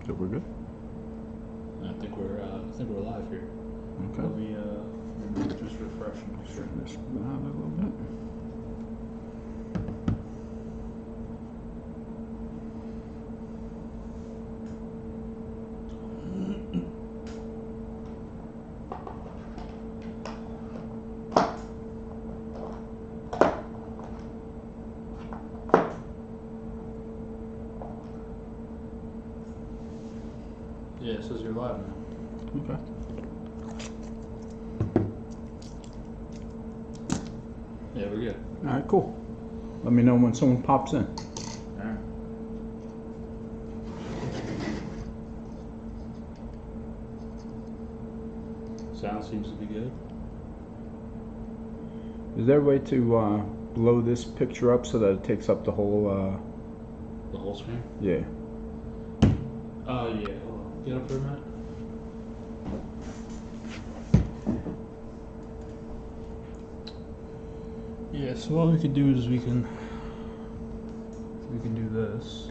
So we're good? I think we're live here. Okay. Let me just refresh and make sure. Turn this down a little bit. Yeah, it says you're live now. Okay. Yeah, we're good. All right, cool. Let me know when someone pops in. Alright. Sound seems to be good. Is there a way to blow this picture up so that it takes up the whole, The whole screen? yeah. Oh, yeah. Hold on. Get up for a minute. Yeah, so what we could do is we can do this.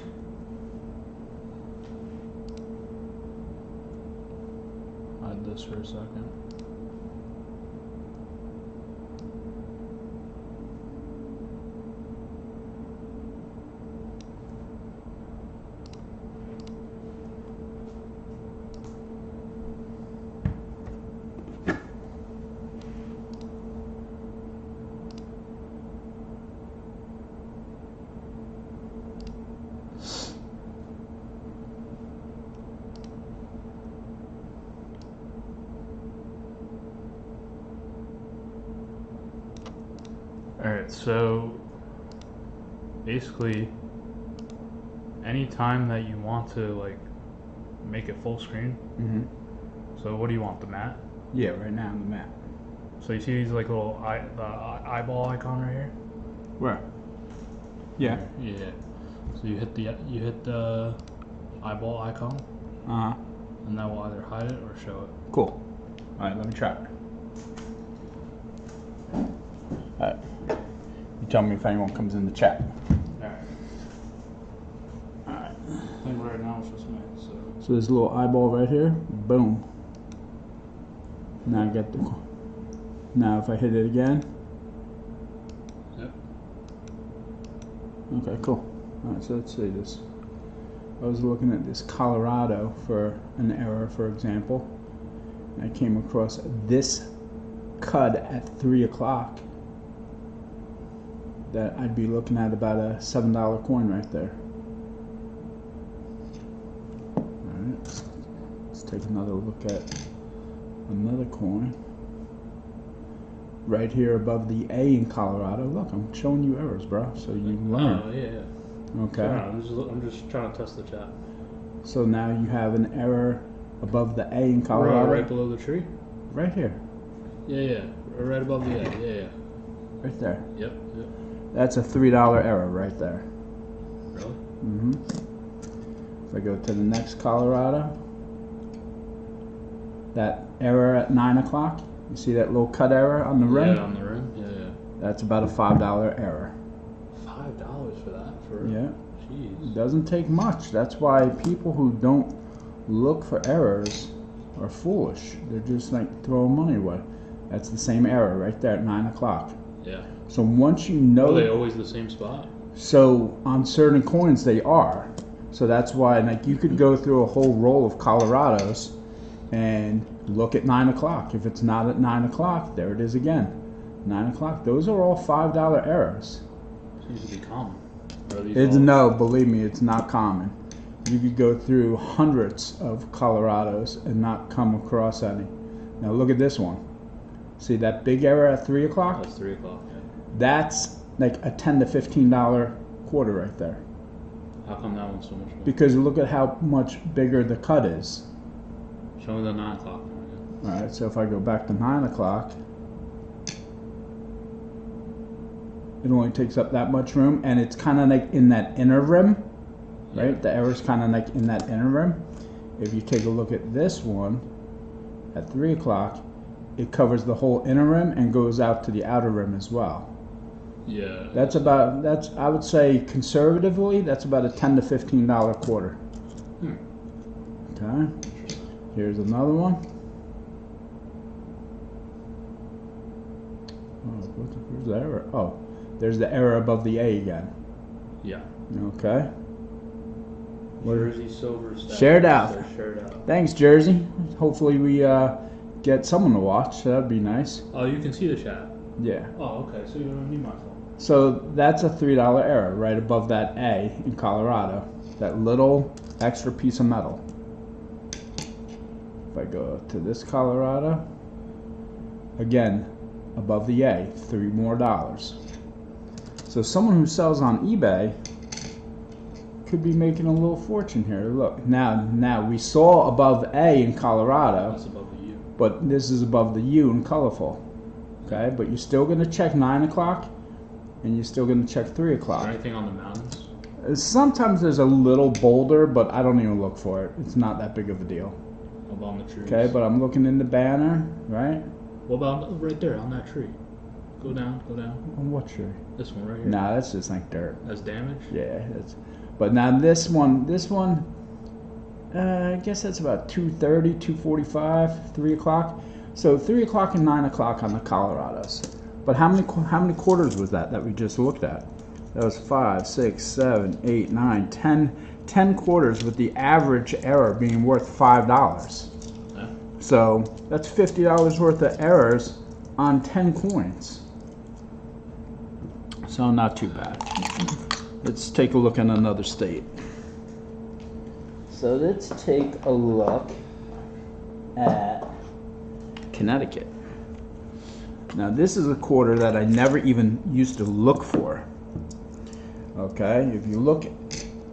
Hide this for a second. Alright, so basically anytime that you want to like make it full screen, Mm-hmm. so what do you want, the mat? Yeah, right now on the map. So you see these like little eyeball icon right here? Where? Yeah. Yeah. So you hit the eyeball icon Uh-huh. and that will either hide it or show it. Cool. All right, let me try it. All right. You tell me if anyone comes in the chat. Alright. All right. I think right now it's just me, so So this little eyeball right here, boom. Now I get the. Now if I hit it again. yep. Okay, cool. All right, so let's see this. I was looking at this Colorado for an error, for example. And I came across this CUD at 3 o'clock. That I'd be looking at about a $7 coin right there. Alright, let's take another look at another coin. Right here above the A in Colorado. Look, I'm showing you errors, bro, so you learn. Oh yeah. Okay. I'm just trying to test the chat. So now you have an error above the A in Colorado. Right below the tree? Right here. Yeah. Right above the A. Yeah. Right there. Yep. That's a $3 error right there. Really? Mm-hmm. If I go to the next Colorado, that error at 9 o'clock, you see that little cut error on the rim? Yeah, on the rim. Yeah. That's about a $5 error. $5 for that? Yeah. Jeez. It doesn't take much. That's why people who don't look for errors are foolish. They're just like throwing money away. That's the same error right there at 9 o'clock. Yeah. So once you know... Are they always the same spot? So on certain coins they are. So that's why, like, you could go through a whole roll of Colorados and look at 9 o'clock. If it's not at 9 o'clock, there it is again. 9 o'clock. Those are all $5 errors. Seems to be common. Or are these It's all- no, believe me, it's not common. You could go through hundreds of Colorados and not come across any. Now look at this one. See that big error at 3 o'clock? That's 3 o'clock. Yeah. That's like a $10 to $15 quarter right there. How come that one's so much more? Because look at how much bigger the cut is. Show me the 9 o'clock one again. Alright, so if I go back to 9 o'clock, it only takes up that much room, and it's kind of like in that inner rim, right? Yeah. The error's kind of like in that inner rim. If you take a look at this one, at 3 o'clock, it covers the whole inner rim and goes out to the outer rim as well. Yeah. That's I would say conservatively, that's about a $10 to $15 quarter. Okay. Here's another one. Oh, where's the error? Oh, there's the error above the A again. Yeah. Okay. Jersey Silver Star. Shared out. Shared out. Thanks, Jersey. Hopefully we get someone to watch. That'd be nice. Oh, you can see the chat. Yeah. Oh, okay. So you don't need my phone. So that's a $3 error right above that A in Colorado. That little extra piece of metal. If I go to this Colorado, again, above the A, $3 more. So someone who sells on eBay could be making a little fortune here. Look, now we saw above A in Colorado, That's above the U. but this is above the U in colorful. Okay, but you're still going to check 9 o'clock, and you're still going to check 3 Is o'clock. there anything on the mountains? Sometimes there's a little boulder, but I don't even look for it. It's not that big of a deal. What about on the trees? Okay, but I'm looking in the banner, right? What about right there on that tree? Go down, go down. On what tree? This one right here. Nah, that's just like dirt. That's damage? Yeah, that's. But now this one, I guess that's about 2:30, 2:45, 3 o'clock. So 3 o'clock and 9 o'clock on the Colorados. But how many quarters was that we just looked at? That was 5, 6, 7, 8, 9, 10 quarters with the average error being worth $5. Yeah. So that's $50 worth of errors on 10 coins. So not too bad. Let's take a look at another state. So let's take a look at Connecticut. Now this is a quarter that I never even used to look for. Okay, if you look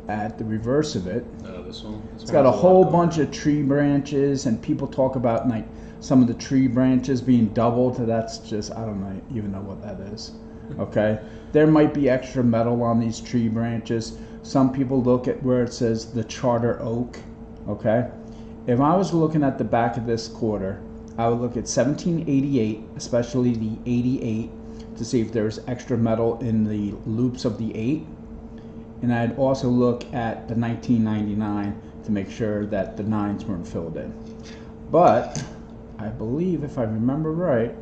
at the reverse of it, This one. it's got a whole bunch of tree branches, and people talk about like some of the tree branches being doubled. That's just, I don't even know what that is. Okay, there might be extra metal on these tree branches. Some people look at where it says the Charter Oak. Okay, if I was looking at the back of this quarter, I would look at 1788, especially the 88, to see if there's extra metal in the loops of the 8. And I'd also look at the 1999 to make sure that the 9s weren't filled in. But I believe, if I remember right,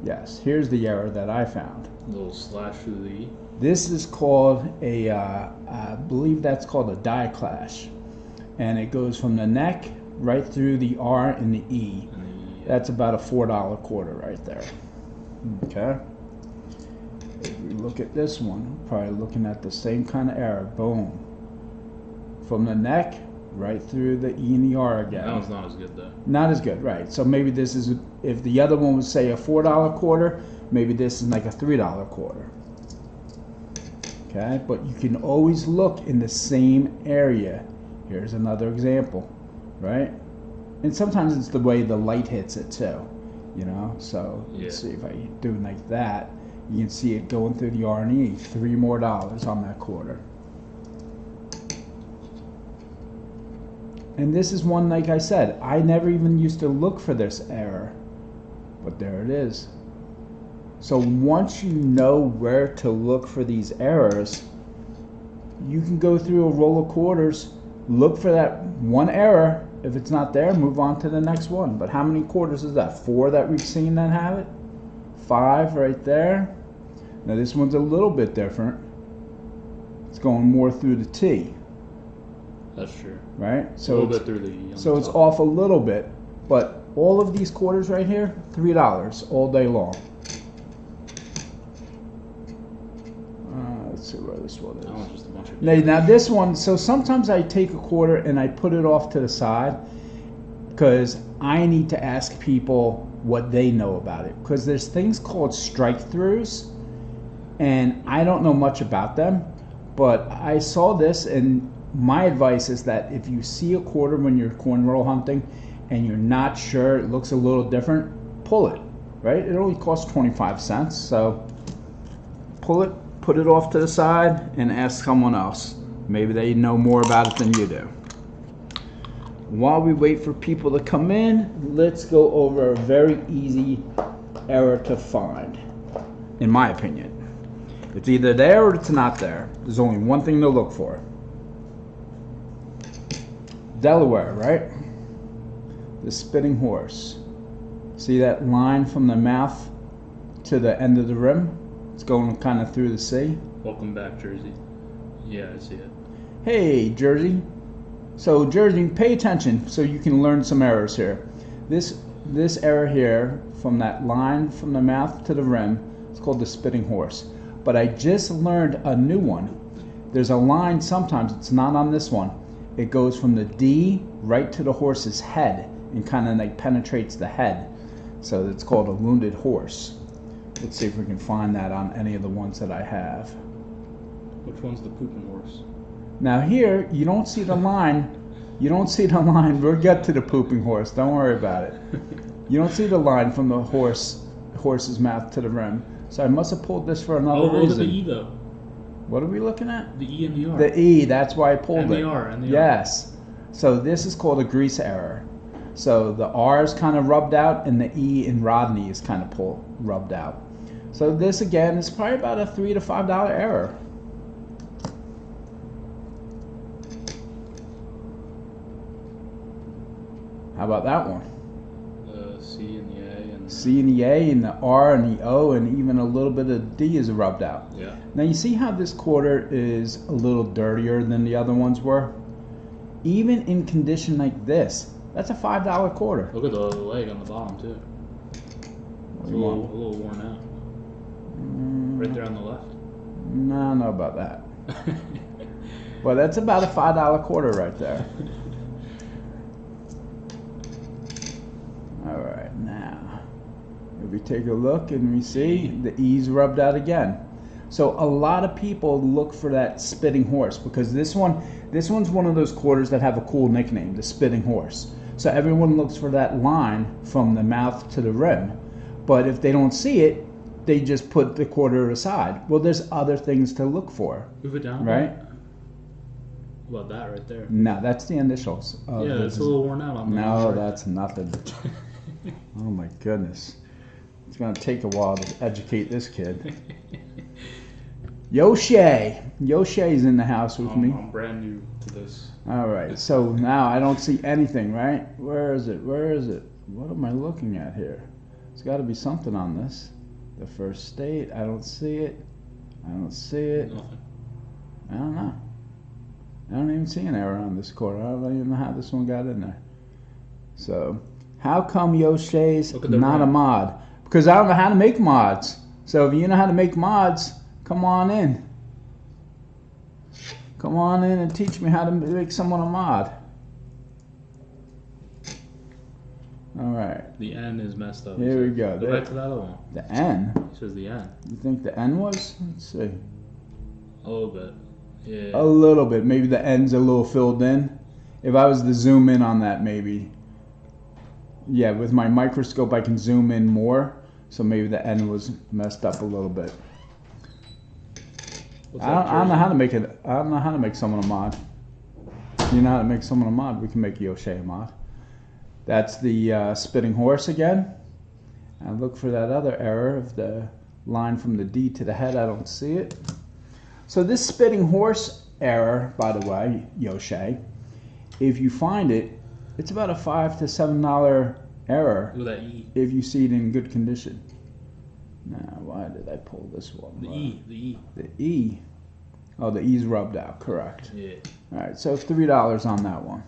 yes, here's the error that I found. Little slash through the E. This is called a, I believe that's called a die clash. And it goes from the neck right through the R and the E. That's about a $4 quarter right there. Okay. If we look at this one, probably looking at the same kind of error. Boom. From the neck right through the E and the R again. That one's not as good though. Not as good, right. So maybe this is, if the other one was say a $4 quarter, maybe this is like a $3 quarter. Okay, but you can always look in the same area. Here's another example, right? And sometimes it's the way the light hits it too, you know? So let's see if I do it like that. You can see it going through the R and E. $3 more on that quarter. And this is one, like I said, I never even used to look for this error, but there it is. So once you know where to look for these errors, you can go through a roll of quarters, look for that one error. If it's not there, move on to the next one. But how many quarters is that? 4 that we've seen that have it? 5 right there. Now this one's a little bit different. It's going more through the T. That's true. Right? A So little bit through the E. so it's off a little bit, but all of these quarters right here, $3 all day long. Let's see where this one That one's is. just a bunch of. Now this one, so sometimes I take a quarter and I put it off to the side because I need to ask people what they know about it. Because there's things called strike-throughs, and I don't know much about them, but I saw this, and my advice is that if you see a quarter when you're coin roll hunting and you're not sure, it looks a little different, pull it, right? It only costs 25 cents, so pull it, put it off to the side, and ask someone else. Maybe they know more about it than you do. While we wait for people to come in, let's go over a very easy error to find, in my opinion. It's either there or it's not there. There's only one thing to look for. Delaware, right? The spitting horse. See that line from the mouth to the end of the rim? It's going kind of through the sea. Welcome back, Jersey. Yeah, I see it. Hey, Jersey. So Jersey, pay attention so you can learn some errors here. This error here, from that line from the mouth to the rim, it's called the spitting horse. But I just learned a new one. There's a line sometimes, it's not on this one. It goes from the D right to the horse's head and kind of like penetrates the head. So it's called a wounded horse. Let's see if we can find that on any of the ones that I have. Which one's the pooping horse? Now here, you don't see the line. You don't see the line. We'll get to the pooping horse. Don't worry about it. You don't see the line from the horse's mouth to the rim. So I must have pulled this for another look at reason. the E though. What are we looking at? The E and the R. The E. That's why I pulled And it. the R, and the R. Yes. So this is called a grease error. So the R is kind of rubbed out, and the E in Rodney is kind of rubbed out. So this again is probably about a $3 to $5 error. How about that one? The C and the A and C and the A and the R and the O and even a little bit of D is rubbed out. yeah. Now you see how this quarter is a little dirtier than the other ones were? Even in condition like this, that's a $5 quarter. Look at the leg on the bottom too. It's a little worn out. Right there on the left. No, I don't know about that. Well, that's about a $5 quarter right there. All right, now if we take a look and we see the E's rubbed out again. So a lot of people look for that spitting horse because this one's one of those quarters that have a cool nickname, the spitting horse. So everyone looks for that line from the mouth to the rim. But if they don't see it, they just put the quarter aside. Well, there's other things to look for, Move it down. right? What about that right there? No, that's the initials. Yeah, it's a little worn out on the No, right that's nothing. Oh my goodness. It's gonna take a while to educate this kid. Yoshe. Yoshe's in the house with me. I'm brand new to this. Alright, so now I don't see anything, right? Where is it? Where is it? What am I looking at here? There's gotta be something on this. The first state, I don't see it. I don't see it. Nothing. I don't know. I don't even see an error on this quarter. I don't even know how this one got in there. So, how come Yoshe's Look at the not a rim. mod? Because I don't know how to make mods. So if you know how to make mods, come on in. Come on in and teach me how to make someone a mod. Alright, The N is messed up. here we go. Go back to that other one. The N? It says the N. You think the N was? Let's see. A little bit. Yeah. A little bit. Maybe the N's a little filled in. If I was to zoom in on that, maybe. Yeah, with my microscope I can zoom in more. So maybe the N was messed up a little bit. What's I don't know how to make it. I don't know how to make someone a mod. You know how to make someone a mod? We can make Yoshe a mod. That's the spitting horse again. And look for that other error of the line from the D to the head. I don't see it. So this spitting horse error, by the way, Yoshe, if you find it, it's about a $5 to $7 error Look at that E. if you see it in good condition. Now, why did I pull this one? The E. The E. The E. Oh, the E's rubbed out. Correct. Yeah. All right, so $3 on that one.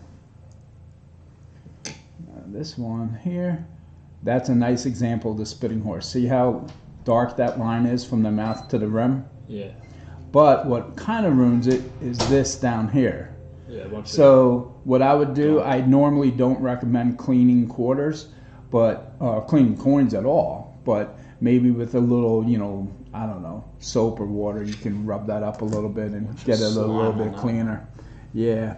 This one here, that's a nice example of the spitting horse. See how dark that line is from the mouth to the rim? Yeah. But what kind of ruins it is this down here. Yeah. A bunch So what I would do, I normally don't recommend cleaning quarters, but cleaning coins at all. But maybe with a little, I don't know, soap or water, you can rub that up a little bit and get it a little slime bit on that. cleaner. Yeah.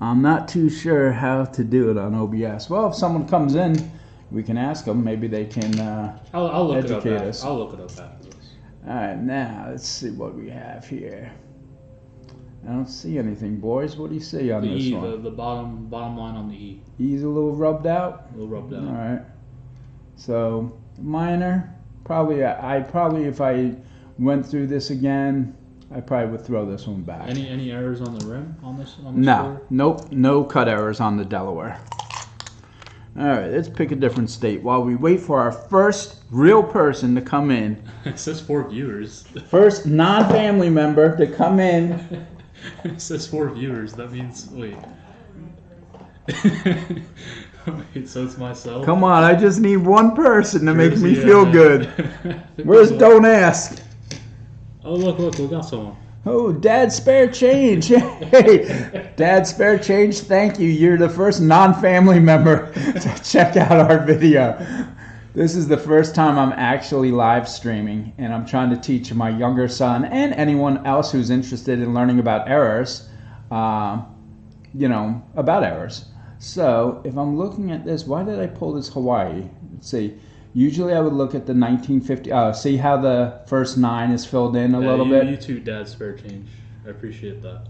I'm not too sure how to do it on OBS. Well, if someone comes in, we can ask them. Maybe they can. I'll look educate it up. us. I'll look it up after this. All right, now let's see what we have here. I don't see anything, boys. What do you see on The this E. one? The bottom line on the E. E's a little rubbed out. A little rubbed All out. right. So minor. Probably, if I went through this again, I probably would throw this one back. Any errors on the rim on this? No, nope, no cut errors on the Delaware. All right, let's pick a different state while we wait for our first real person to come in. It says 4 viewers. First non-family member to come in. It says 4 viewers. That means wait. Wait, so it's myself. Come on, I just need one person to make me Jersey, feel good. Where's Don't Ask? Oh, look, we got someone. Oh, Dad Spare Change. Hey, Dad Spare Change, thank you. You're the first non-family member to check out our video. This is the first time I'm actually live streaming, and I'm trying to teach my younger son and anyone else who's interested in learning about errors, about errors. So if I'm looking at this, why did I pull this Hawaii? Let's see. Usually I would look at the 1950. See how the first 9 is filled in a little bit? You too, Dad Spare Change. I appreciate that.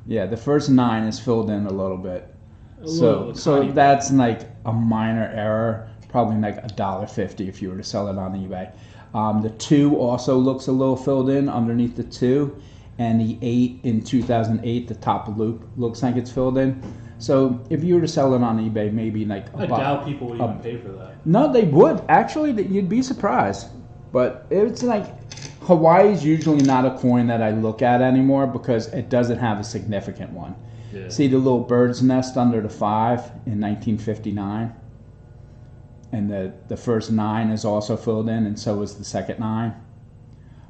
Yeah, the first 9 is filled in a little bit. So tiny that's like a minor error, probably like $1.50 if you were to sell it on eBay. The 2 also looks a little filled in underneath the 2, and the 8 in 2008, the top loop looks like it's filled in. So if you were to sell it on eBay, maybe like I doubt people would even pay for that. No, they would. Actually, you'd be surprised. But it's like Hawaii's usually not a coin that I look at anymore because it doesn't have a significant one. Yeah. See the little bird's nest under the 5 in 1959? And the first 9 is also filled in, and so is the second 9.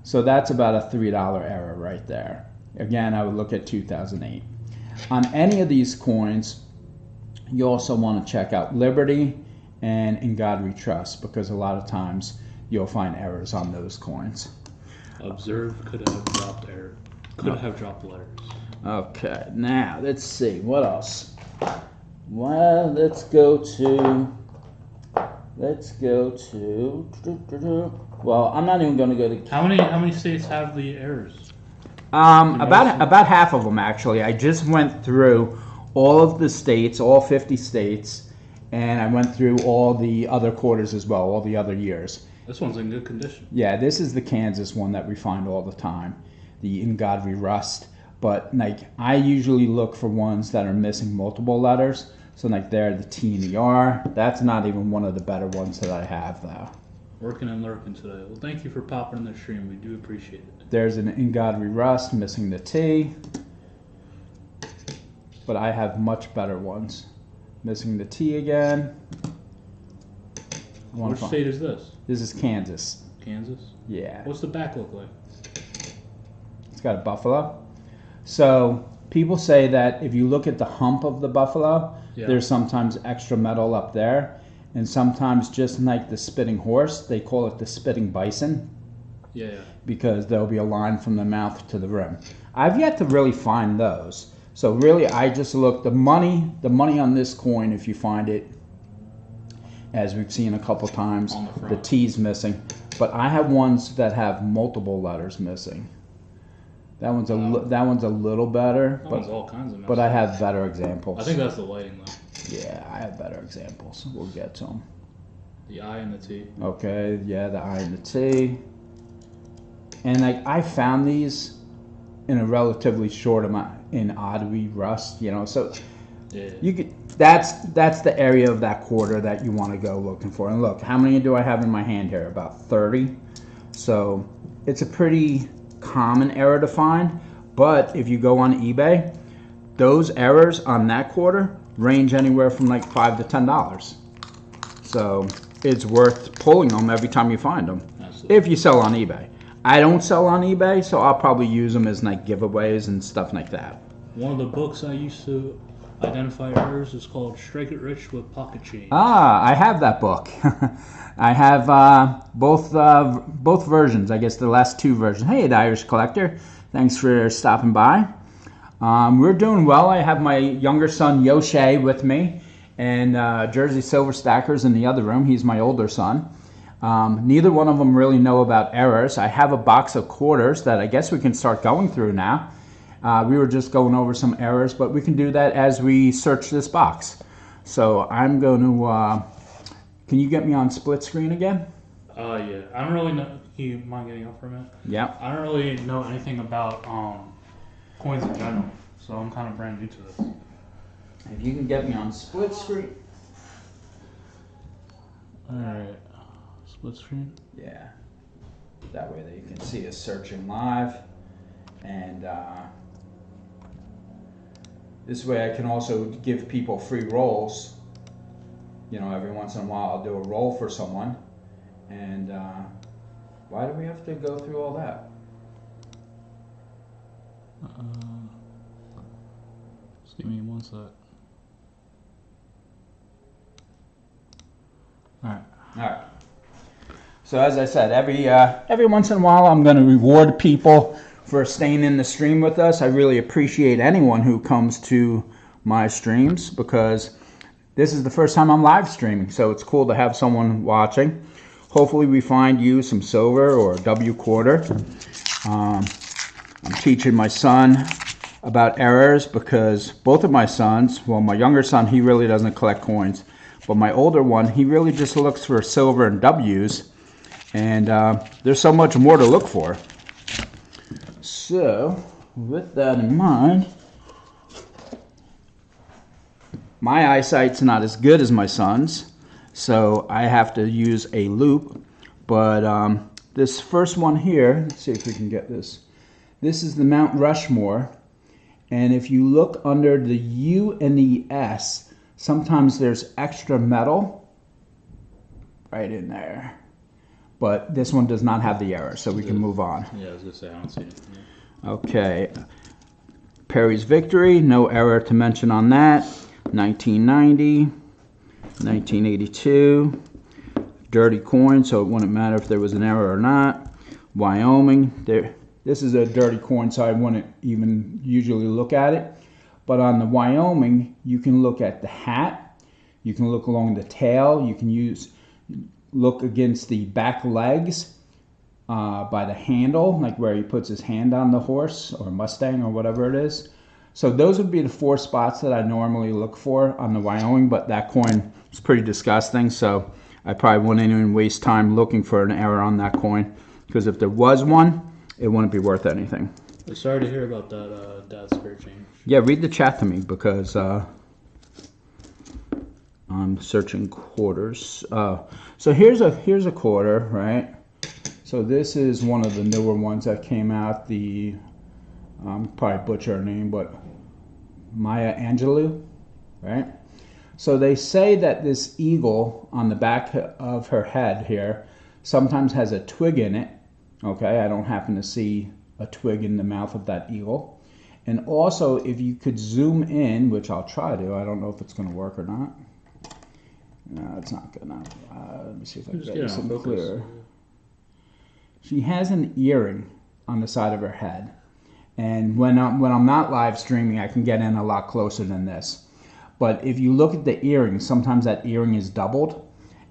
So that's about a $3 error right there. Again, I would look at 2008. On any of these coins, you also want to check out Liberty and In God We Trust, because a lot of times you'll find errors on those coins. Observe could have dropped error. Could have dropped letters. Okay, now let's see. What else? Well, let's go to... Well, I'm not even going to go to... How many states have the errors? About half of them, actually. I just went through all of the states, all 50 states, and I went through all the other quarters as well, all the other years. This one's in good condition. Yeah, this is the Kansas one that we find all the time, the In God We Rust. But like, I usually look for ones that are missing multiple letters. So like there, the T and the R. That's not even one of the better ones that I have, though. Working and lurking today. Well, thank you for popping in the stream. We do appreciate it. There's an In God We Rust missing the T. But I have much better ones. Missing the T again. Which state is this? This is Kansas. Kansas? Yeah. What's the back look like? It's got a buffalo. So people say that if you look at the hump of the buffalo, there's sometimes extra metal up there. And sometimes, just like the spitting horse, they call it the spitting bison. Yeah. Because there'll be a line from the mouth to the rim. I've yet to really find those. So really, I just look, the money on this coin, if you find it, as we've seen a couple times, the T's missing. But I have ones that have multiple letters missing. That one's a little better, That one's all kinds of but I have better examples. I think that's the lighting, though. Yeah, I have better examples. We'll get to them. The I and the T. Okay, yeah, the I and the T. And like, I found these in a relatively short amount in Oddly Rust, so Yeah. you could. That's the area of that quarter that you want to go looking for. And look, how many do I have in my hand here? About 30. So it's a pretty common error to find. But if you go on eBay, those errors on that quarter range anywhere from like $5 to $10. So it's worth pulling them every time you find them. Absolutely. If you sell on eBay. I don't sell on eBay, so I'll probably use them as like giveaways and stuff like that. One of the books I used to identify errors is called Strike It Rich with Pocket Change. Ah, I have that book. I have both versions. I guess the last 2 versions. Hey, the Irish Collector. Thanks for stopping by. We're doing well. I have my younger son Yoshé with me, and Jersey Silver Stackers in the other room. He's my older son. Neither one of them really know about errors. I have a box of quarters that I guess we can start going through now. We were just going over some errors, but we can do that as we search this box. So I'm going to... can you get me on split screen again? Yeah. I don't really know. You mind getting up for a minute? Yeah. I don't really know anything about coins in general, so I'm kind of brand new to this. If you can get me on split screen. Alright. Split screen? Yeah. That way they can see us searching live. And this way I can also give people free rolls. You know, every once in a while I'll do a roll for someone. And why do we have to go through all that? Just give me 1 sec. Alright. All right. So as I said, every once in a while I'm going to reward people for staying in the stream with us. I really appreciate anyone who comes to my streams because this is the first time I'm live streaming, so it's cool to have someone watching. Hopefully we find you some silver or W quarter. I'm teaching my son about errors because both of my sons, well, my younger son, he really doesn't collect coins, but my older one, he really just looks for silver and W's, and there's so much more to look for. So with that in mind, my eyesight's not as good as my son's, so I have to use a loop. But this first one here, let's see if we can get this. This is the Mount Rushmore, and if you look under the U and the S, sometimes there's extra metal right in there. But this one does not have the error, so we can move on. Yeah, I was gonna say I don't see it. Yeah. Okay. Perry's Victory, no error to mention on that. 1990, 1982. Dirty coin, so it wouldn't matter if there was an error or not. Wyoming, this is a dirty coin, so I wouldn't even usually look at it. But on the Wyoming, you can look at the hat, you can look along the tail, you can look against the back legs by the handle, like where he puts his hand on the horse or Mustang or whatever it is. So those would be the 4 spots that I normally look for on the Wyoming, but that coin is pretty disgusting, so I probably wouldn't even waste time looking for an error on that coin, because if there was one, it wouldn't be worth anything. Sorry to hear about that Dad's Spirit change. Yeah, read the chat to me, because I'm searching quarters. So here's a quarter, right? So this is one of the newer ones that came out. The probably butcher her name, but Maya Angelou, right? So they say that this eagle on the back of her head here sometimes has a twig in it. Okay, I don't happen to see a twig in the mouth of that eagle. And also, if you could zoom in, which I'll try to, I don't know if it's going to work or not. No, it's not gonna. Let me see if I can get this clearer. She has an earring on the side of her head, and when I'm not live streaming, I can get in a lot closer than this. But if you look at the earring, sometimes that earring is doubled,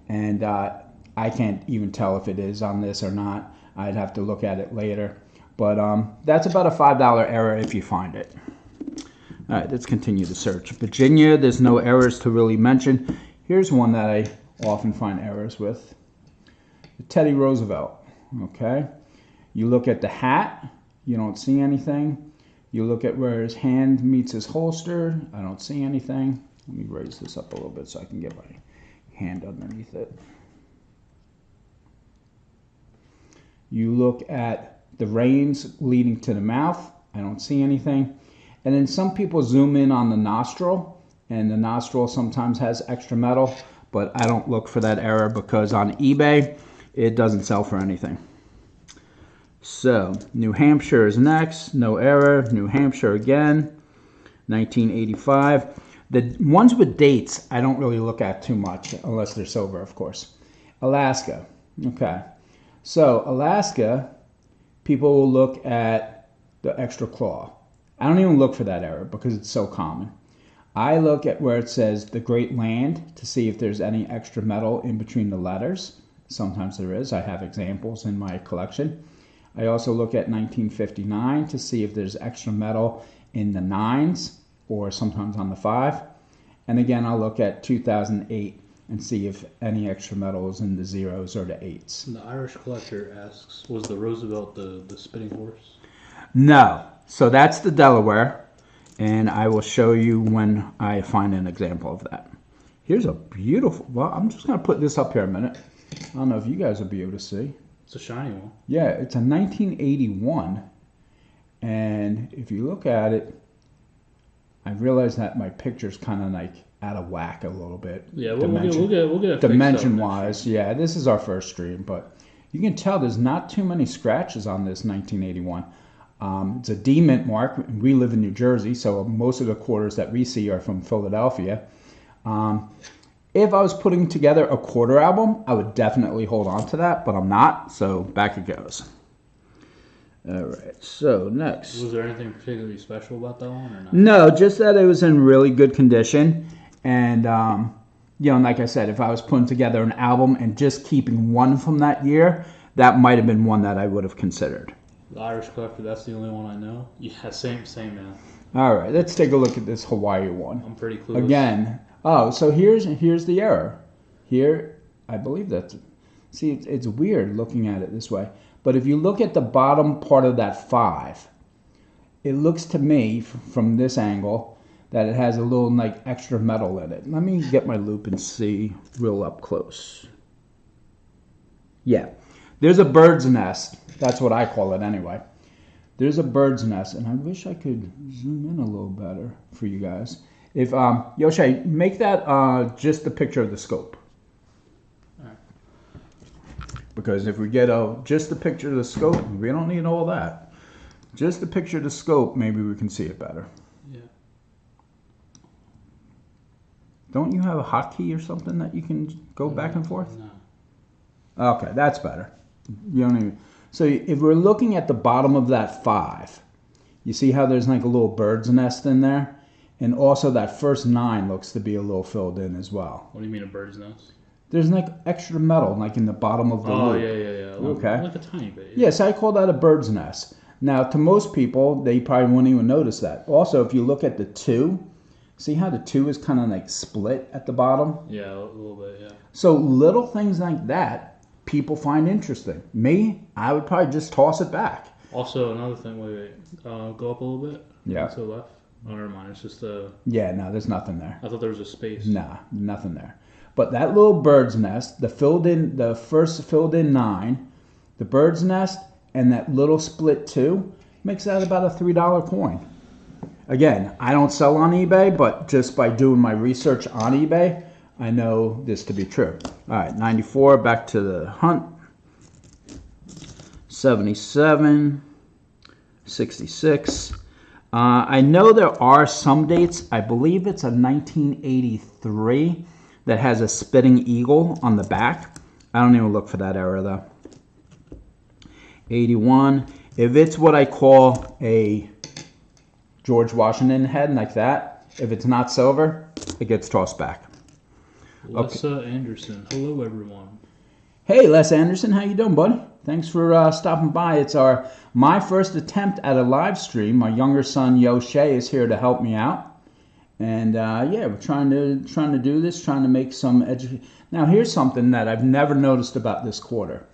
and I can't even tell if it is on this or not. I'd have to look at it later. But that's about a $5 error if you find it. All right, let's continue the search. Virginia, there's no errors to really mention. Here's one that I often find errors with. Teddy Roosevelt, okay? You look at the hat, you don't see anything. You look at where his hand meets his holster, I don't see anything. Let me raise this up a little bit so I can get my hand underneath it. You look at the reins leading to the mouth, I don't see anything. And then some people zoom in on the nostril, and the nostril sometimes has extra metal, but I don't look for that error because on eBay, it doesn't sell for anything. So, New Hampshire is next, no error. New Hampshire again, 1985. The ones with dates, I don't really look at too much, unless they're silver, of course. Alaska, okay. So, Alaska, people will look at the extra claw. I don't even look for that error because it's so common. I look at where it says the Great Land to see if there's any extra metal in between the letters. Sometimes there is. I have examples in my collection. I also look at 1959 to see if there's extra metal in the 9s or sometimes on the 5. And again, I'll look at 2008 and see if any extra metal is in the 0s or the 8s. The Irish collector asks, was the Roosevelt the spitting horse? No. So that's the Delaware, and I will show you when I find an example of that. Here's a beautiful, well, I'm just going to put this up here a minute. I don't know if you guys will be able to see. It's a shiny one. Yeah, it's a 1981, and if you look at it, I realize that my picture's kind of like out of whack a little bit. Yeah, we'll get it dimension-wise. Yeah, this is our first stream, but you can tell there's not too many scratches on this 1981. It's a D mint mark. We live in New Jersey, so most of the quarters that we see are from Philadelphia. If I was putting together a quarter album, I would definitely hold on to that, but I'm not, so back it goes. All right, so next. Was there anything particularly special about that one or not? No, just that it was in really good condition. And, you know, like I said, if I was putting together an album and just keeping one from that year, that might have been one that I would have considered. The Irish collector, that's the only one I know. Yeah, same man. All right, let's take a look at this Hawaii one. I'm pretty clueless. Again, oh, so here's the error. Here, I believe that's, see, it's weird looking at it this way. But if you look at the bottom part of that 5, it looks to me from this angle that it has a little like extra metal in it. Let me get my loop and see real up close. Yeah, there's a bird's nest. That's what I call it anyway. There's a bird's nest, and I wish I could zoom in a little better for you guys. If Yoshay, make that just the picture of the scope. Because if we get just the picture of the scope, we don't need all that. Just the picture of the scope, maybe we can see it better. Yeah. Don't you have a hotkey or something that you can go back and forth? No. Okay, that's better. You don't even. So if we're looking at the bottom of that 5, you see how there's like a little bird's nest in there? And also that first 9 looks to be a little filled in as well. What do you mean a bird's nest? There's like extra metal like in the bottom of the loop. Oh, yeah. Okay. Like a tiny bit. Yeah, so I call that a bird's nest. Now, to most people, they probably wouldn't even notice that. Also, if you look at the 2, see how the 2 is kind of like split at the bottom? Yeah, a little bit, yeah. So little things like that, people find interesting. Me, I would probably just toss it back. Also, another thing, wait. Go up a little bit. Yeah. To the left. Oh, never mind. It's just a... Yeah, no, there's nothing there. I thought there was a space. Nah, nothing there. But that little bird's nest, the first filled in 9, the bird's nest, and that little split 2, makes that about a $3 coin. Again, I don't sell on eBay, but just by doing my research on eBay, I know this to be true. All right, 94, back to the hunt. 77, 66. I know there are some dates. I believe it's a 1983 that has a spitting eagle on the back. I don't even look for that error though. 81. If it's what I call a George Washington head like that, if it's not silver, it gets tossed back. Lessa Anderson. Hello, everyone. Hey, Les Anderson, how you doing, buddy? Thanks for stopping by. It's my first attempt at a live stream. My younger son, Yoshay, is here to help me out. And yeah, we're trying to do this, trying to make some education. Now, here's something that I've never noticed about this quarter.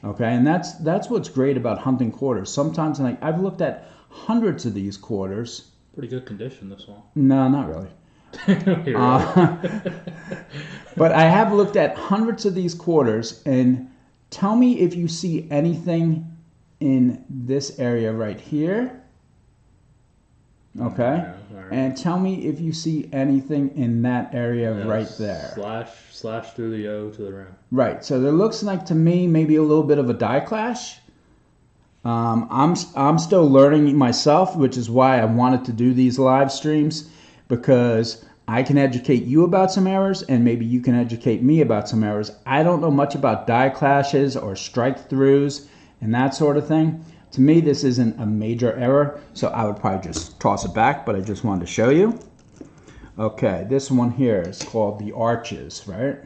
Okay, and that's what's great about hunting quarters. Sometimes, like, I've looked at hundreds of these quarters. Pretty good condition, this one. No, not really. But I have looked at hundreds of these quarters, and tell me if you see anything in this area right here. Okay, Yeah, right. and tell me if you see anything in that area right there. Slash through the O to the rim. Right. So there looks like to me maybe a little bit of a die clash. I'm still learning myself, which is why I wanted to do these live streams, because I can educate you about some errors, and maybe you can educate me about some errors. I don't know much about die clashes or strike throughs and that sort of thing. To me, this isn't a major error, so I would probably just toss it back, but I just wanted to show you. Okay, this one here is called the arches, right?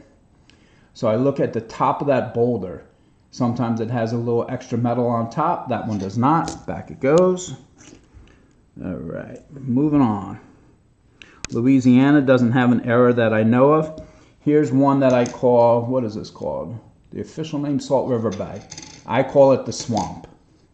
So I look at the top of that boulder. Sometimes it has a little extra metal on top. That one does not. Back it goes. All right, moving on. Louisiana doesn't have an error that I know of. Here's one that I call, what is this called? The official name, Salt River Bay. I call it the swamp,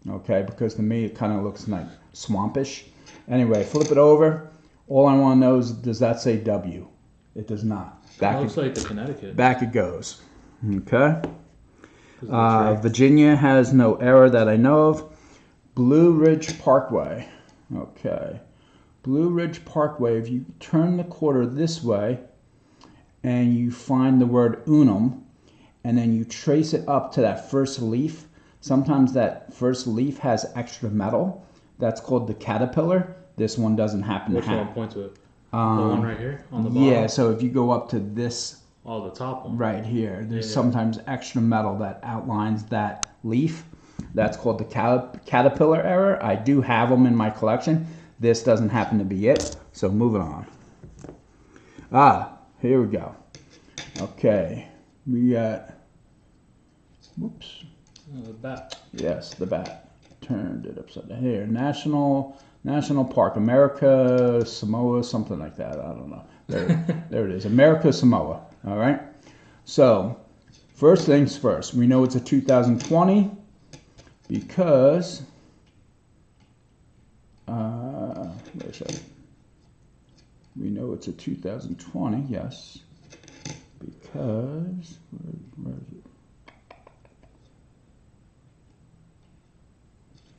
okay, because to me it kind of looks like swampish. Anyway, flip it over. All I want to know is, does that say W? It does not. That looks like the Connecticut. Back it goes. Okay. Virginia has no error that I know of. Blue Ridge Parkway. Okay. Blue Ridge Parkway, if you turn the quarter this way and you find the word unum and then you trace it up to that first leaf, sometimes that first leaf has extra metal. That's called the caterpillar. This one doesn't happen to have. Which one? Point to it. The one right here on the bottom? Yeah, so if you go up to this. Oh, the top one. Right here. There's sometimes extra metal that outlines that leaf. That's called the caterpillar error. I do have them in my collection. This doesn't happen to be it. So moving on. Here we go. Okay. We got, whoops. The bat. Yes, the bat. Turned it upside down. Here, National Park, America Samoa, something like that. I don't know. There it is. America Samoa. All right. So, first things first. We know it's a 2020 because wait a second. We know it's a 2020. Yes. Because where is it?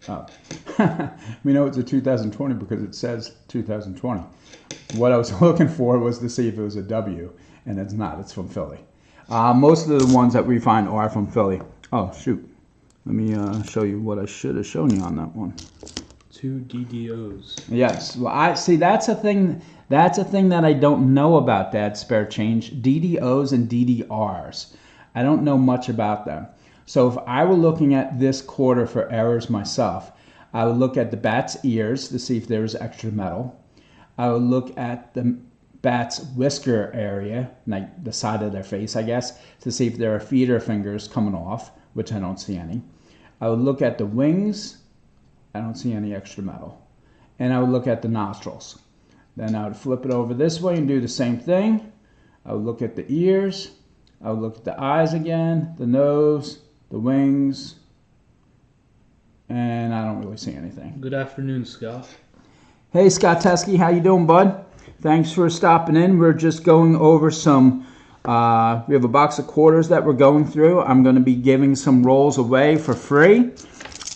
Oh. We know it's a 2020 because it says 2020. What I was looking for was to see if it was a W, and it's not. It's from Philly. Most of the ones that we find are from Philly. Oh, shoot. Let me show you what I should have shown you on that one. 2 DDOs. Yes. Well, I see. That's a thing. That's a thing that I don't know about, Dad. Spare change. DDOs and DDRs. I don't know much about them. So if I were looking at this quarter for errors myself, I would look at the bat's ears to see if there was extra metal. I would look at the bat's whisker area, like the side of their face, I guess, to see if there are feeder fingers coming off, which I don't see any. I would look at the wings. I don't see any extra metal. And I would look at the nostrils. Then I would flip it over this way and do the same thing. I would look at the ears. I would look at the eyes again, the nose, the wings, and I don't really see anything. Good afternoon, Scott. Hey, Scott Teskey, how you doing, bud? Thanks for stopping in. We're just going over some, we have a box of quarters that we're going through. I'm going to be giving some rolls away for free.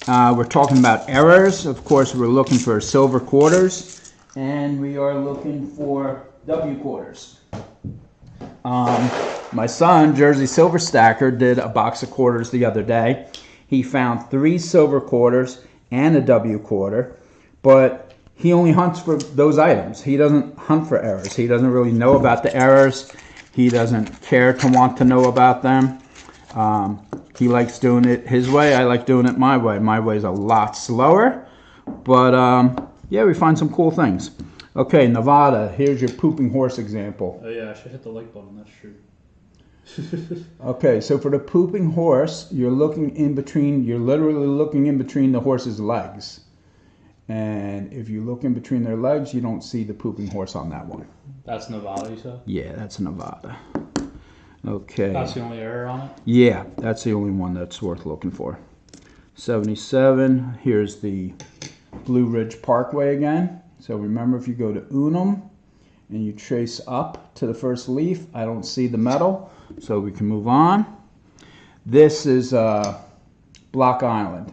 We're talking about errors. Of course, we're looking for silver quarters, and we are looking for W quarters. My son, Jersey Silver Stacker, did a box of quarters the other day. He found 3 silver quarters and a W quarter, but he only hunts for those items. He doesn't hunt for errors. He doesn't really know about the errors. He doesn't care to want to know about them. He likes doing it his way. I like doing it my way. My way is a lot slower, but yeah, we find some cool things. Okay, Nevada, here's your pooping horse example. Oh yeah, I should hit the like button, that's true. Okay, so for the pooping horse, you're looking in between, you're literally looking in between the horse's legs. And if you look in between their legs, you don't see the pooping horse on that one. That's Nevada, you said? Yeah, that's Nevada. Okay. That's the only error on it? Yeah, that's the only one that's worth looking for. 77, here's the Blue Ridge Parkway again. So remember, if you go to Unum and you trace up to the first leaf, I don't see the metal, so we can move on. This is Block Island.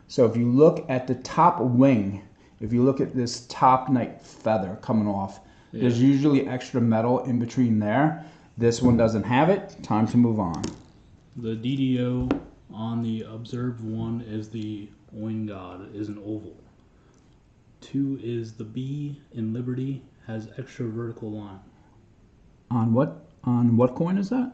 So if you look at the top wing, if you look at this top night feather coming off, there's usually extra metal in between there. This one doesn't have it. Time to move on. The DDO on the observed one is the Oin God, is an oval. 2 is the B in Liberty, has extra vertical line. On what coin is that?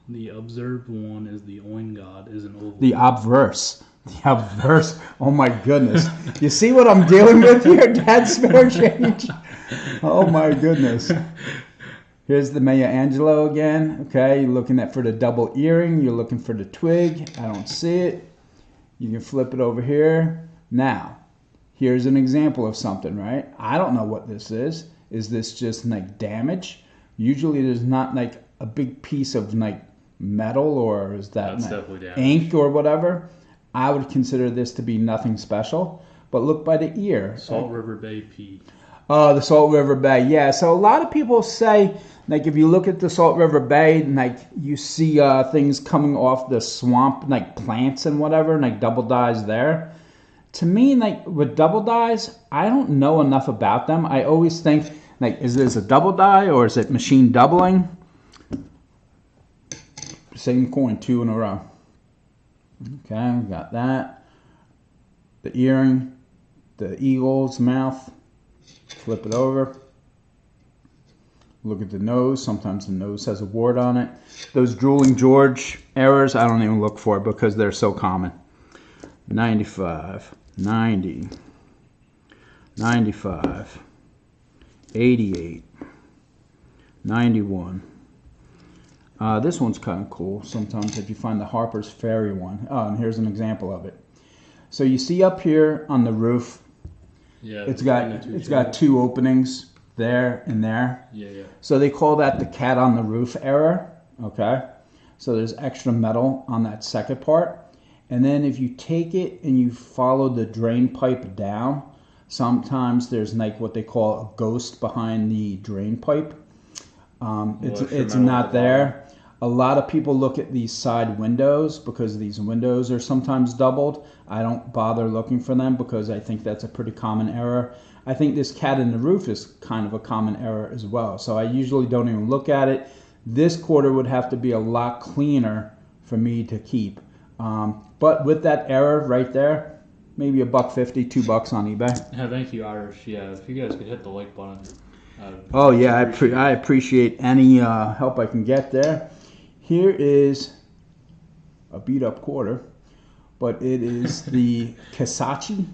The observed one is the Oin God, is an oval. The obverse. The obverse. Oh my goodness. You see what I'm dealing with here, Dad? Spare change. Oh my goodness. Here's the Maya Angelou again. Okay, you're looking for the double earring. You're looking for the twig. I don't see it. You can flip it over here. Now, here's an example of something, right? I don't know what this is. Is this just like damage? usually there's not like a big piece of like metal or is that That's like, definitely damaged. ink or whatever. I would consider this to be nothing special. But look by the ear. Salt River Bay P. Oh, the Salt River Bay. Yeah, so a lot of people say, like, if you look at the Salt River Bay, like, you see things coming off the swamp, like plants and whatever, and like double dyes there. To me, like, with double dyes, I don't know enough about them. I always think, like, is this a double dye or is it machine doubling? Same coin, 2 in a row. Okay, we got that. The earring, the eagle's mouth. Flip it over. Look at the nose. Sometimes the nose has a wart on it. Those drooling George errors, I don't even look for because they're so common. 95, 90, 95, 88, 91. This one's kind of cool. Sometimes if you find the Harper's Ferry one. Oh, and here's an example of it. So you see up here on the roof, Yeah. it's got 2 openings there and there. Yeah. So they call that the cat on the roof error. Okay. So there's extra metal on that second part. And then if you take it and you follow the drain pipe down, sometimes there's like what they call a ghost behind the drain pipe. It's not there. A lot of people look at these side windows because these windows are sometimes doubled. I don't bother looking for them because I think that's a pretty common error. I think this cat in the roof is kind of a common error as well. So I usually don't even look at it. This quarter would have to be a lot cleaner for me to keep. But with that error right there, maybe $1.50, $2 on eBay. Yeah, thank you, Irish. Yeah, if you guys could hit the like button. Oh yeah, I appreciate any help I can get there. Here is a beat up quarter, but it is the Kisachi.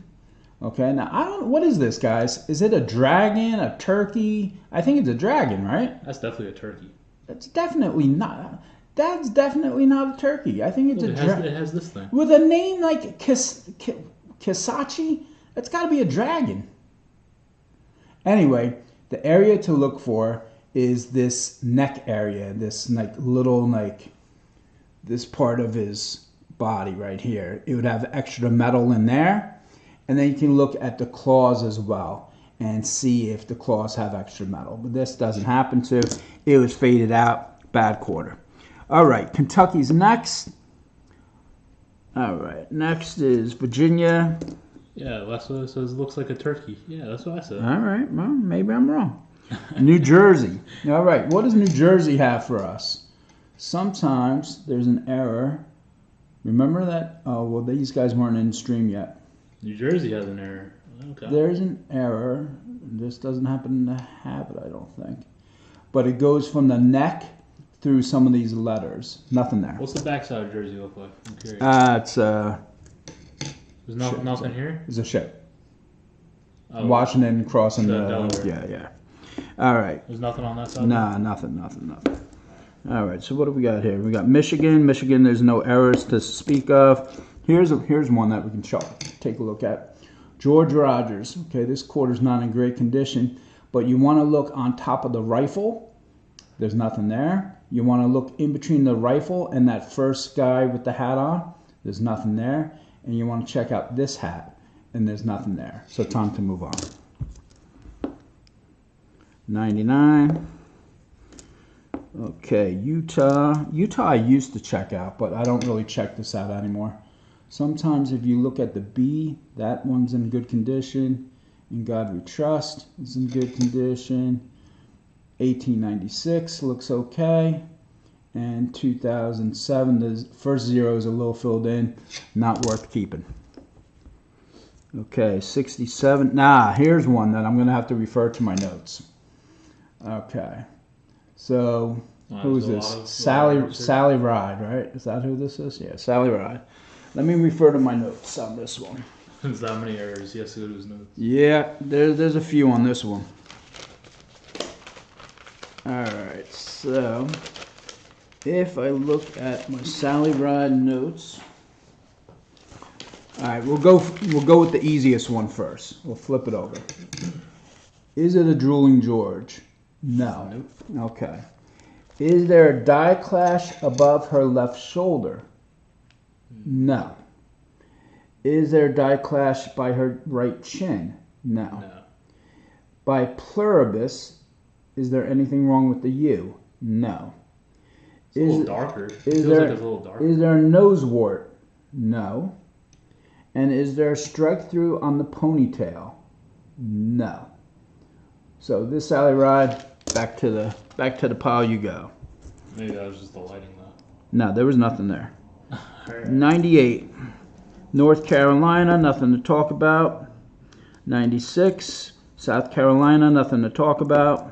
Okay, now I don't. What is this, guys? Is it a dragon, a turkey? I think it's a dragon, right? That's definitely a turkey. That's definitely not. That's definitely not a turkey. I think it's Look, a dragon. it has this thing. With a name like Kisachi, it's got to be a dragon. Anyway, the area to look for is this neck area, this like little like this part of his body right here. It would have extra metal in there, and then you can look at the claws as well and see if the claws have extra metal. But this doesn't happen to. It was faded out. Bad quarter. All right, Kentucky's next. All right, next is Virginia. Yeah, that's what it says. Looks like a turkey. Yeah, that's what I said. All right, well, maybe I'm wrong. New Jersey. All right, what does New Jersey have for us? Sometimes there's an error. Remember that? Oh, well, these guys weren't in stream yet. New Jersey has an error. Okay. There's an error. This doesn't happen to have it, I don't think. But it goes from the neck through some of these letters. Nothing there. What's the backside of Jersey look like? I'm curious. It's There's nothing here? It's a ship. Oh, Washington crossing the the Delaware. yeah. All right. There's nothing on that side? Nah, nothing. All right, so what do we got here? We got Michigan. Michigan, there's no errors to speak of. Here's one that we can take a look at. George Rogers. Okay, this quarter's not in great condition, but you want to look on top of the rifle. There's nothing there. You want to look in between the rifle and that first guy with the hat on. There's nothing there. And you want to check out this hat, and there's nothing there. So time to move on. 99. Okay, Utah. Utah I used to check out, but I don't really check this out anymore. Sometimes if you look at the B, that one's in good condition. In God We Trust is in good condition. 1896 looks okay. And 2007, the first 0 is a little filled in. Not worth keeping. Okay, 67. Nah, here's one that I'm going to have to refer to my notes. Okay. So, who is this? Sally Ride, right? Is that who this is? Yeah, Sally Ride. Let me refer to my notes on this one. There's that many errors. He has to go to his notes. Yeah, there's a few on this one. Alright, so if I look at my Sally Ride notes. Alright, we'll go with the easiest one first. We'll flip it over. Is it a drooling George? No. Nope. Okay. Is there a die clash above her left shoulder? No. Is there a die clash by her right chin? No. No. By pluribus, is there anything wrong with the U? No. It's a little darker. It is feels there- like it's a little darker. Is there a nose wart? No. And is there a strike through on the ponytail? No. So this Sally Ride, back to the pile you go. Maybe that was just the lighting though. No, there was nothing there. Alright. 98, North Carolina, nothing to talk about. 96, South Carolina, nothing to talk about.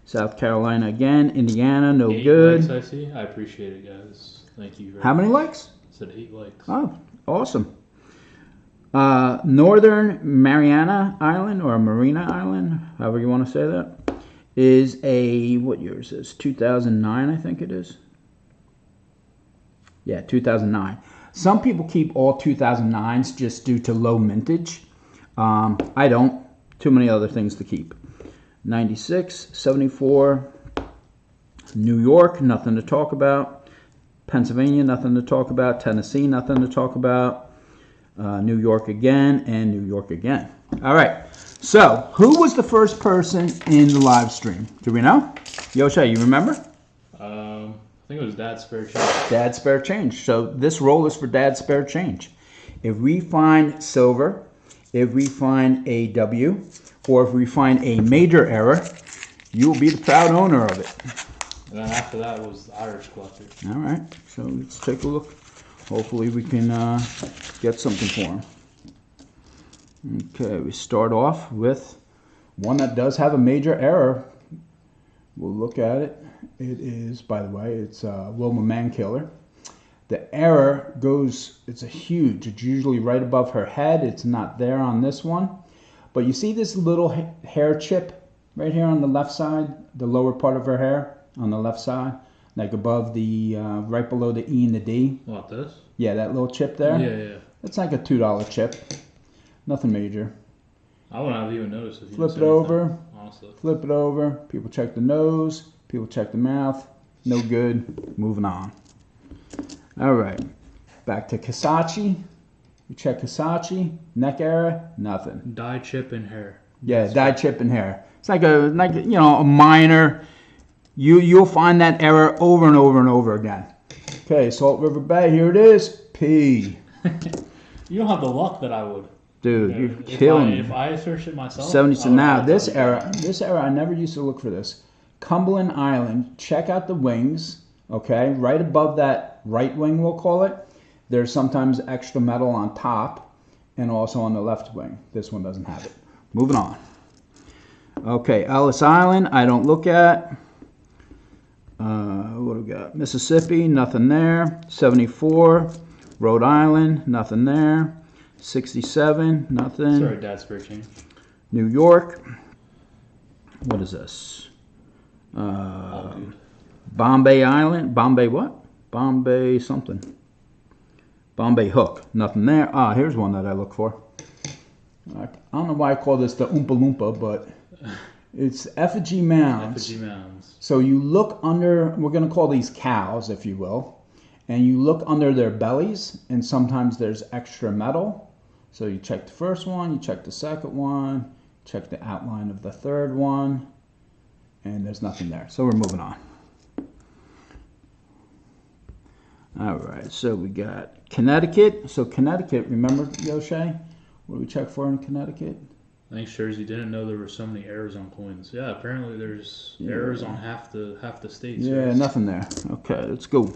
South Carolina again. Indiana, no 8 good. likes I see. I appreciate it, guys. Thank you very How much. many likes? I said 8 likes. Oh, awesome. Northern Mariana Island, or Marina Island, however you want to say that, is a, what year is this? 2009, I think it is. Yeah, 2009. Some people keep all 2009s just due to low mintage. I don't. Too many other things to keep. 96, 74, New York, nothing to talk about. Pennsylvania, nothing to talk about. Tennessee, nothing to talk about. New York again, and New York again. All right. So, who was the first person in the live stream? Do we know? Yosha, you remember? I think it was Dad's Spare Change. Dad's Spare Change. So, this roll is for Dad's Spare Change. If we find silver, if we find a W, or if we find a major error, you will be the proud owner of it. And then after that was Irish Collector. All right. So, let's take a look. Hopefully we can get something for him. Okay, we start off with one that does have a major error. We'll look at it. It is, by the way, it's Wilma Mankiller. The error goes, it's it's usually right above her head. It's not there on this one. But you see this little hair chip right here on the left side, the lower part of her hair on the left side? Like above the, right below the E and the D. What, this? Yeah, that little chip there. Yeah. It's like a $2 chip. Nothing major. I wouldn't have even noticed if you Flip said it over. anything, honestly. Flip it over. People check the nose. People check the mouth. No good. Moving on. All right. Back to Kasachi. We check Kasachi. Neck error. Nothing. Dye chip and hair. Yeah, dye chip in hair. It's like a a minor. You'll find that error over and over and over again. Okay, Salt River Bay, here it is. P. You don't have the luck that I would. Dude, Yeah, you're killing me. If I searched it myself. 70. I So would now have this done era, I never used to look for this. Cumberland Island, check out the wings, okay? Right above that right wing, we'll call it. There's sometimes extra metal on top and also on the left wing. This one doesn't have it. Moving on. Okay, Ellis Island, I don't look at. What do we got? Mississippi, nothing there. 74, Rhode Island, nothing there. 67, nothing. Sorry, Dad's Spare Change. New York. What is this? All good. Bombay Island. Bombay what? Bombay something. Bombay Hook. Nothing there. Ah, here's one that I look for. I don't know why I call this the Oompa Loompa, but it's effigy mounds. Effigy Mounds. So you look under, we're going to call these cows, if you will, and you look under their bellies, and sometimes there's extra metal. So you check the first one, you check the second one, check the outline of the third one, and there's nothing there. So we're moving on. All right, so we got Connecticut. So Connecticut, remember, Yoshe? What do we check for in Connecticut? Thanks, Jersey. Didn't know there were so many errors on coins. Yeah, apparently there's errors on half the states. Yeah, Yes. nothing there. Okay, let's go.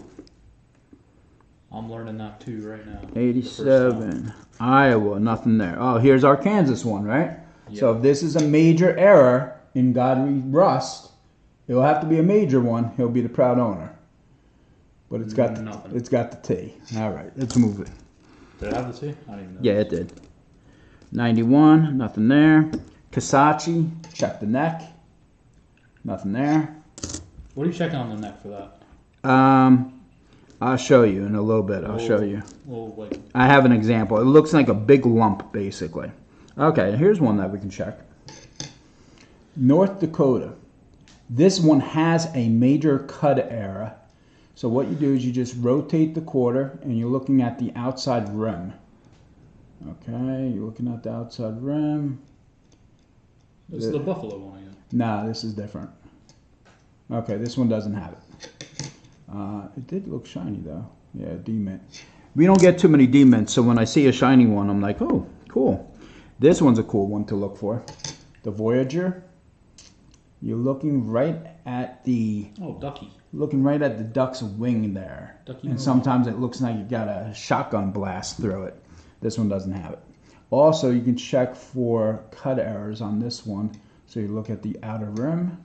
I'm learning that too right now. 87. Iowa, nothing there. Oh, here's our Kansas one, right? Yeah. So if this is a major error in Godry Rust, it'll have to be a major one. He'll be the proud owner. But it's got Nothing. it's got the T. All right, let's move it. Did it have the T? I didn't even know. Yeah, it did. 91, nothing there. Kasachi, check the neck. Nothing there. What are you checking on the neck for that? I'll show you in a little bit. I'll show you. Well, like, I have an example. It looks like a big lump, basically. Okay, here's one that we can check. North Dakota. This one has a major cut error. So what you do is you just rotate the quarter and you're looking at the outside rim. Okay, you're looking at the outside rim. This is the Buffalo one again. Nah, this is different. Okay, this one doesn't have it. It did look shiny though. Yeah, D-mint. We don't get too many D-mints, so when I see a shiny one, I'm like, oh, cool. This one's a cool one to look for. The Voyager. You're looking right at the Ducky. Looking right at the duck's wing there. Ducky And sometimes it looks like you got a shotgun blast through it. This one doesn't have it. Also, you can check for cut errors on this one. So you look at the outer rim.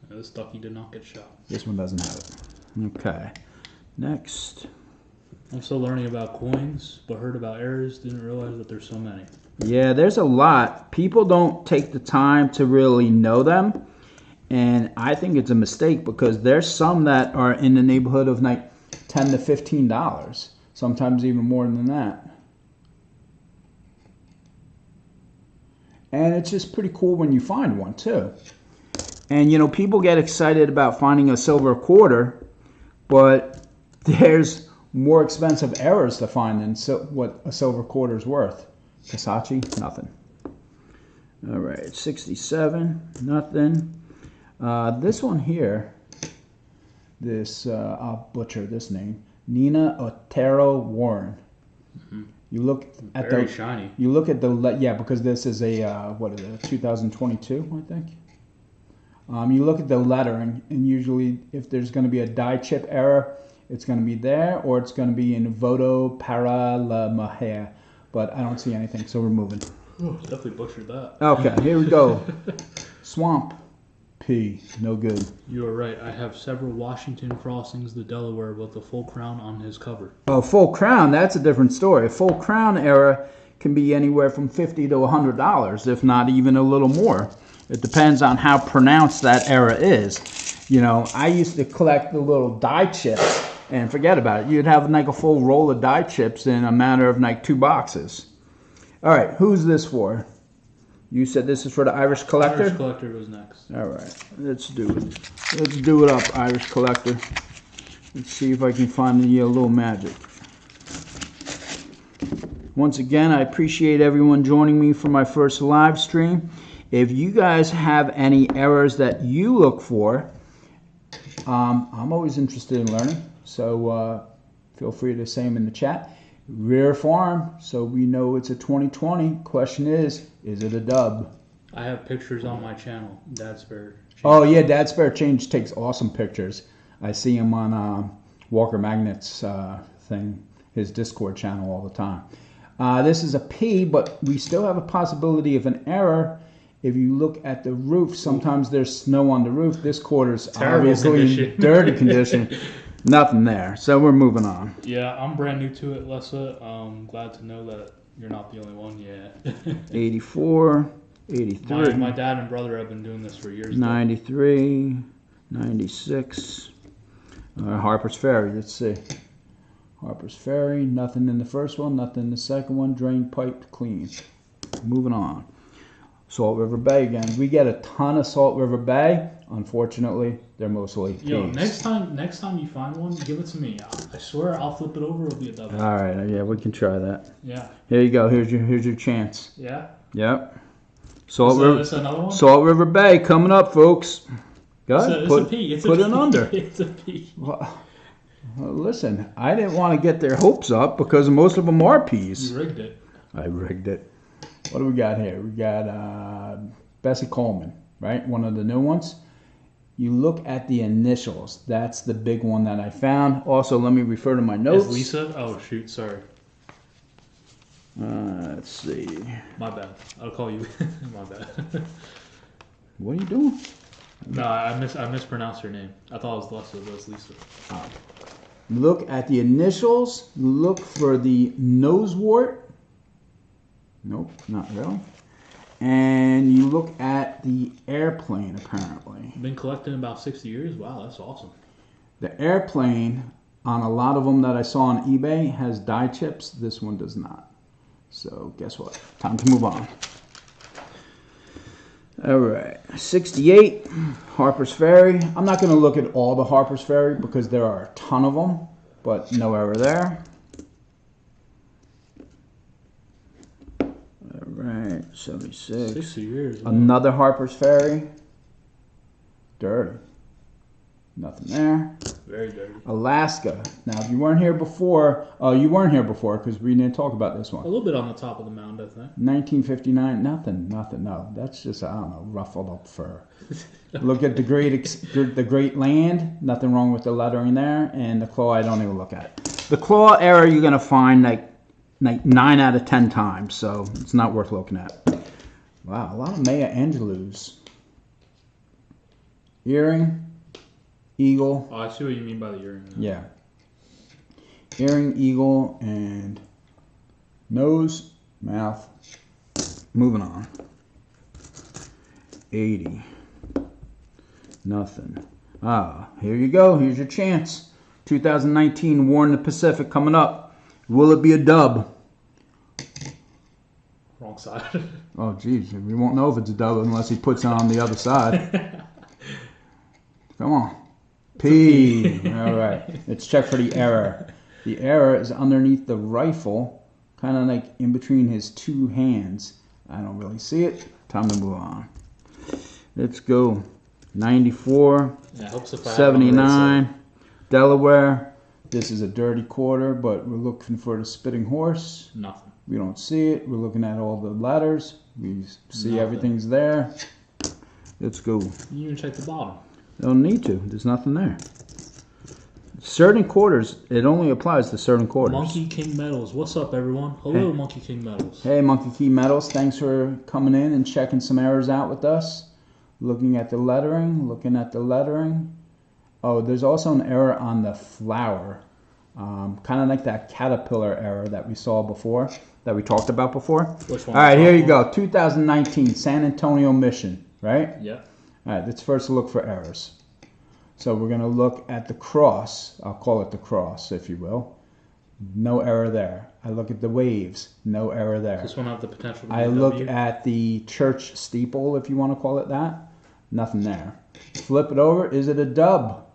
This Ducky did not get shot. This one doesn't have it. Okay. Next. I'm still learning about coins, but heard about errors. Didn't realize that there's so many. Yeah, there's a lot. People don't take the time to really know them. And I think it's a mistake because there's some that are in the neighborhood of like $10 to $15. Sometimes even more than that. And it's just pretty cool when you find one too. And you know, people get excited about finding a silver quarter, but there's more expensive errors to find than what a silver quarter is worth. Versace, nothing. All right, 67, nothing. This one here, I'll butcher this name, Nina Otero Warren. Mm-hmm. You look at Very shiny. You look at yeah, because this is a what is it, 2022, I think. You look at the lettering, and usually if there's going to be a die chip error, it's going to be there, or it's going to be in Voto para la Maher. But I don't see anything, so we're moving. Oh, definitely butchered that. Okay, here we go. Swamp P, no good. You are right. I have several Washington Crossings, the Delaware, with the full crown on his cover. Oh, full crown, that's a different story. A full crown error can be anywhere from $50 to $100, if not even a little more. It depends on how pronounced that error is. You know, I used to collect the little die chips, and forget about it. You'd have like a full roll of die chips in a matter of like 2 boxes. All right, who's this for? You said this is for the Irish Collector? Irish Collector goes next. All right, let's do it. Let's do it up, Irish Collector. Let's see if I can find a little magic. Once again, I appreciate everyone joining me for my first live stream. If you guys have any errors that you look for, I'm always interested in learning. So feel free to say them in the chat. Rare Farm, so we know it's a 2020. Question is it a dub? I have pictures on my channel. Dad's Fair. Oh yeah, Dad's Fair Change takes awesome pictures. I see him on Walker Magnet's thing, his Discord channel all the time. This is a P, but we still have a possibility of an error. If you look at the roof, sometimes there's snow on the roof. This quarter's obviously in dirty condition. Nothing there. So we're moving on. Yeah, I'm brand new to it, Lessa. Glad to know that you're not the only one. Yeah. 84, 83. My dad and brother have been doing this for years. 93, 96. Harper's Ferry, let's see. Harper's Ferry, nothing in the first one, nothing in the second one. Drain pipe clean. Moving on. Salt River Bay again. We get a ton of Salt River Bay. Unfortunately, they're mostly Yo, Ps. next time you find one, give it to me. I swear I'll flip it over. It'll be a double. All right, yeah, we can try that. Yeah. Here you go. Here's your chance. Yeah. Yep. Is this another one? Salt River Bay coming up, folks. Go ahead. It's a P. Put it under. It's a P. Well, listen, I didn't want to get their hopes up because most of them are Ps. You rigged it. I rigged it. What do we got here? We got Bessie Coleman, right? One of the new ones. You look at the initials. That's the big one that I found. Also, let me refer to my notes. Is Lisa? Oh, shoot. Sorry. Let's see. My bad. I'll call you. My bad. What are you doing? No, I mispronounced her name. I thought it was Lessa, but it's Lisa. Look at the initials. Look for the nose wart. Nope, not really. And you look at the airplane, apparently. Been collecting about 60 years? Wow, that's awesome. The airplane, on a lot of them that I saw on eBay, has die chips. This one does not. So, guess what? Time to move on. All right. 68, Harper's Ferry. I'm not going to look at all the Harper's Ferry because there are a ton of them, but no error there. All right, 76. 60 years. Wow. Another Harper's Ferry. Dirty. Nothing there. Very dirty. Alaska. Now, if you weren't here before, you weren't here before because we didn't talk about this A one. little bit on the top of the mound, I think. 1959, nothing, no. That's just, I don't know, ruffled up fur. Look at the great land, nothing wrong with the lettering there, and the claw I don't even look at. The claw error you're going to find like 9 out of 10 times, so it's not worth looking at. Wow, a lot of Maya Angelou's. Earring, eagle. Oh, I see what you mean by the earring. Now. Yeah. Earring, eagle, and nose, mouth. Moving on. 80. Nothing. Here you go. Here's your chance. 2019 War in the Pacific coming up. Will it be a dub? Wrong side. Oh, geez. We won't know if it's a dub unless he puts it on the other side. Come on. P. All right. Let's check for the error. The error is underneath the rifle, kind of like in between his two hands. I don't really see it. Time to move on. Let's go. 94, Yeah, helps if I have 79, Delaware. This is a dirty quarter, but we're looking for the spitting horse. Nothing. We don't see it. We're looking at all the letters. We see Nothing. everything's there. Let's go. You even check the bottom. Don't need to. There's nothing there. Certain quarters, it only applies to certain quarters. Monkey King Metals. What's up, everyone? Hello, Monkey King Metals. Hey, Monkey Key Metals. Thanks for coming in and checking some errors out with us. Looking at the lettering. Oh, there's also an error on the flower. Kind of like that caterpillar error that we saw before, that we talked about before. Which one? All right, here you go. 2019 San Antonio Mission, right? Yeah. All right, let's first look for errors. So we're going to look at the cross. I'll call it the cross, if you will. No error there. I look at the waves. No error there. This one have the potential to be I a look W. at the church steeple, if you want to call it that. Nothing there. Flip it over. Is it a dub?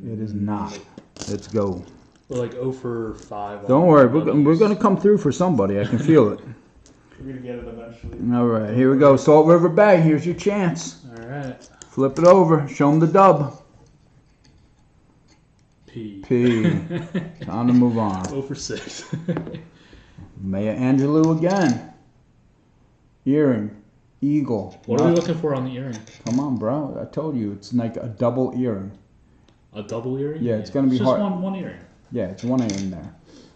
It is not. Let's go. We're like 0 for 5. Don't worry. We're going to come through for somebody. I can feel it. We're going to get it eventually. All right. Here we go. Salt River Bay. Here's your chance. All right. Flip it over. Show them the dub. P. Time to move on. 0 for 6. Maya Angelou again. Earring. Eagle. What are we looking for on the earring? Come on, bro. I told you. It's like a double earring. A double earring? Yeah, it's gonna be just hard. one earring. Yeah, it's one earring there.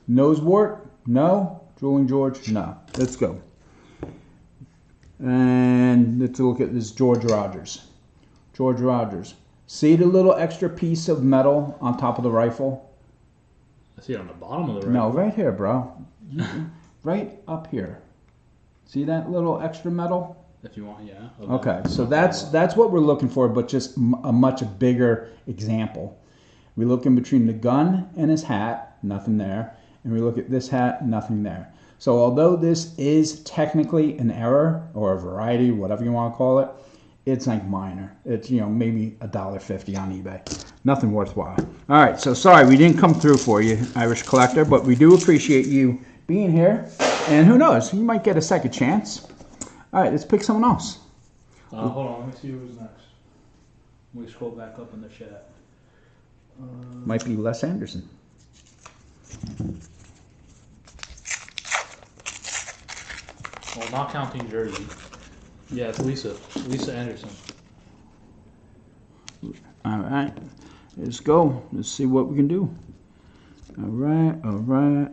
Nose wart? No. Drooling George? No. Let's go. And let's look at this George Rogers. George Rogers. See the little extra piece of metal on top of the rifle? I see it on the bottom of the No, rifle. right here, bro. Right up here. See that little extra metal? If you want, yeah. Okay, so that's what we're looking for, but just a much bigger example. We look in between the gun and his hat, nothing there, and we look at this hat, nothing there. So although this is technically an error or a variety, whatever you want to call it, it's like minor. It's maybe $1.50 on eBay. Nothing worthwhile. All right, so sorry we didn't come through for you, Irish Collector, but we do appreciate you being here, and who knows, you might get a second chance. All right, let's pick someone else. Hold on, let me see who's next. We scroll back up in the chat. Might be Les Anderson. Well, not counting Jersey. Yeah, it's Lisa. Lisa Anderson. All right, let's go. Let's see what we can do. All right.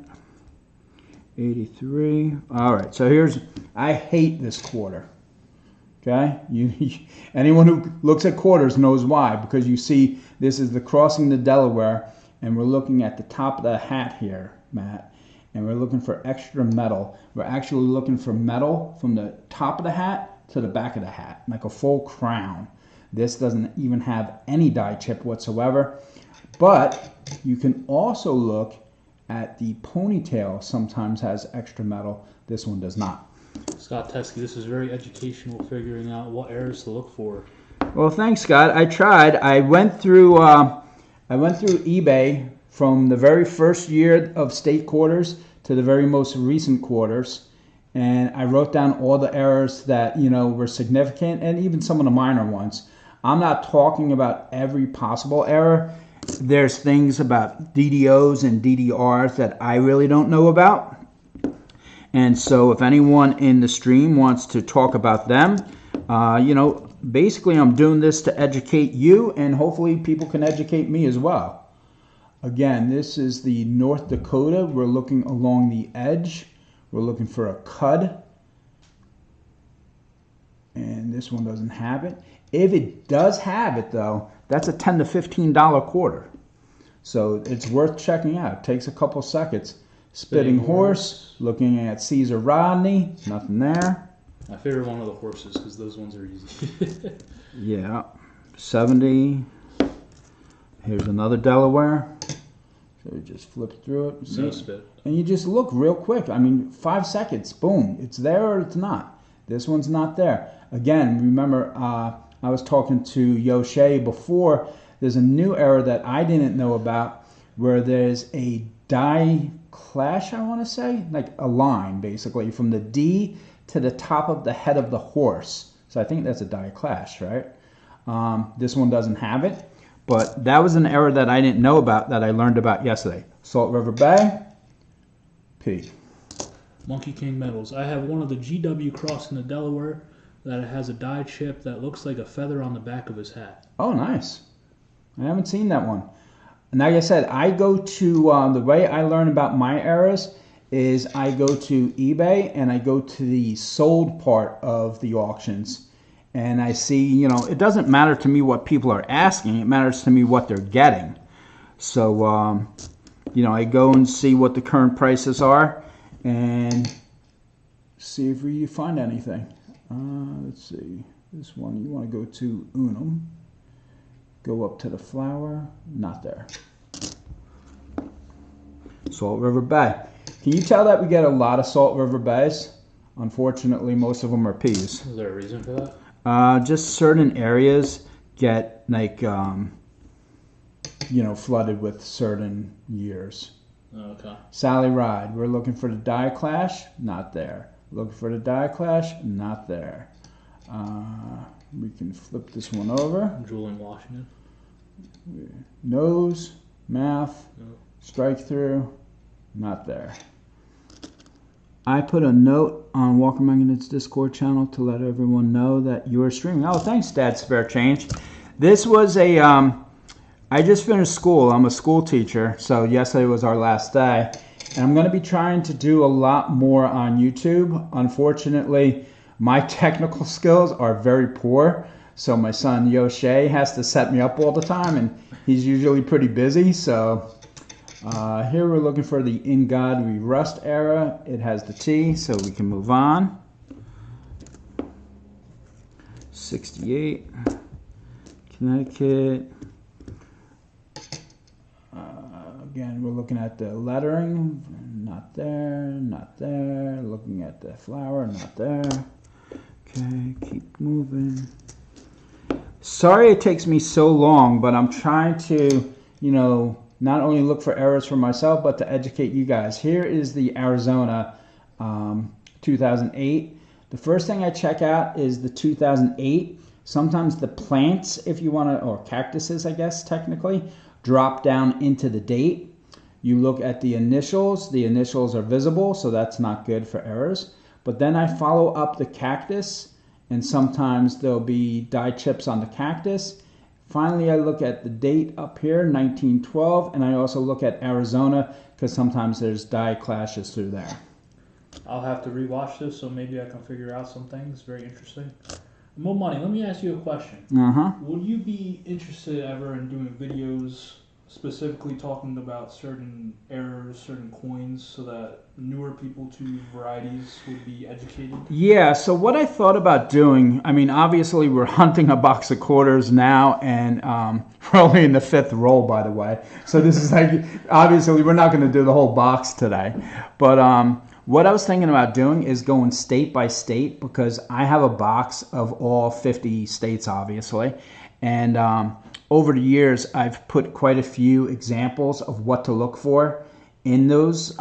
83. All right, so I hate this quarter. Okay, anyone who looks at quarters knows why, because you see this is the crossing the Delaware, and we're looking at the top of the hat here, Matt, and we're looking for extra metal. We're actually looking for metal from the top of the hat to the back of the hat, like a full crown. This doesn't even have any die chip whatsoever, but you can also look at the ponytail. Sometimes has extra metal. This one does not. Scott Teskey, this is very educational, figuring out what errors to look for. Well, thanks, Scott. I tried. I went through eBay from the very first year of state quarters to the very most recent quarters, and I wrote down all the errors that were significant, and even some of the minor ones. I'm not talking about every possible error. There's things about DDOs and DDRs that I really don't know about. And so if anyone in the stream wants to talk about them, basically I'm doing this to educate you, and hopefully people can educate me as well. Again, this is the North Dakota. We're looking along the edge. We're looking for a cud. And this one doesn't have it. If it does have it, though, that's a $10 to $15 quarter. So it's worth checking out. It takes a couple seconds. Spitting horse, looking at Caesar Rodney, nothing there. I favor one of the horses because those ones are easy. Yeah, 70. Here's another Delaware. So we just flip through it. No spit. And you just look real quick. I mean, 5 seconds, boom. It's there or it's not. This one's not there. Again, remember, I was talking to Yoshe before. There's a new error that I didn't know about where there's a die clash, I want to say, like a line basically from the D to the top of the head of the horse. So I think that's a die clash, right? This one doesn't have it, but that was an error that I didn't know about that I learned about yesterday. Salt River Bay, P. Monkey King Metals. I have one of the GW crossing the Delaware that has a die chip that looks like a feather on the back of his hat. Oh, nice. I haven't seen that one. And like I said, I go to, the way I learn about my errors is I go to eBay and I go to the sold part of the auctions. And I see, it doesn't matter to me what people are asking. It matters to me what they're getting. So, I go and see what the current prices are and see if we find anything. Let's see. This one, you want to go to Unum. Go up to the flower, not there. Salt River Bay. Can you tell that we get a lot of Salt River Bays? Unfortunately, most of them are P's. Is there a reason for that? Just certain areas get like, flooded with certain years. Okay. Sally Ride, we're looking for the die clash, not there. Looking for the die clash, not there. We can flip this one over. Julian Washington. Nose, mouth, No. strike through, not there. I put a note on Walker Magnet's Discord channel to let everyone know that you are streaming. Oh, thanks, Dad Spare Change. This was a, I just finished school. I'm a school teacher, so yesterday was our last day. And I'm going to be trying to do a lot more on YouTube. Unfortunately, my technical skills are very poor, so my son Yoshe has to set me up all the time, and he's usually pretty busy. So here we're looking for the In God We Rust era. It has the T, so we can move on. 68, Connecticut. Again, we're looking at the lettering. Not there, not there. Looking at the flower, not there. Okay, keep moving. Sorry it takes me so long, but I'm trying to, not only look for errors for myself, but to educate you guys. Here is the Arizona 2008. The first thing I check out is the 2008. Sometimes the plants, if you want to, or cactuses, I guess, technically, drop down into the date. You look at the initials. The initials are visible, so that's not good for errors. But then I follow up the cactus, and sometimes there'll be die chips on the cactus. Finally, I look at the date up here, 1912, and I also look at Arizona because sometimes there's die clashes through there. I'll have to rewatch this, so maybe I can figure out some things. Very interesting. Mo Money, let me ask you a question. Would you be interested ever in doing videos specifically talking about certain errors, certain coins, so that newer people to varieties would be educated? Yeah, so what I thought about doing, I mean, obviously we're hunting a box of quarters now, and we're only in the 5th roll, by the way. So this is like, obviously we're not going to do the whole box today. But What I was thinking about doing is going state by state, because I have a box of all 50 states, obviously. And over the years, I've put quite a few examples of what to look for in those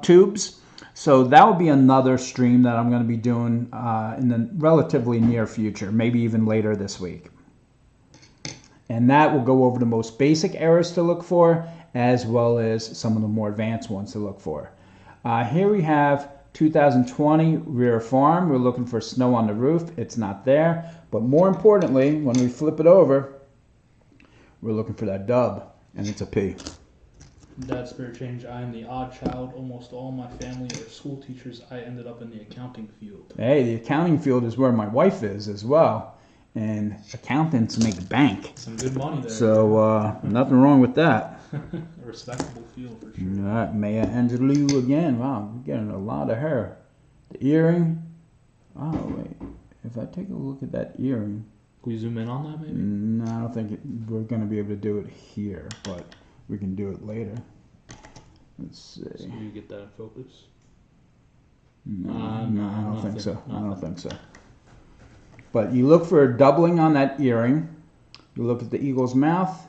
tubes. So that will be another stream that I'm going to be doing in the relatively near future, maybe even later this week. And that will go over the most basic errors to look for, as well as some of the more advanced ones to look for. Here we have 2020 rear farm. We're looking for snow on the roof. It's not there. But more importantly, when we flip it over, we're looking for that dub, and it's a P. Dad, spirit change. I am the odd child. Almost all my family are school teachers. I ended up in the accounting field. Hey, the accounting field is where my wife is as well. And accountants make bank. Some good money there. So nothing wrong with that. A respectable field for sure. All right, Maya Angelou again. Wow, we're getting a lot of hair. The earring. Oh, wait. If I take a look at that earring. Can we zoom in on that maybe? No, I don't think we're going to be able to do it here, but we can do it later. Let's see. So you get that in focus? No, I don't think so. I don't Nothing. think so. But you look for a doubling on that earring. You look at the eagle's mouth,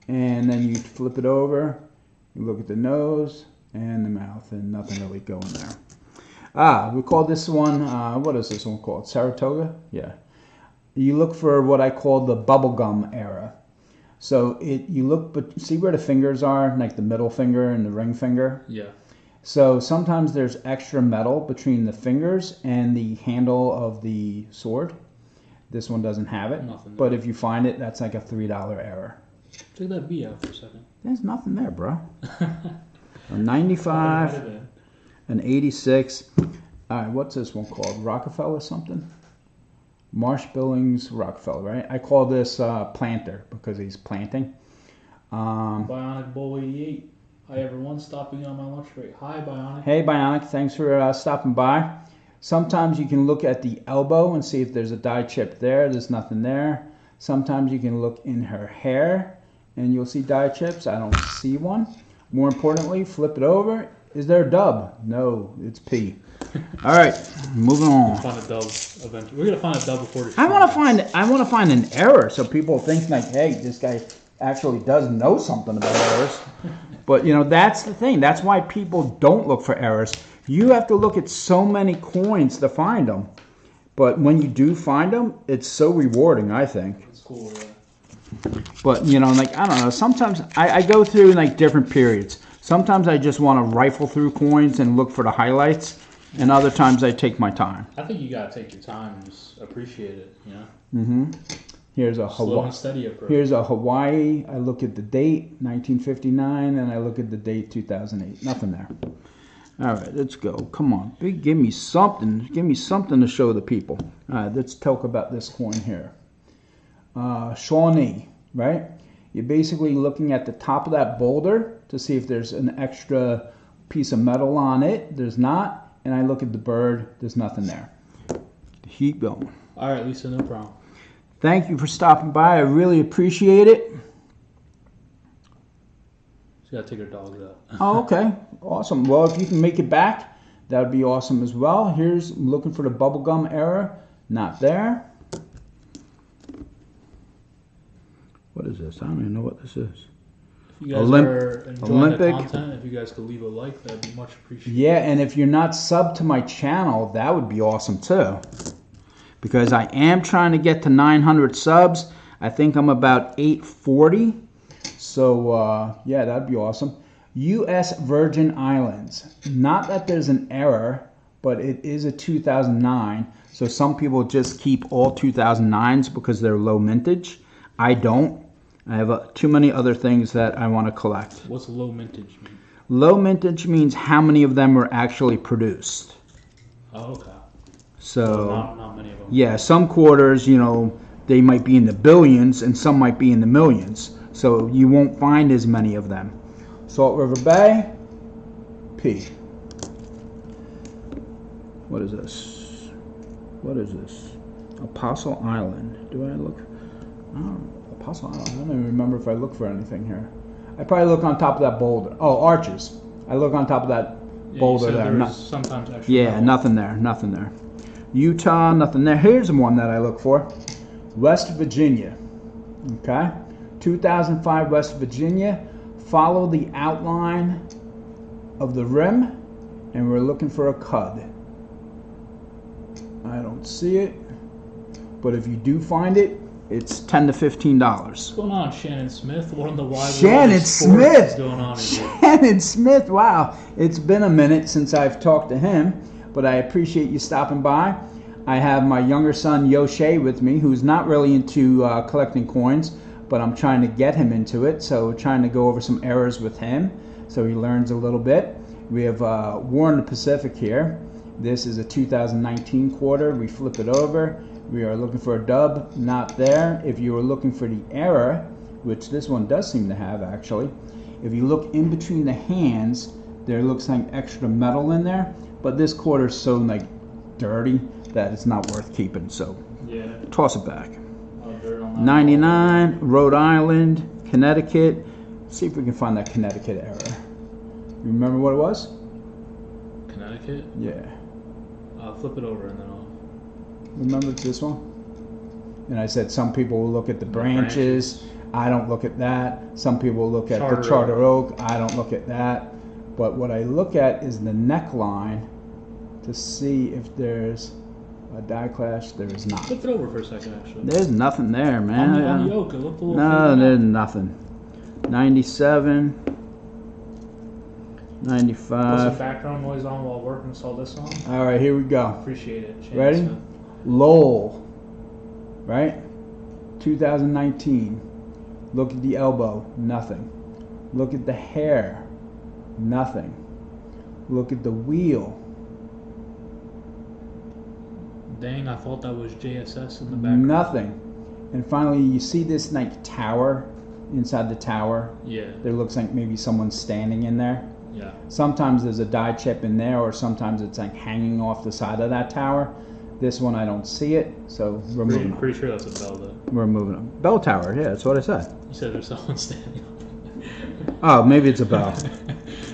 and then you flip it over. You look at the nose and the mouth, and nothing really going there. We call this one, what is this one called? Saratoga? Yeah. You look for what I call the bubblegum era. So you look, but see where the fingers are, like the middle finger and the ring finger? Yeah. So sometimes there's extra metal between the fingers and the handle of the sword. This one doesn't have it. Nothing there. But if you find it, that's like a $3 error. Check that B out for a second. There's nothing there, bro. A 95, an 86. All right, what's this one called? Rockefeller something? Marsh Billings Rockefeller, right? I call this planter because he's planting. Bionic Bull 88. Hi everyone, stopping on my lunch break. Hi Bionic. Hey Bionic, thanks for stopping by. Sometimes you can look at the elbow and see if there's a dye chip there. There's nothing there. Sometimes you can look in her hair and you'll see dye chips. I don't see one. More importantly, flip it over. Is there a dub? No, it's P. All right, moving on. Find a dub eventually. We're gonna find a dub before the. I want to find an error so people think like, hey, this guy actually does know something about errors. But you know, that's the thing. That's why people don't look for errors. You have to look at so many coins to find them. But when you do find them, it's so rewarding, I think. It's cool, yeah. But you know, like, I don't know, sometimes I go through like different periods. Sometimes I just want to rifle through coins and look for the highlights, and other times I take my time. I think you gotta take your time and just appreciate it, you know? Mm-hmm. Here's a Slow Hawaii. and steady approach. Here's a Hawaii. I look at the date, 1959, and I look at the date, 2008. Nothing there. All right, let's go. Come on, big. Give me something. Give me something to show the people. All right, let's talk about this coin here. Shawnee, right? You're basically looking at the top of that boulder to see if there's an extra piece of metal on it. There's not. And I look at the bird. There's nothing there. Keep going. All right, Lisa, no problem. Thank you for stopping by. I really appreciate it. She's gotta take her dogs out. Oh, okay. Awesome. Well, if you can make it back, that would be awesome as well. Here's I'm looking for the bubblegum error. Not there. What is this? I don't even know what this is. If you guys are enjoying Olympic. the content, if you guys could leave a like, that'd be much appreciated. Yeah, and if you're not subbed to my channel, that would be awesome too. Because I am trying to get to 900 subs. I think I'm about 840. So, yeah, that'd be awesome. U.S. Virgin Islands. Not that there's an error, but it is a 2009. So some people just keep all 2009s because they're low mintage. I don't. I have too many other things that I want to collect. What's low mintage mean? Low mintage means how many of them were actually produced. Oh, okay. So not many of them. yeah, some quarters, you know, they might be in the billions and some might be in the millions. So you won't find as many of them. Salt River Bay, P. What is this? What is this? Apostle Island. Do I look? Oh, Apostle Island. I don't even remember if I look for anything here. I probably look on top of that boulder. Oh, arches. I look on top of that Boulder you said there. there was sometimes extra. Yeah, metal. nothing there. Nothing there. Utah, nothing there. Here's one that I look for. West Virginia. Okay. 2005 West Virginia. Follow the outline of the rim, and we're looking for a cud. I don't see it, but if you do find it, it's $10 to $15. What's going on, Shannon Smith? One of the wide Shannon Smith. What's going on in here? Shannon Smith. Wow, it's been a minute since I've talked to him, but I appreciate you stopping by. I have my younger son Yoshe with me, who's not really into collecting coins, but I'm trying to get him into it. So we're trying to go over some errors with him, so he learns a little bit. We have War in the Pacific here. This is a 2019 quarter. We flip it over. We are looking for a dub, not there. If you are looking for the error, which this one does seem to have actually, if you look in between the hands, there looks like extra metal in there, but this quarter is so like dirty that it's not worth keeping, so Yeah. toss it back. A lot of dirt on that. 99, Rhode Island, Connecticut. See if we can find that Connecticut error. You remember what it was? Connecticut. Yeah. Flip it over and then I'll. Remember this one? And I said some people will look at the branches. I don't look at that. Some people will look at the Charter Oak. I don't look at that. But what I look at is the neckline to see if there's a die clash. There is not. Flip it over for a second, actually. There's nothing there, man. On the oak, it looked a little. No, there's nothing. 97, Put some 95. background noise on while working. Saw this song. All right, here we go. Appreciate it. Shannon Ready? Smith. Lowell, right? 2019. Look at the elbow, nothing. Look at the hair, nothing. Look at the wheel. Dang, I thought that was JSS in the background. Nothing. And finally, you see this like tower inside the tower. Yeah. There looks like maybe someone's standing in there. Yeah. Sometimes there's a die chip in there, or sometimes it's like hanging off the side of that tower. This one I don't see it, so we're moving on. Pretty sure that's a bell though. We're moving on. Bell tower, yeah, that's what I said. You said there's someone standing up. Oh, maybe it's a bell.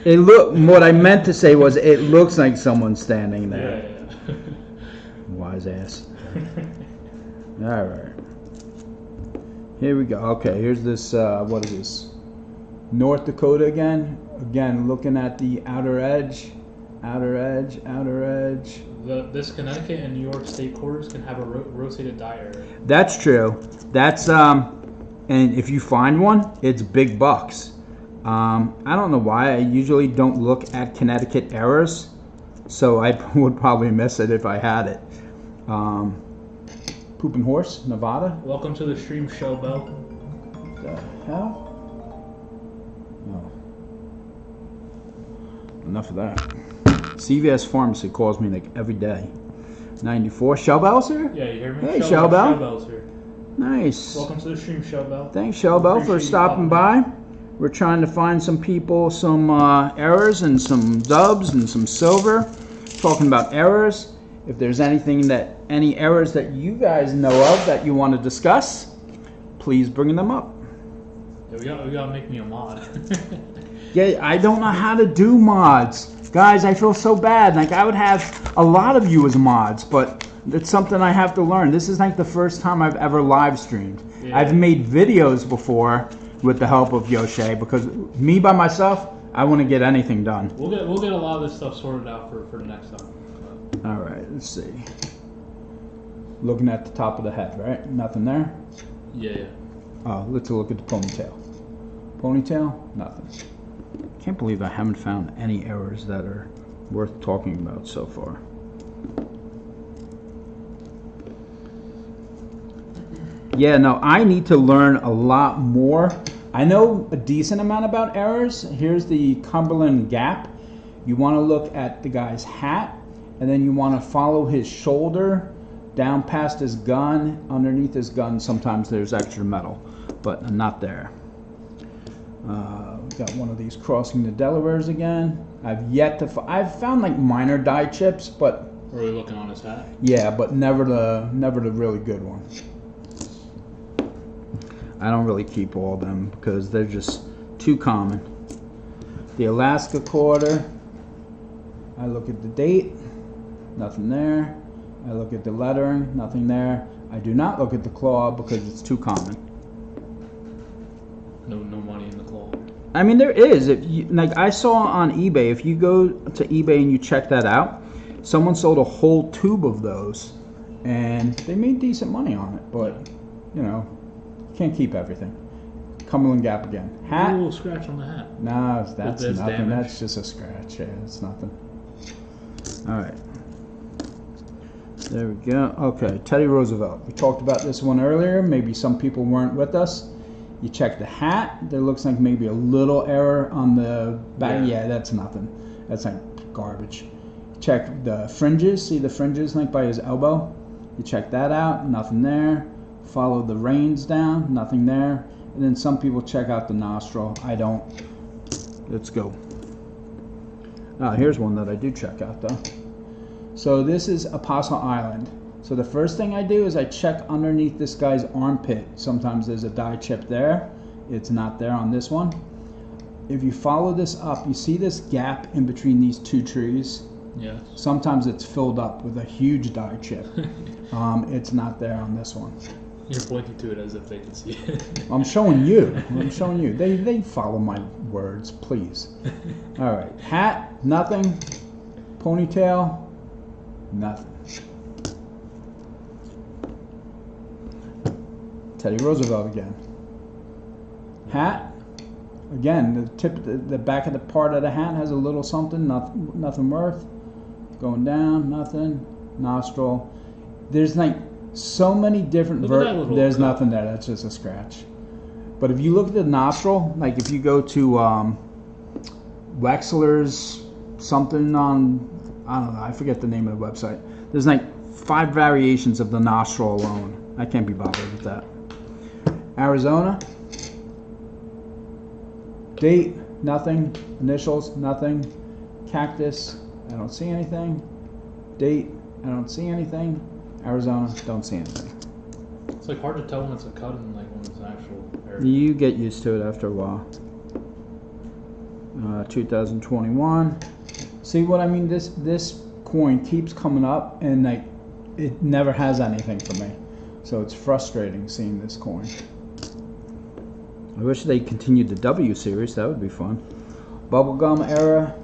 It look. What I meant to say was it looks like someone's standing there. Yeah. Wise ass. All right. Here we go. Okay, here's this. What is this? North Dakota again. Again, looking at the outer edge, outer edge, outer edge. This Connecticut and New York state quarters can have a rotated die error. That's true. That's and if you find one, it's big bucks. I don't know why. I usually don't look at Connecticut errors, so I would probably miss it if I had it. Pooping Horse, Nevada. Welcome to the stream show, Bell. The hell? No. Enough of that. CVS Pharmacy calls me like every day. 94. Shell Bell's here? Yeah, you hear me? Hey, Shell Bell. Shell Bell's here. Nice. Welcome to the stream, Shell Bell. Thanks, Shell Bell, for Appreciate you stopping by. We're trying to find some people, some errors and some dubs and some silver. Talking about errors. If there's any errors that you guys know of that you want to discuss, please bring them up. Yeah, we gotta make me a mod. Yeah, I don't know how to do mods. Guys, I feel so bad. Like, I would have a lot of you as mods, but it's something I have to learn. This is like the first time I've ever live streamed. Yeah. I've made videos before with the help of Yoshe, because me by myself, I wouldn't get anything done. We'll get a lot of this stuff sorted out for the next time. All right, let's see. Looking at the top of the head, right? Nothing there? Yeah. Oh, let's look at the ponytail. Ponytail? Nothing. Can't believe I haven't found any errors that are worth talking about so far. Yeah, no, I need to learn a lot more. I know a decent amount about errors. Here's the Cumberland Gap. You want to look at the guy's hat, and then you want to follow his shoulder down past his gun. Underneath his gun, sometimes there's extra metal, but not there. We've got one of these crossing the Delawares again. I've found like minor die chips, but Are we looking on his hat? yeah, but never the really good one. I don't really keep all of them because they're just too common. The Alaska quarter. I look at the date, nothing there. I look at the lettering, nothing there. I do not look at the claw because it's too common. No money in the claw. I mean, there is. If you, like I saw on eBay, if you go to eBay and you check that out, someone sold a whole tube of those, and they made decent money on it. But you know, can't keep everything. Cumberland Gap again. Hat. A little scratch on the hat. No, that's nothing. Damage. That's just a scratch. Yeah, it's nothing. All right. There we go. Okay, Teddy Roosevelt. We talked about this one earlier. Maybe some people weren't with us. You check the hat. There looks like maybe a little error on the back. Yeah, that's nothing. That's like garbage. Check the fringes. See the fringes like by his elbow? You check that out. Nothing there. Follow the reins down. Nothing there. And then some people check out the nostril. I don't. Let's go. Here's one that I do check out though. So this is Apostle Island. So the first thing I do is I check underneath this guy's armpit. Sometimes there's a dye chip there. It's not there on this one. If you follow this up, you see this gap in between these two trees? Yes. Sometimes it's filled up with a huge dye chip. It's not there on this one. You're pointing to it as if they can see it. I'm showing you. I'm showing you. They follow my words, please. All right. Hat, nothing. Ponytail, nothing. Teddy Roosevelt again. Hat, again, the tip, the back of the part of the hat has a little something, nothing worth. Going down, nothing. Nostril. There's like so many different there's nothing there. That's just a scratch. But if you look at the nostril, like if you go to Wexler's something on, I don't know, I forget the name of the website. There's like 5 variations of the nostril alone. I can't be bothered with that. Arizona. Date, nothing. Initials, nothing. Cactus, I don't see anything. Date, I don't see anything. Arizona, don't see anything. It's like hard to tell when it's a cut and like when it's an actual area. You get used to it after a while. 2021. See what I mean? This coin keeps coming up and like it never has anything for me. So it's frustrating seeing this coin. I wish they continued the W series. That would be fun. Bubblegum era.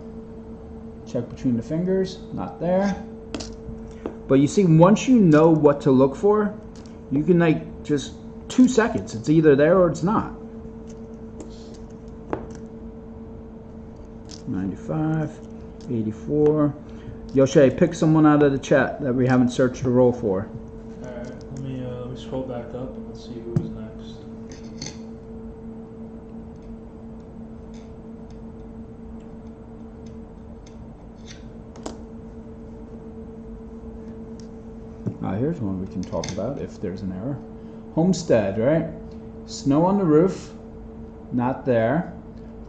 Check between the fingers. Not there. But you see, once you know what to look for, you can like just 2 seconds. It's either there or it's not. 95, 84. Yoshe, pick someone out of the chat that we haven't searched the roll for. Alright, let me scroll back up and let's see who's next. Here's one we can talk about if there's an error. Homestead, right? Snow on the roof, not there.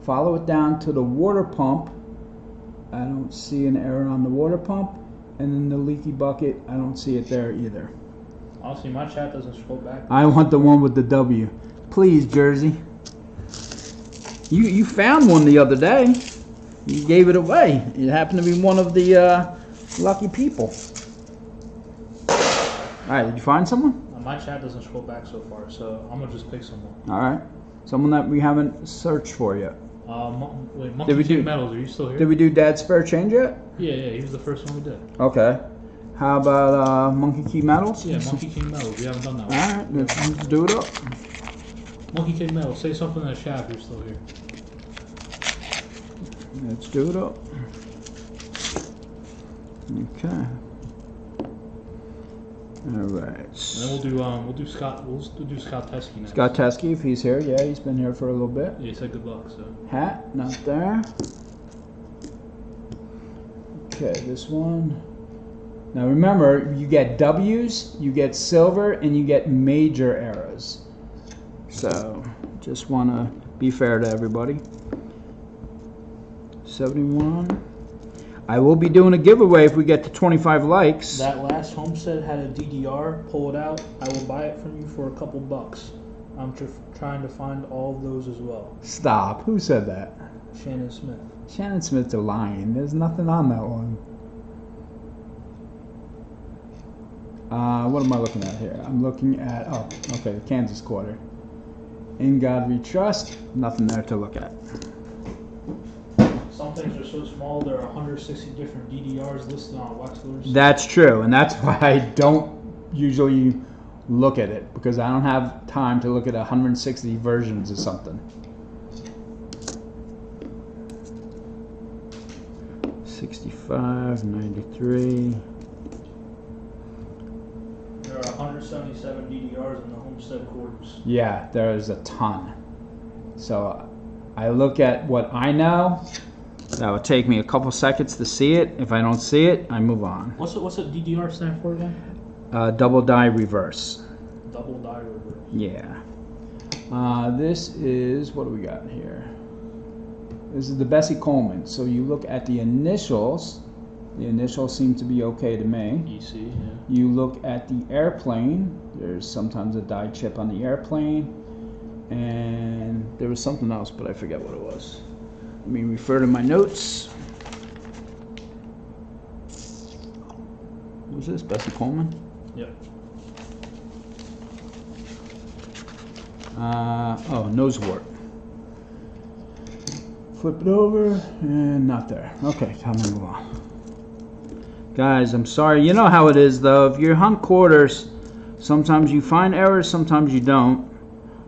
Follow it down to the water pump. I don't see an error on the water pump. And then the leaky bucket, I don't see it there either. Honestly, my chat doesn't scroll back. I want the one with the W. Please, Jersey. You found one the other day. You gave it away. It happened to be one of the lucky people. Alright, did you find someone? My chat doesn't scroll back so far, so I'm gonna just pick someone. Alright. Someone that we haven't searched for yet. Wait, Monkey King Metals, are you still here? Did we do Dad's Spare Change yet? Yeah, he was the first one we did. Okay. How about Monkey King Metals? Yeah, Monkey King Metals, we haven't done that one. Alright, let's do it up. Monkey King Metals, say something in the chat if you're still here. Let's do it up. Okay. All right. And then we'll do Scott Teskey next. Scott Teskey, if he's here, yeah, he's been here for a little bit. Yeah, he said good luck. So Hat, not there. Okay, this one. Now remember, you get W's, you get silver, and you get major eras. So just want to be fair to everybody. 71. I will be doing a giveaway if we get to 25 likes. that last homestead had a DDR. Pull it out. I will buy it from you for a couple bucks. I'm trying to find all of those as well. Stop. Who said that? Shannon Smith. Shannon Smith's lying. There's nothing on that one. What am I looking at here? I'm looking at, oh, okay, the Kansas quarter. In God We Trust. Nothing there to look at. Some things are so small, there are 160 different DDRs listed on Wexler's. That's true, and that's why I don't usually look at it, because I don't have time to look at 160 versions of something. 65, 93. There are 177 DDRs in the Homestead quarters. Yeah, there is a ton. So I look at what I know. That would take me a couple seconds to see it. If I don't see it, I move on. What's a DDR stand for again? Double die reverse. Double die reverse. Yeah. This is, what do we got here? This is the Bessie Coleman. So you look at the initials. The initials seem to be okay to me. EC, yeah. You look at the airplane. There's sometimes a die chip on the airplane. And there was something else, but I forget what it was. Let me refer to my notes. Who's this? Bessie Coleman? Yep. Oh, nose wart. Flip it over, and not there. Okay, time to move on. Guys, I'm sorry. You know how it is, though. If you hunt quarters, sometimes you find errors, sometimes you don't.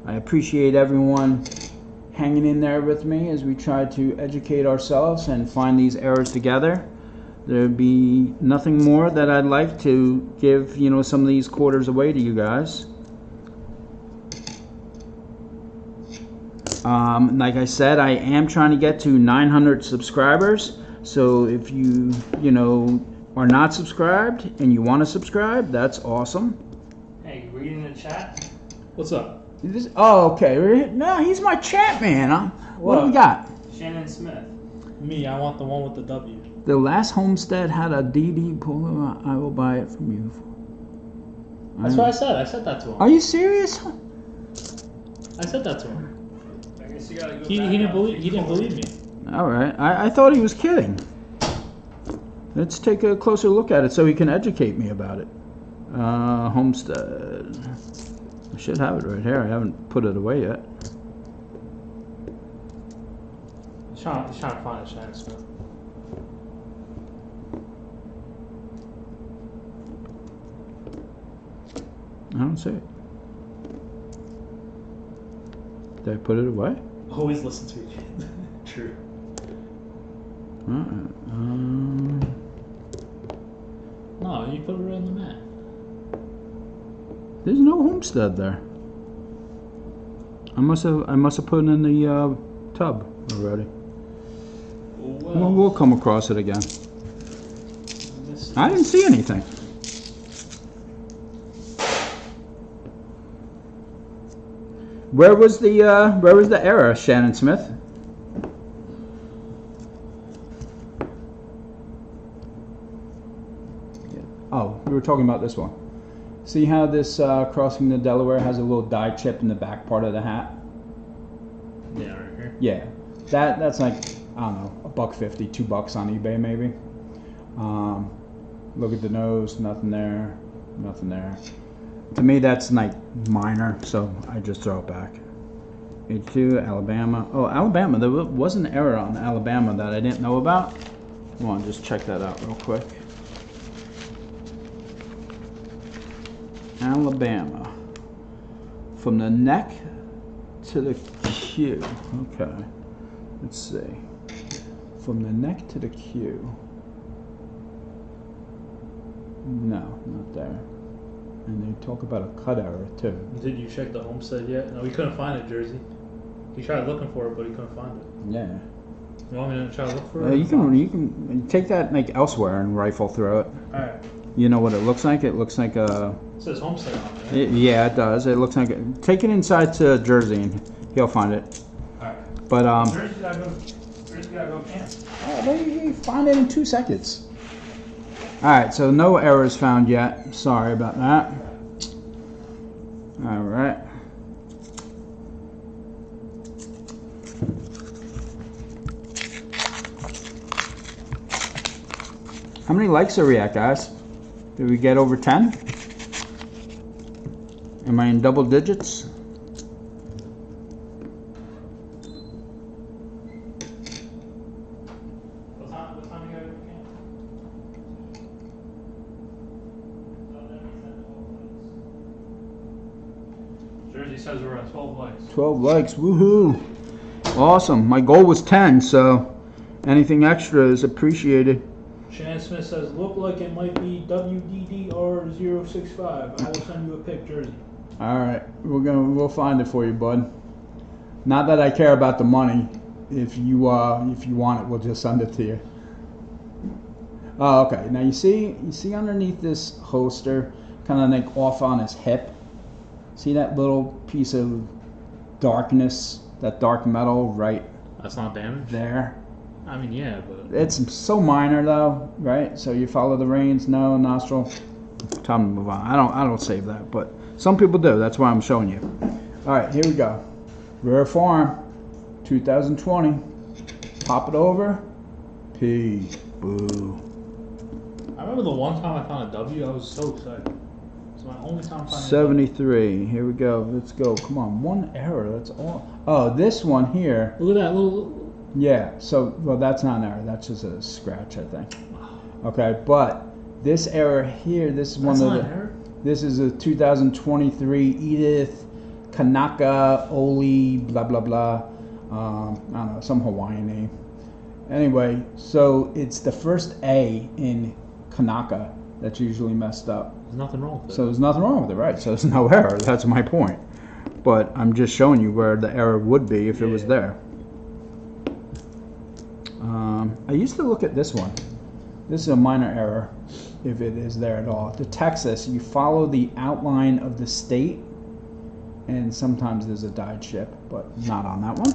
I appreciate everyone hanging in there with me as we try to educate ourselves and find these errors together. There'd be nothing more that I'd like to give, you know, some of these quarters away to you guys. Like I said, I am trying to get to 900 subscribers. So if you know, are not subscribed and you want to subscribe, that's awesome. Hey, you reading the chat? What's up? Oh, okay. No, he's my chat man. What do we got? Shannon Smith. Me, I want the one with the W. The last homestead had a DD Polo. I will buy it from you. That's what I said. I said that to him. Are you serious? I said that to him. I guess you gotta go He back didn't out. believe. He didn't believe me. All right. I thought he was kidding. Let's take a closer look at it so he can educate me about it. Homestead. I should have it right here. I haven't put it away yet. He's trying to find a Shannon Smith. I don't see it. Did I put it away? Always listen to you. True. No, you put it right on the mat. There's no homestead there. I must have put it in the tub already. We'll come across it again. I didn't see anything. Where was the error, Shannon Smith? Oh, we were talking about this one. See how this crossing the Delaware has a little die chip in the back part of the hat? Yeah, right here. Yeah, that's like, I don't know, $1.50, $2 on eBay maybe. Look at the nose, nothing there, nothing there. To me, that's like minor, so I just throw it back. 82, Alabama. Oh, Alabama. There was an error on Alabama that I didn't know about. Come on, just check that out real quick. Alabama. From the neck to the Q. Okay. Let's see. From the neck to the Q. No, not there. And they talk about a cut error too. Did you check the homestead yet? No, we couldn't find it, Jersey. He tried looking for it, but he couldn't find it. Yeah. You want me to try to look for it? You can take that like elsewhere and rifle through it. Alright. You know what it looks like? It looks like a. It says homestead on it, right? Yeah, it does. It looks like it. Take it inside to Jersey and he'll find it. Alright. But Jersey gotta go camp. they find it in 2 seconds. All right, so no errors found yet. Sorry about that. All right. How many likes are we at, guys? Did we get over 10? Am I in double digits? What time you got to camp? Jersey says we're at 12 likes. 12 likes, woohoo! Awesome. My goal was 10, so anything extra is appreciated. Shannon Smith says, look like it might be WDDR065. I will send you a pic, Jersey. All right, we'll find it for you, bud. Not that I care about the money. If you want it, we'll just send it to you. Oh, okay. Now you see underneath this holster, kind of like off on his hip. See that little piece of darkness, that dark metal right That's not damaged. there? I mean, yeah, but It's so minor though, right? So you follow the reins, no nostril. Time to move on. I don't save that, but some people do. That's why I'm showing you. All right, here we go. Rare Farm, 2020. Pop it over. P. Boo. I remember the one time I found a W, I was so excited. It's my only time finding 73. Here we go. Let's go. Come on. One error. That's all. Oh, this one here. Look at that little. Yeah. So, well, that's not an error. That's just a scratch, I think. Okay, but this error here. This is one That's of not the. an error? This is a 2023 Edith Kanaka Oli blah blah blah. I don't know, some Hawaiian name. Anyway, so it's the first A in Kanaka that's usually messed up. there's nothing wrong with it. So there's nothing wrong with it, right? So there's no error. That's my point. But I'm just showing you where the error would be if it was there. I used to look at this one. This is a minor error, if it is there at all. The Texas, you follow the outline of the state, and sometimes there's a dyed ship, but not on that one.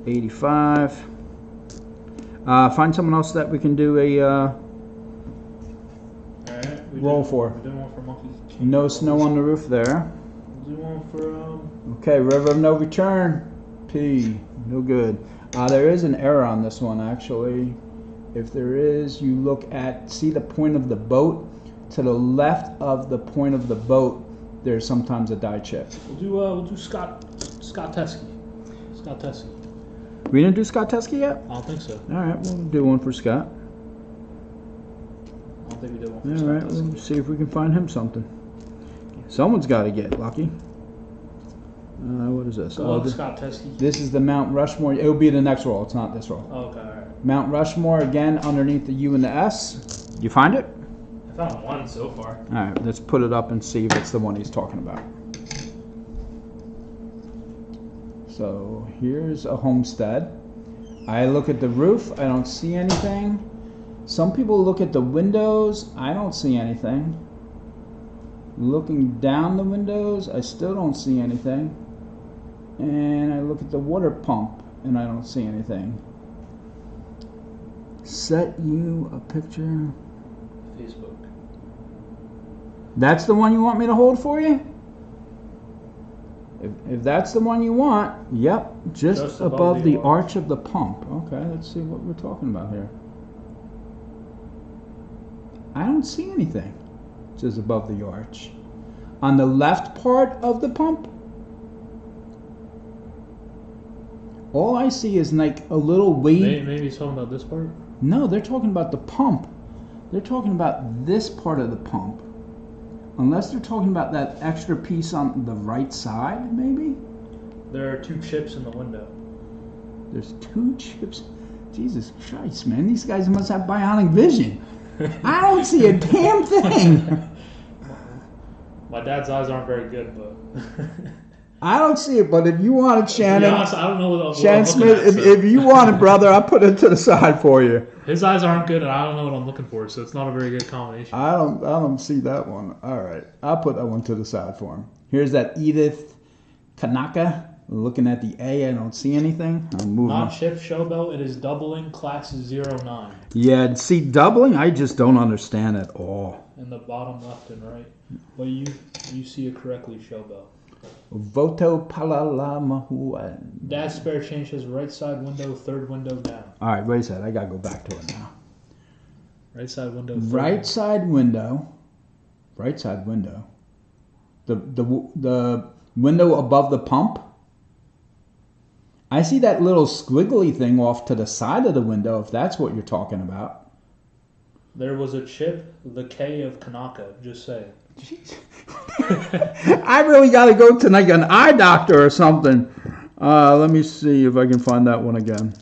85. Find someone else that we can do a Alright. roll for. We did one for Monkey King. No snow on the roof there. We'll do one for Okay, River of No Return. P. No good. There is an error on this one, actually. If there is, you look at, see the point of the boat? To the left of the point of the boat, there's sometimes a die chip. we'll do Scott Teskey. Scott Teskey. We didn't do Scott Teskey yet? I don't think so. All right, we'll do one for Scott. I don't think we did one for All Scott right, Teskey. we'll see if we can find him something. Someone's got to get lucky. What is this? Go on, Scott Teskey. This is the Mount Rushmore. It'll be the next roll. It's not this roll. Oh, okay, alright. Mount Rushmore, again, underneath the U and the S. You find it? I found one so far. All right, let's put it up and see if it's the one he's talking about. So here's a homestead. I look at the roof. I don't see anything. Some people look at the windows. I don't see anything. Looking down the windows, I still don't see anything. And I look at the water pump, and I don't see anything. Set you a picture. Facebook. That's the one you want me to hold for you? If that's the one you want, yep, just above the arch of the pump. Okay, let's see what we're talking about here. I don't see anything just above the arch. On the left part of the pump, all I see is like a little wave. Maybe he's talking about this part. No, they're talking about the pump. They're talking about this part of the pump. Unless they're talking about that extra piece on the right side, maybe? There are 2 chips in the window. There's 2 chips. Jesus Christ, man. These guys must have bionic vision. I don't see a damn thing. My dad's eyes aren't very good, but I don't see it, but if you want it, to be Shannon, honest, I don't know what I'm Shannon looking Smith, at, so. if you want it, brother, I'll put it to the side for you. His eyes aren't good, and I don't know what I'm looking for, so it's not a very good combination. I don't see that one. All right, I'll put that one to the side for him. Here's that Edith Kanaka. Looking at the A, I don't see anything. I'm moving. Not chip showbell, it is doubling class 09 Yeah, see, doubling, I just don't understand at all. in the bottom left and right. But you see it correctly, showbell. Voto palala mahuan. Dad's spare change says right side window, third window down. All right, wait a second. I gotta go back to it now. Right side window. Right side window. Right side window. The window above the pump. I see that little squiggly thing off to the side of the window, if that's what you're talking about. There was a chip, the K of Kanaka, just saying. I really got to go to like an eye doctor or something. Let me see if I can find that one again.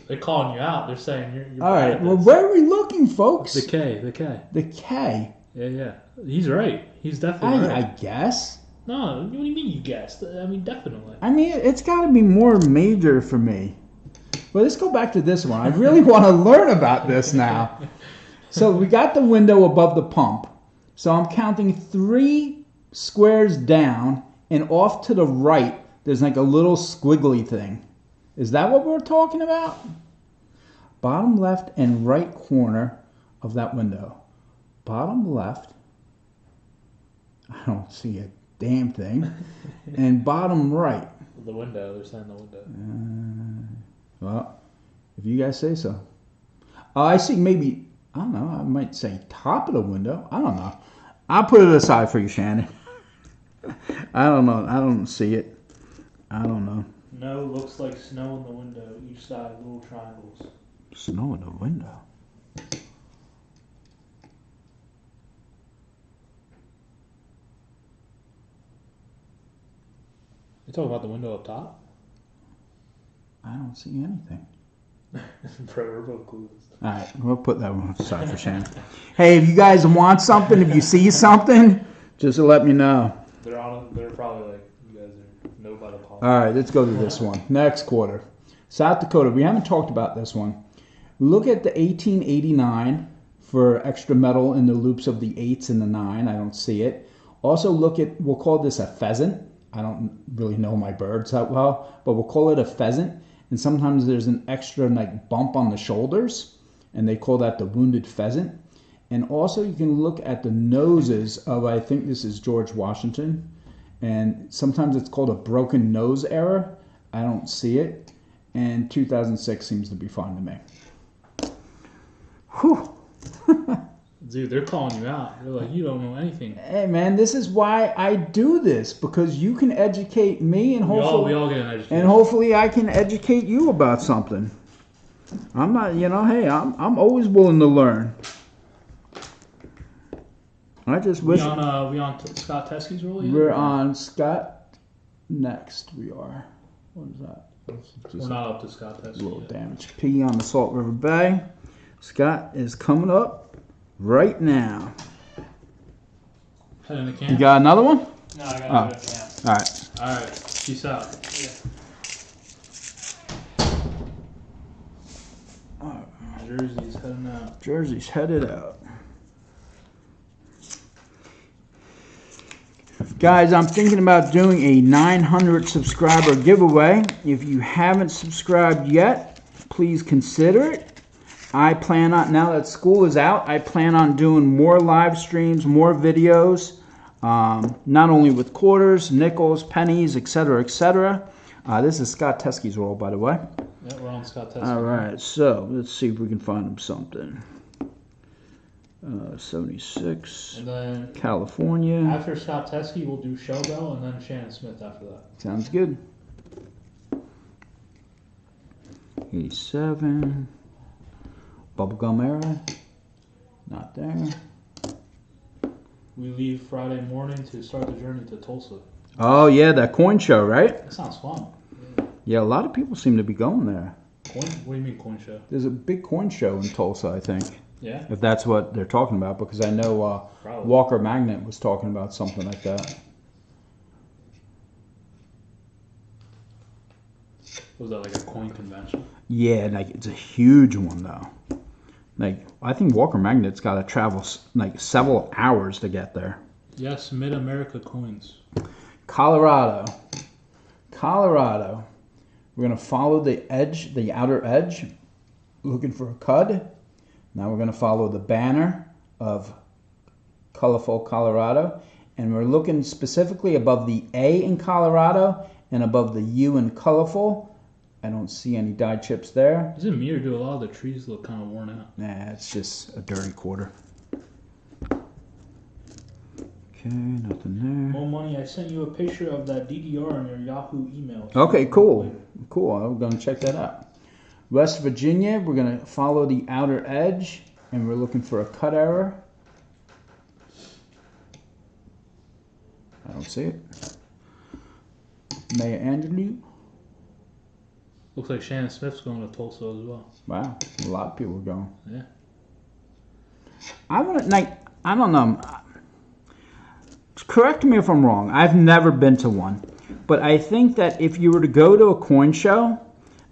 They're calling you out. They're saying you're All bad right, at well, this. where are we looking, folks? The K. The K. The K. Yeah. He's right. He's definitely I right. guess. No, what do you mean you guessed? I mean, definitely. I mean, it's got to be more major for me. Well, let's go back to this one. I really want to learn about this now. So we got the window above the pump. So I'm counting 3 squares down, and off to the right, there's like a little squiggly thing. Is that what we're talking about? Bottom left and right corner of that window. Bottom left. I don't see a damn thing. And bottom right. The window. They're saying the window. Well, if you guys say so. I see maybe, I don't know, I might say top of the window. I don't know. I'll put it aside for you, Shannon. I don't know. I don't see it. I don't know. No, looks like snow in the window. Each side, little triangles. Snow in the window. You talking about the window up top? I don't see anything. Bro, we're both clueless. All right, we'll put that one aside for Shannon. Hey, if you guys want something, if you see something, just let me know. They're probably like, you guys know by the call. All right, let's go to this one. Next quarter. South Dakota. We haven't talked about this one. Look at the 1889 for extra metal in the loops of the 8s and the 9. I don't see it. Also look at, we'll call this a pheasant. I don't really know my birds that well, but we'll call it a pheasant. And sometimes there's an extra like bump on the shoulders, and they call that the wounded pheasant. And also you can look at the noses of, I think this is George Washington, and sometimes it's called a broken nose error. I don't see it. And 2006 seems to be fine to me. Whew. Dude, they're calling you out. They're like, you don't know anything. Hey man, this is why I do this, because you can educate me, and hopefully We all get an education. and hopefully I can educate you about something. I'm not, hey, I'm always willing to learn. I just wish We on Scott Teskey's rule yet? we're on Scott next. We are. What is that? That's We're just not up to Scott a Teskey little yet. damage. P on the Salt River Bay. Scott is coming up right now. Head in the You camp. got another one? No, I Oh. gotta go to camp. All right. All right. Peace out. Jersey's heading out. Jersey's headed out. Guys, I'm thinking about doing a 900 subscriber giveaway. If you haven't subscribed yet, please consider it. I plan on, now that school is out, I plan on doing more live streams, more videos, not only with quarters, nickels, pennies, etc., etc. This is Scott Teskey's roll, by the way. Yeah, we're on Scott Teskey. All right, so let's see if we can find him something. 76, And then California. after Scott Teskey, we'll do Showbell and then Shannon Smith after that. Sounds good. 87. Bubblegum era. Not there. We leave Friday morning to start the journey to Tulsa. Oh, yeah, that coin show, right? That sounds fun. Yeah, a lot of people seem to be going there. Coin? What do you mean coin show? There's a big coin show in Tulsa, I think, Yeah, if that's what they're talking about, because I know probably. Walker Magnet was talking about something like that. Was that like a coin convention? Yeah, like it's a huge one though. Like I think Walker Magnet's got to travel like several hours to get there. Yes, Mid-America Coins. Colorado. We're gonna follow the edge, the outer edge, looking for a cud. Now we're gonna follow the banner of Colorful Colorado, and we're looking specifically above the A in Colorado and above the U in Colorful. I don't see any die chips there. Is it me or do a lot of the trees look kind of worn out? Nah, it's just a dirty quarter. Okay, nothing there. More money. I sent you a picture of that DDR on your Yahoo email. Okay, cool. Cool. I'm going to check that out. West Virginia, we're going to follow the outer edge, and we're looking for a cut error. I don't see it. Maya Angelou. Looks like Shannon Smith's going to Tulsa as well. Wow, a lot of people are going. Yeah. I want to, like, I don't know. Correct me if I'm wrong. I've never been to one. But I think that if you were to go to a coin show,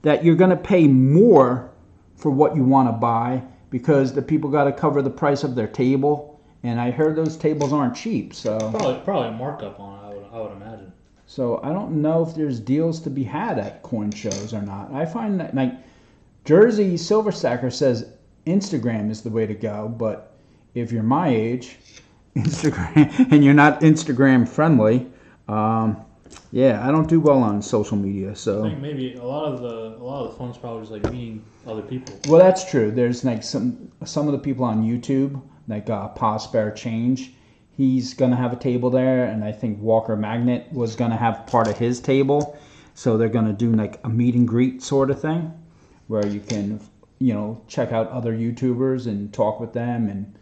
that you're going to pay more for what you want to buy because the people got to cover the price of their table. And I heard those tables aren't cheap, so... Probably a markup on it, I would imagine. So I don't know if there's deals to be had at coin shows or not. I find that, like, Jersey Silver Stacker says Instagram is the way to go, but if you're my age, Instagram, and you're not Instagram friendly, yeah, I don't do well on social media. So I think maybe a lot of the fun's probably just like meeting other people. Well, that's true. There's like some of the people on YouTube, like Pa Spare Change. He's gonna have a table there, and I think Walker Magnet was gonna have part of his table. So they're gonna do like a meet and greet sort of thing, where you can, check out other YouTubers and talk with them, and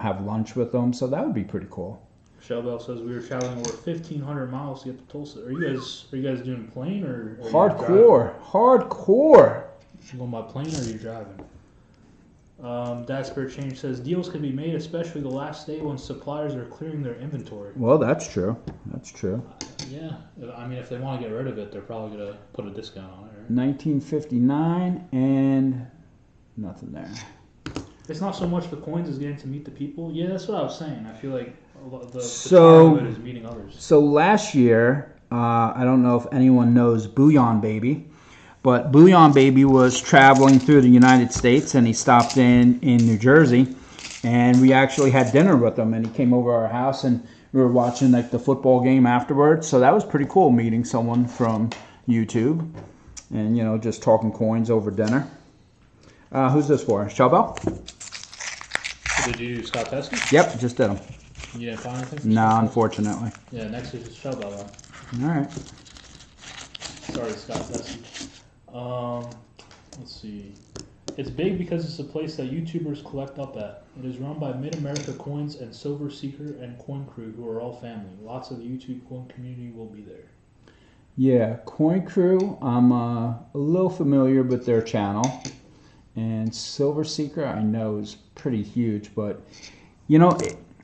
have lunch with them. So that would be pretty cool. Shellbell says we were traveling over 1,500 miles to get to Tulsa. Are you guys doing plane or Hardcore. You going by plane or are you driving? Dasper Change says deals can be made, especially the last day when suppliers are clearing their inventory. Well, that's true. That's true. Yeah, I mean, if they want to get rid of it, they're probably gonna put a discount on it. Right? 1959 and nothing there. It's not so much the coins as getting to meet the people. Yeah, that's what I was saying. I feel like the So- part of it is meeting others. So last year, I don't know if anyone knows Bouillon Baby, but Bouillon Baby was traveling through the United States, and he stopped in New Jersey, and we actually had dinner with him, and he came over our house, and we were watching like the football game afterwards. So that was pretty cool, meeting someone from YouTube, and just talking coins over dinner. Who's this for? Shellbell? Did you do Scott Teskey? Yep, just did them. You didn't find anything? No, unfortunately. Yeah, next is Shellbell. All right. Sorry, Scott Teskey. Let's see. It's big because it's a place that YouTubers collect up at. It is run by Mid-America Coins and Silver Seeker and Coin Crew, who are all family. Lots of the YouTube coin community will be there. Yeah, Coin Crew, I'm a little familiar with their channel. And Silver Seeker, I know, is pretty huge. But,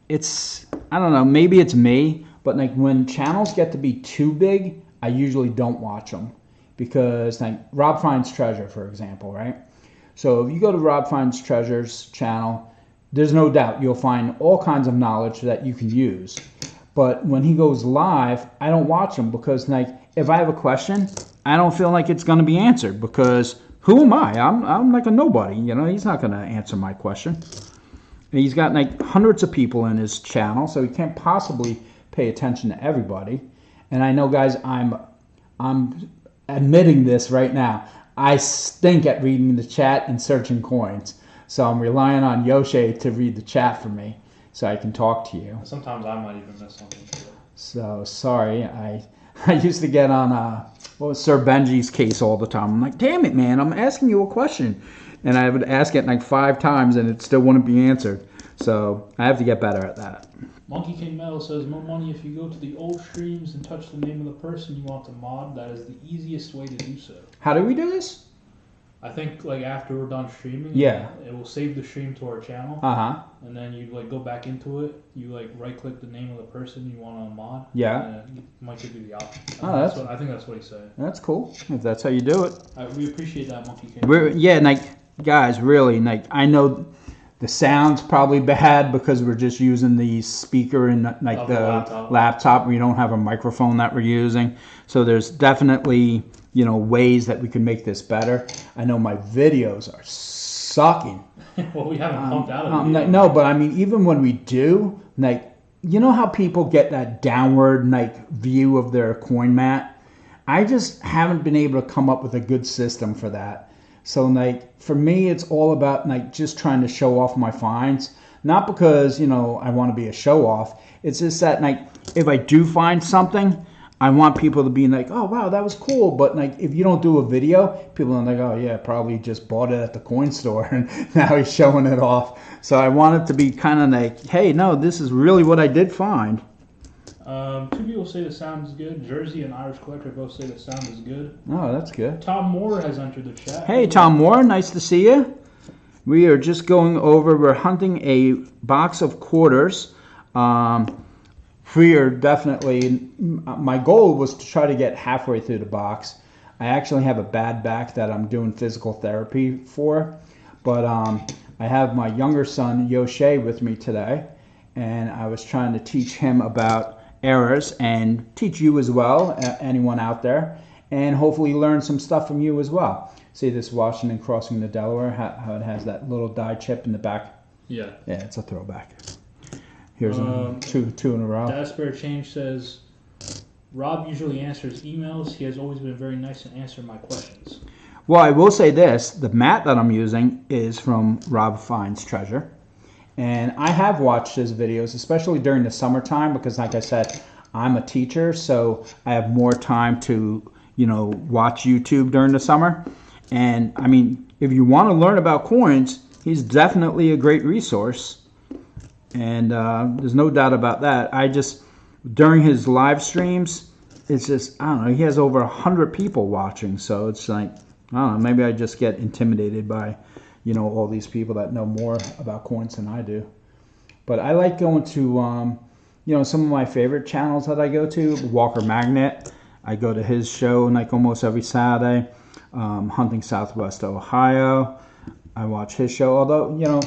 it's, I don't know, maybe it's me. But, like, when channels get to be too big, I usually don't watch them. Because, like, Rob Finds Treasure, for example, right? So if you go to Rob Finds Treasure's channel, there's no doubt you'll find all kinds of knowledge that you can use. But when he goes live, I don't watch him because, like, if I have a question, I don't feel like it's going to be answered because who am I? I'm like a nobody. He's not going to answer my question. And he's got like hundreds of people in his channel, so he can't possibly pay attention to everybody. And I know, guys, I'm admitting this right now. I stink at reading the chat and searching coins. So I'm relying on Yoshe to read the chat for me so I can talk to you. Sometimes I might even miss something. So sorry, I used to get on Sir Benji's case all the time. I'm like, damn it, man, I'm asking you a question. And I would ask it like 5 times and it still wouldn't be answered. So I have to get better at that. Monkey King Metal says, more money if you go to the old streams and touch the name of the person you want to mod. That is the easiest way to do so. How do we do this? I think like after we're done streaming, Yeah, it will save the stream to our channel. And then you like go back into it. You like right click the name of the person you want to mod. Yeah. And it might give you the option. I think that's what he said. That's cool. If that's how you do it. We appreciate that, Monkey King. Yeah, like guys, really, like I know the sound's probably bad because we're just using the speaker and like the laptop. We don't have a microphone that we're using. So there's definitely, ways that we can make this better. I know my videos are sucking. Well, we haven't pumped out of it. No, but I mean, even when we do, like, how people get that downward like view of their coin mat? I just haven't been able to come up with a good system for that. So like for me, it's all about like just trying to show off my finds, not because I want to be a show off. It's just that like if I do find something, I want people to be like, oh wow, that was cool. But like if you don't do a video, people are like, oh yeah, probably just bought it at the coin store and now he's showing it off. So I want it to be kind of like, hey, no, this is really what I did find. Two people say the sound is good. Jersey and Irish Collector both say the sound is good. Oh, that's good. Tom Moore has entered the chat. Hey, Tom Moore, nice to see you. We are just going over, we're hunting a box of quarters. We are definitely, my goal was to try to get halfway through the box. I actually have a bad back that I'm doing physical therapy for, but I have my younger son, Yoshe, with me today, and I was trying to teach him about errors and teach you as well, anyone out there, and hopefully learn some stuff from you as well. See this Washington crossing the Delaware, how it has that little die chip in the back? Yeah. Yeah, it's a throwback. Here's two in a row. Daspare Change says, Rob usually answers emails. He has always been very nice to answer my questions. Well, I will say this. The mat that I'm using is from Rob Finds Treasure. And I have watched his videos, especially during the summertime, because like I said, I'm a teacher, so I have more time to, watch YouTube during the summer. And I mean, if you want to learn about coins, he's definitely a great resource. And there's no doubt about that. During his live streams, it's just, I don't know, he has over 100 people watching. So it's like, I don't know, maybe I just get intimidated by, all these people that know more about coins than I do. But I like going to, some of my favorite channels that I go to, Walker Magnet. I go to his show like almost every Saturday. Hunting Southwest Ohio. I watch his show, although,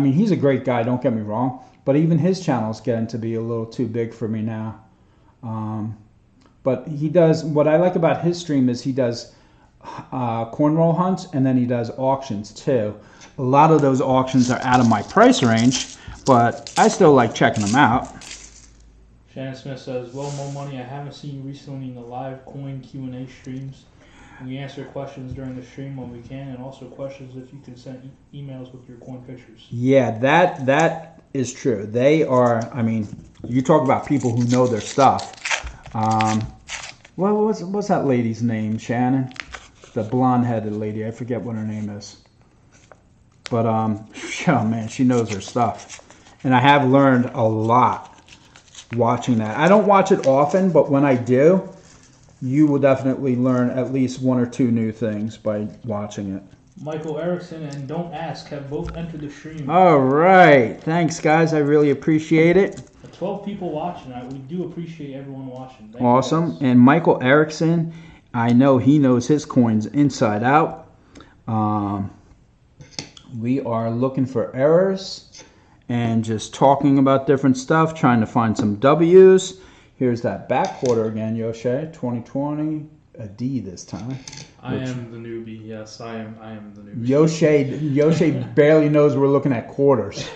he's a great guy, don't get me wrong, but even his channel's getting to be a little too big for me now. But he does, what I like about his stream is he does cornroll hunts, and then he does auctions too. A lot of those auctions are out of my price range, but I still like checking them out. Shannon Smith says, well, Mo Money, I haven't seen you recently in the live coin Q&A streams. We answer questions during the stream when we can, and also questions if you can send emails with your coin pictures. Yeah, that is true. They are, you talk about people who know their stuff. What's that lady's name, Shannon? The blonde-headed lady. I forget what her name is. But, oh man, she knows her stuff. And I have learned a lot watching that. I don't watch it often, but when I do, you will definitely learn at least one or two new things by watching it. Michael Erickson and Don't Ask have both entered the stream. All right. Thanks, guys. I really appreciate it. 12 people watching. We do appreciate everyone watching. Thank awesome. And Michael Erickson, I know he knows his coins inside out. We are looking for errors and just talking about different stuff, trying to find some W's. Here's that back quarter again, Yoshe, 2020, a D this time. I am the newbie. Yes, I am the newbie. Yoshe barely knows we're looking at quarters.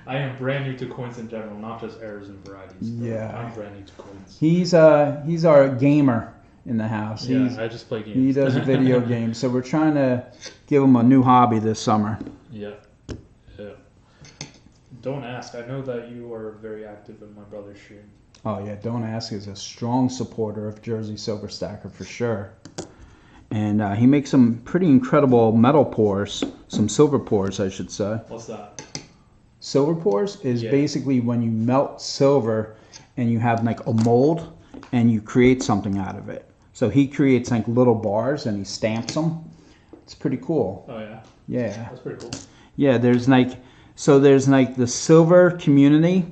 I am brand new to coins in general, not just errors and varieties. Yeah, I'm brand new to coins. He's our gamer in the house. Yeah, I just play games. He does video games, so we're trying to give him a new hobby this summer. Yeah. Don't Ask. I know that you are very active in my brother's stream. Oh yeah, Don't Ask is a strong supporter of Jersey Silver Stacker for sure. And he makes some pretty incredible metal pours, some silver pours, I should say. What's that? Silver pours is basically when you melt silver and you have like a mold and you create something out of it. So he creates like little bars and he stamps them. It's pretty cool. Oh yeah? Yeah. That's pretty cool. Yeah, there's like the silver community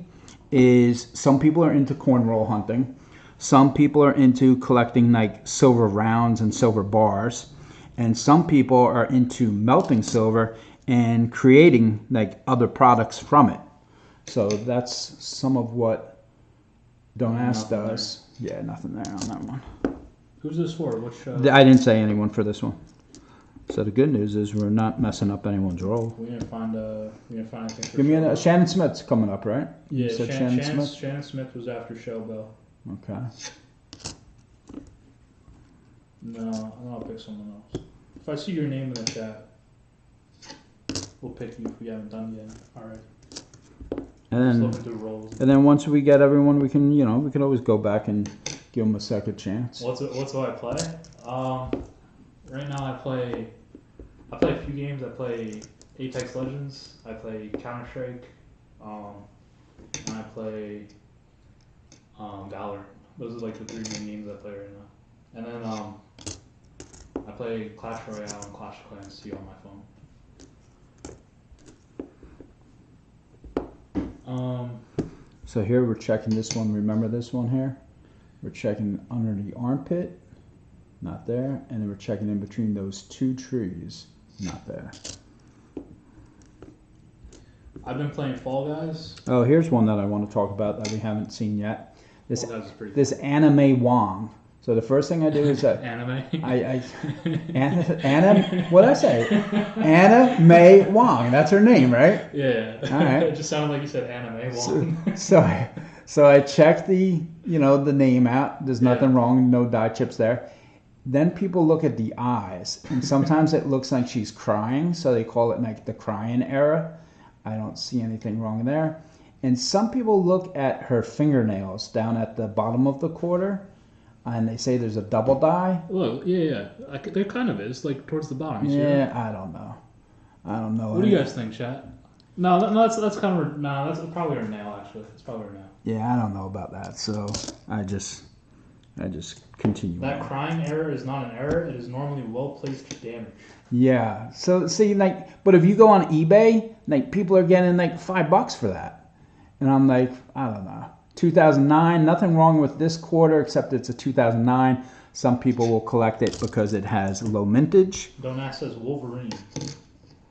is, some people are into cornroll hunting. Some people are into collecting like silver rounds and silver bars. And some people are into melting silver and creating like other products from it. So that's some of what Don't Ask does. Yeah, nothing there on that one. Who's this for? Which? I didn't say anyone for this one. So the good news is we're not messing up anyone's roll. We didn't find anything. Give me Shannon Smith's coming up, right? Yeah, Shannon Smith was after Shell Bell. Okay. No, I'm gonna pick someone else. If I see your name in the chat, we'll pick you if we haven't done yet. Alright. And Just then, looking through roles. and then once we get everyone, we can, we can always go back and give them a second chance. What do I play? Right now I play a few games. I play Apex Legends. I play Counter Strike. And I play Valor. Those are like the 3 main games I play right now. And then I play Clash Royale and Clash of Clans 2 on my phone. So here we're checking this one. Remember this one here? We're checking under the armpit, not there, and then we're checking in between those 2 trees, not there. I've been playing Fall Guys. Oh, here's one that I want to talk about that we haven't seen yet. This Fall Guys is pretty this Anime Wong. So the first thing I do is that anime. Anna, what'd I say? Anna May Wong. That's her name, right? Yeah. All right. It just sounded like you said anime. So I checked the the name out. There's nothing wrong. No dye chips there. Then people look at the eyes, and sometimes it looks like she's crying, so they call it like the crying era. I don't see anything wrong there. And some people look at her fingernails down at the bottom of the quarter, and they say there's a double dye. Well, yeah. There kind of is, like towards the bottom. You see Yeah, that? I don't know. What do you guys think, chat? No, that's kind of that's probably her nail. Actually, it's probably her nail. Yeah, I don't know about that. So I just continue. That on. crying error is not an error. It is normally well-placed damage. Yeah. So see, but if you go on eBay, people are getting $5 for that, and I'm like, I don't know. 2009, nothing wrong with this quarter except it's a 2009. Some people will collect it because it has low mintage. Don't ask says Wolverine.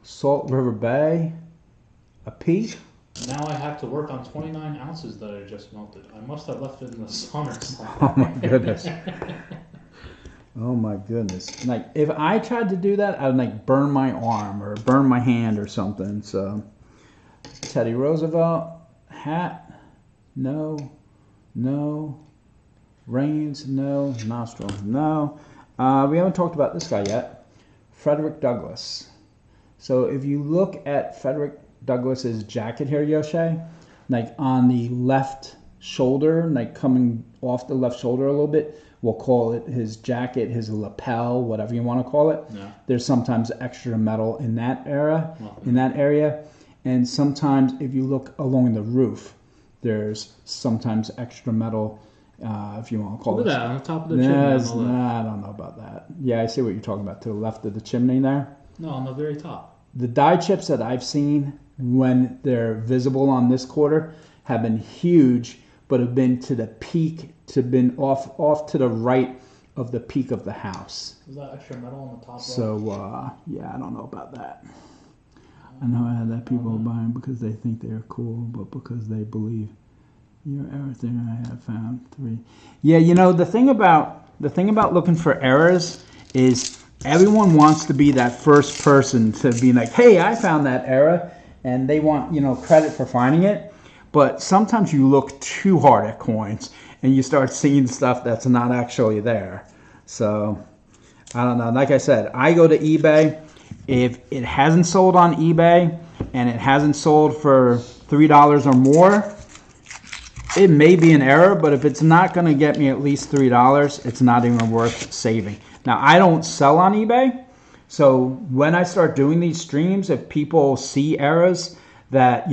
Salt River Bay, a peak. Now I have to work on 29 ounces that I just melted. I must have left it in the sun or something. Oh my goodness. Oh my goodness. If I tried to do that, I'd burn my arm or burn my hand or something. So Teddy Roosevelt, hat, no. Reigns, no. Nostril, no. We haven't talked about this guy yet. Frederick Douglass. So if you look at Frederick Douglass's jacket here, Yoshé, on the left shoulder, coming off the left shoulder a little bit, we'll call it his jacket, his lapel, whatever you want to call it. Yeah. There's sometimes extra metal in that area, and sometimes if you look along the roof, there's sometimes extra metal, if you want to call it. Look at that on the top of the chimney. Nah, I don't know about that. Yeah, I see what you're talking about. To the left of the chimney there. No, on the very top. The dye chips that I've seen when they're visible on this quarter have been huge, but have been to the peak, been off to the right of the peak of the house. Is that extra metal on the top? So yeah, I don't know about that. I know I had that people buying because they think they're cool, but because they believe you're everything I have found 3. Yeah, the thing about looking for errors is everyone wants to be that first person to be like, hey, I found that error, and they want credit for finding it. But sometimes you look too hard at coins and you start seeing stuff that's not actually there. So I don't know. Like I said, I go to eBay. If it hasn't sold on eBay and it hasn't sold for $3 or more, it may be an error, but if it's not going to get me at least $3, it's not even worth saving. Now, I don't sell on eBay, so when I start doing these streams, if people see errors that,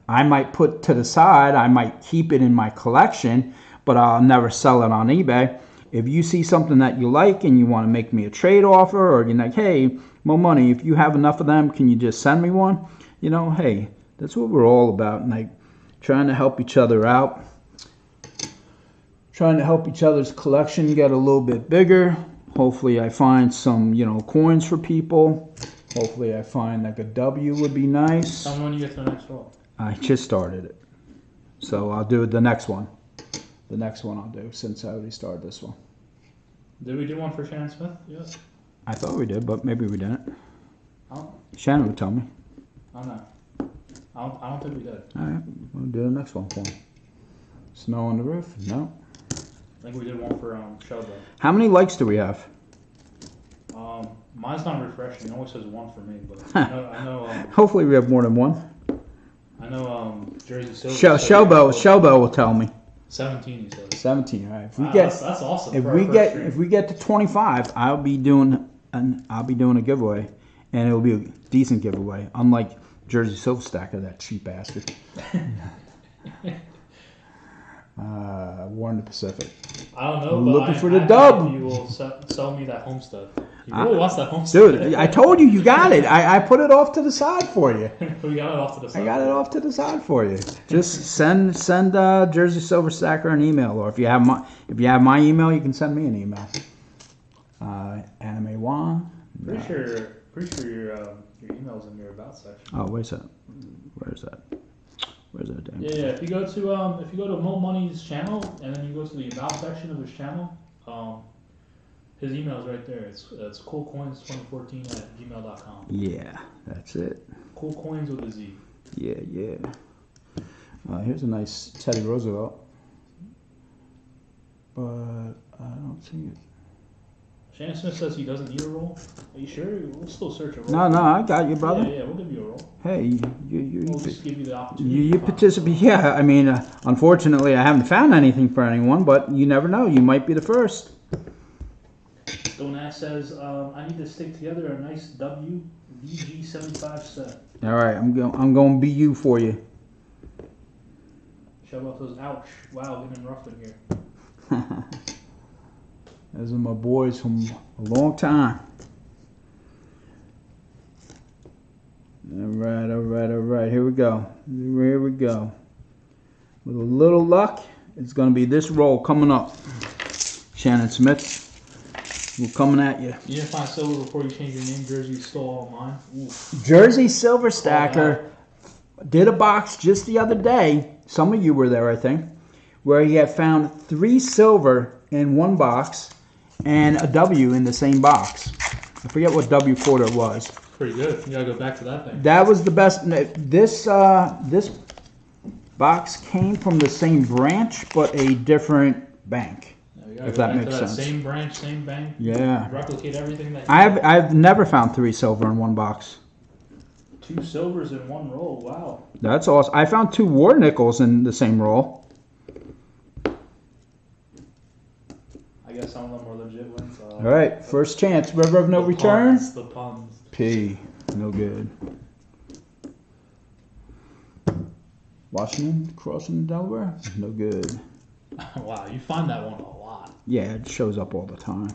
I might put to the side, I might keep it in my collection, but I'll never sell it on eBay. If you see something that you like and you want to make me a trade offer, or you're like, hey, Mo Money, if you have enough of them, can you just send me one? Hey, that's what we're all about, trying to help each other out, trying to help each other's collection get a little bit bigger. Hopefully I find some, coins for people. Hopefully I find a W would be nice. Tell me when you get to the next roll. I just started it. So I'll do the next one. The next one I'll do since I already started this one. Did we do one for Shannon Smith? Yes. I thought we did, but maybe we didn't. Oh. Shannon would tell me. I don't know. I don't think we did. All right, we'll do the next one for him. Snow on the roof? No. I think we did one for Shelby. How many likes do we have? Mine's not refreshing. It always says 1 for me, but I know, Hopefully we have more than one. Jersey Silver. Showbo will tell me. 17, he said. 17. All right. If we Wow, get that's awesome. if for we our get first stream. if we get to 25, I'll be doing a giveaway, and it'll be a decent giveaway. Unlike Jersey Silver Stacker, that cheap bastard. Warren the Pacific. I don't know. I'm but looking for the I dub. hope you will sell me that homestead. You really wants that homestead. Dude, I told you got it. I put it off to the side for you. We got it off to the side. I got it off to the side for you. Just send Jersey Silver Stacker an email, or if you have my email, you can send me an email. Anime Juan. Pretty sure your email's in your about section. Oh, where's that? Where's that? Where's that damn? Yeah. If you go to Mo Money's channel and then you go to the about section of his channel, his email's right there. It's coolcoins2014@gmail.com. Yeah, that's it. Coolcoins with a Z. Yeah. Here's a nice Teddy Roosevelt, but I don't see it. Shannon Smith says he doesn't need a roll. Are you sure? We'll still search a roll. No, I got you, brother. Yeah, we'll give you a roll. Hey, We'll just give you the opportunity. you to find participate. Yeah, I mean, unfortunately, I haven't found anything for anyone, but you never know. You might be the first. Donash says, I need to stick together a nice WVG75 set. All right, I'm going to be you for you. Showboat says, ouch. Wow, getting rough in here. Those are my boys from a long time. All right. Here we go. With a little luck, it's going to be this roll coming up. Shannon Smith, we're coming at you. You didn't find silver before you changed your name. Jersey stole all mine. Oof. Jersey Silver Stacker did a box just the other day. Some of you were there, I think, where he had found 3 silver in one box and a W in the same box. I forget what W quarter was. Pretty good. You gotta go back to that thing. That was the best. This box came from the same branch, but a different bank. If that makes sense. Same branch, same bank. Yeah. Replicate everything that. I've never found 3 silver in one box. 2 silvers in one roll. Wow. That's awesome. I found 2 war nickels in the same roll. I guess some of them were legit ones. All right, first chance. River of no return. The puns. P. No good. Washington crossing Delaware. No good. Wow, you find that one a lot. Yeah, it shows up all the time.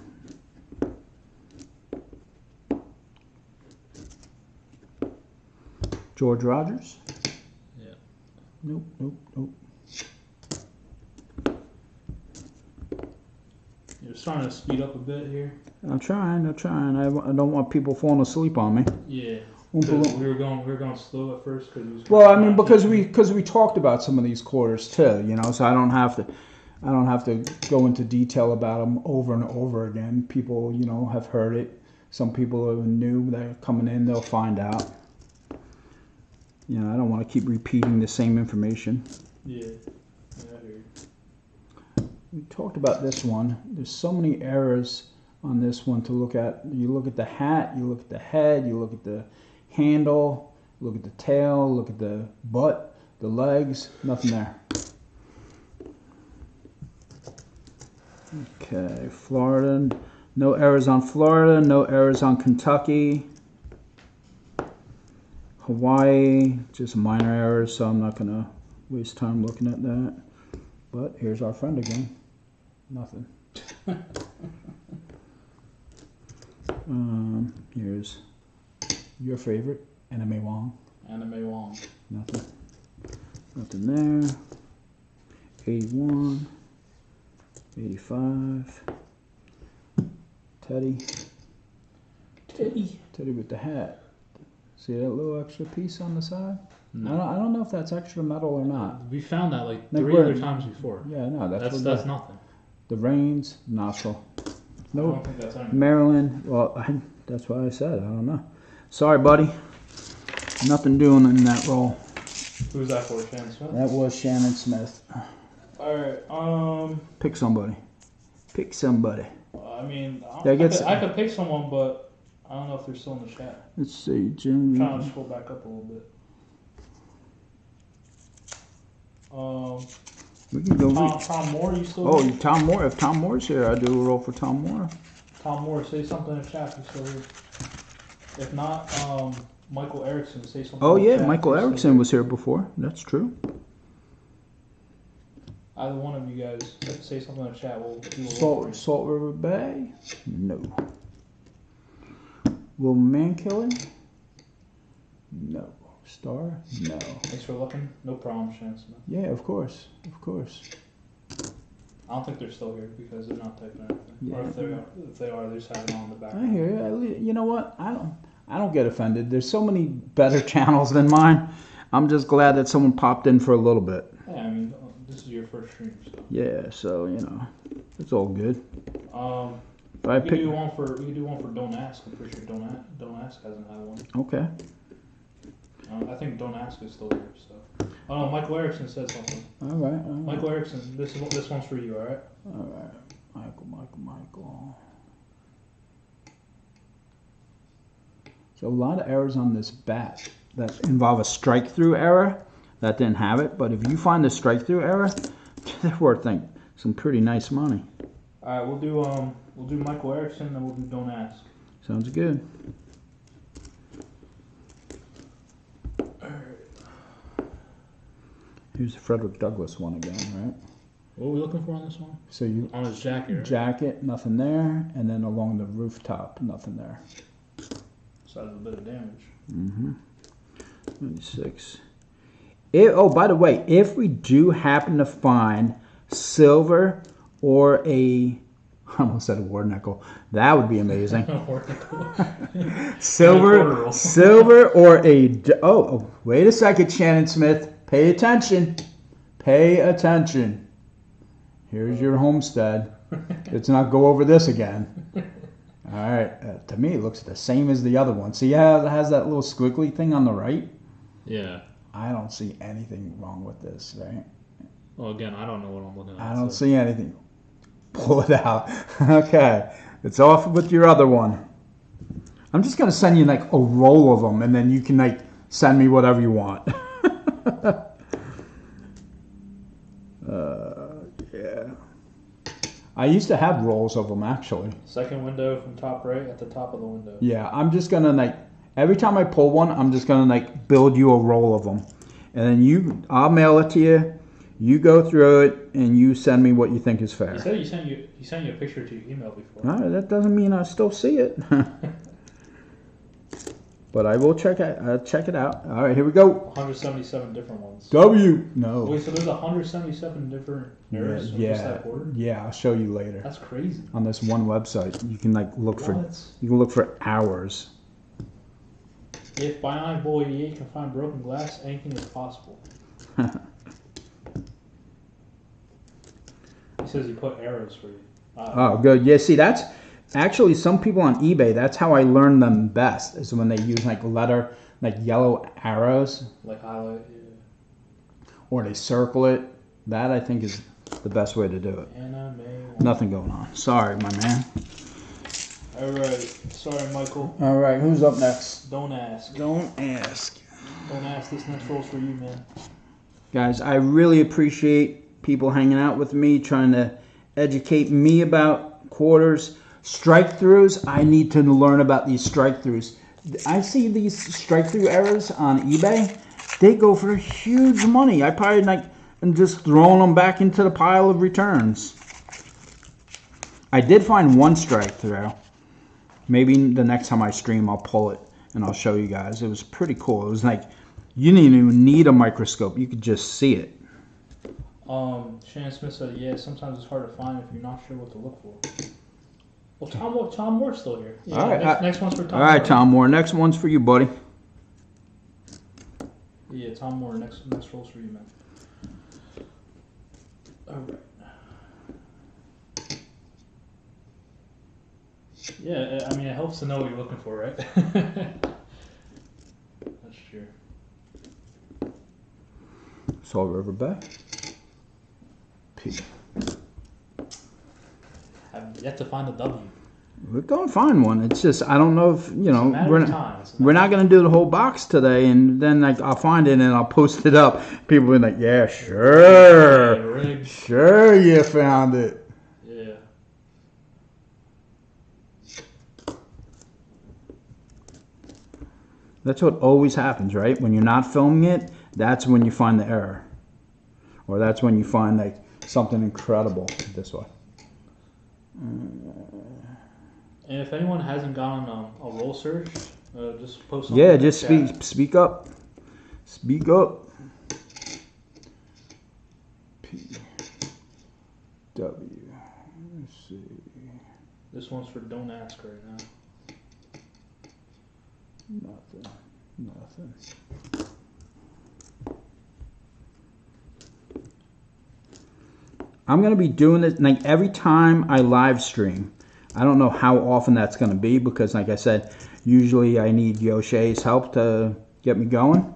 George Rogers. Yeah. Nope. You're starting to speed up a bit here. I'm trying. I don't want people falling asleep on me. Yeah. Oompa We were going slow at first Well, I mean, because we talked about some of these quarters too, you know, so I don't have to go into detail about them over and over again. People, you know, have heard it. Some people are new that are coming in, they'll find out. You know, I don't want to keep repeating the same information. Yeah. I hear you. We talked about this one. There's so many errors on this one to look at. You look at the hat, you look at the head, you look at the handle, look at the tail, look at the butt, the legs, nothing there. Okay, Florida, no errors on Florida, no errors on Kentucky. Hawaii, just minor errors, so I'm not going to waste time looking at that. But here's our friend again. Nothing. Here's your favorite, Anime Wong. Anime Wong. Nothing. Nothing there. 81. 85. Teddy with the hat. See that little extra piece on the side? No. I don't know if that's extra metal or not. We found that like Like 3 where? other times before. Yeah, no, That's nothing. The reins, nostril. I No, don't think that's anything. Maryland. Well, that's what I said. I don't know. Sorry, buddy. Nothing doing in that roll. Who's that for, Shannon Smith? That was Shannon Smith. Alright, Pick somebody. I mean, That gets- I could pick someone, but I don't know if they're still in the chat. Let's see, Jim. I'm trying to scroll back up a little bit. We can go. Tom Moore, you still Oh, here? Tom Moore. If Tom Moore's here, I do a roll for Tom Moore. Tom Moore, say something in the chat if you're still here. If not, Michael Erickson, say something Oh in the yeah, chat Michael if you're still Erickson was here before. That's true. here. Either one of you guys, say something in the chat. We'll do a roll for you. Salt River Bay. No. Will Mankiller? No. Star? No. Thanks for looking. No problem, Shannon Smith. Yeah, of course. Of course. I don't think they're still here because they're not typing anything. Yeah. Or if they are, they just have it on the I background. hear you. You know what? I don't get offended. There's so many better channels than mine. I'm just glad that someone popped in for a little bit. Yeah, I mean, this is your first stream, so. Yeah, so you know, it's all good. If I We could pick, do one for Don't Ask. I'm pretty sure Don't Ask hasn't had one. okay. I think Don't Ask is still here. So. Oh no, Michael Erickson said something. All right. Michael Erickson, this one's for you. All right. All right. Michael. So a lot of errors on this bat that involve a strike through error that didn't have it. But if you find the strike through error, they're worth some pretty nice money. All right, we'll do Michael Erickson, and we'll do Don't Ask. Sounds good. Here's the Frederick Douglass one again, right? What are we looking for on this one? So you On his jacket, right? jacket, nothing there, and then along the rooftop, nothing there. So that's a bit of damage. 26. Oh, by the way, if we do happen to find silver or I almost said a war nickel. That would be amazing. silver or oh, wait a second, Shannon Smith. Pay attention. Pay attention. Here's your homestead. Let's not go over this again. All right. To me, it looks the same as the other one. See how it has that little squiggly thing on the right? Yeah. I don't see anything wrong with this, right? Well, again, I don't know what I'm looking at. I don't see anything. Pull it out. Okay. It's off with your other one. I'm just going to send you like a roll of them, and then you can like send me whatever you want. Yeah. I used to have rolls of them, actually. Second window from top right at the top of the window. Yeah, I'm just going to like, every time I pull one, I'm just going to like build you a roll of them. And then I'll mail it to you. You go through it, and you send me what you think is fair. He said he sent you a picture to your email before. All right, that doesn't mean I still see it. But I will check it out. All right, here we go. 177 different ones. W. No. Wait, so there's 177 different errors from just that border? Yeah, I'll show you later. That's crazy. On this one website, you can like look What? for hours. If Bionic Bull 88 can find broken glass, anything is possible. He says he put arrows for you. Oh, good. Yeah, see, that's actually some people on eBay. That's how I learn them best. Is when they use like yellow arrows, Like highlight. Yeah. or they circle it. That I think is the best way to do it. Anime. Nothing going on. Sorry, my man. All right. Sorry, Michael. All right, who's up next? Don't ask. Don't ask. Don't ask. This next roll's for you, man. Guys, I really appreciate people hanging out with me, trying to educate me about quarters. Strike throughs, I need to learn about these strike throughs. I see these strike through errors on eBay. They go for huge money. I probably like am just throwing them back into the pile of returns. I did find one strike through. Maybe the next time I stream, I'll pull it and I'll show you guys. It was pretty cool. It was like you didn't even need a microscope. You could just see it. Shannon Smith said, yeah, sometimes it's hard to find if you're not sure what to look for. Well, Tom Moore's still here. Yeah, All right. Next one's for Tom All right, Moore. Tom Moore. Next one's for you, buddy. Yeah, Tom Moore, next roll's for you, man. All right. Yeah, I mean, it helps to know what you're looking for, right? That's true. Salt River Bay. P. I've yet to find a W. We're going to find one. It's just I don't know if you know It's we're not going to do the whole box today, and then like I'll find it and I'll post it up. People will be like, yeah, sure, sure, you found it. Yeah. That's what always happens, right? When you're not filming it, that's when you find the error, or that's when you find like something incredible. This way. And if anyone hasn't gotten a roll search, just post. Yeah, just speak up. Speak up. P W. Let's see. This one's for don't ask right now. Nothing. I'm gonna be doing this like every time I live stream. I don't know how often that's gonna be because, like I said, usually I need Yoshe's help to get me going.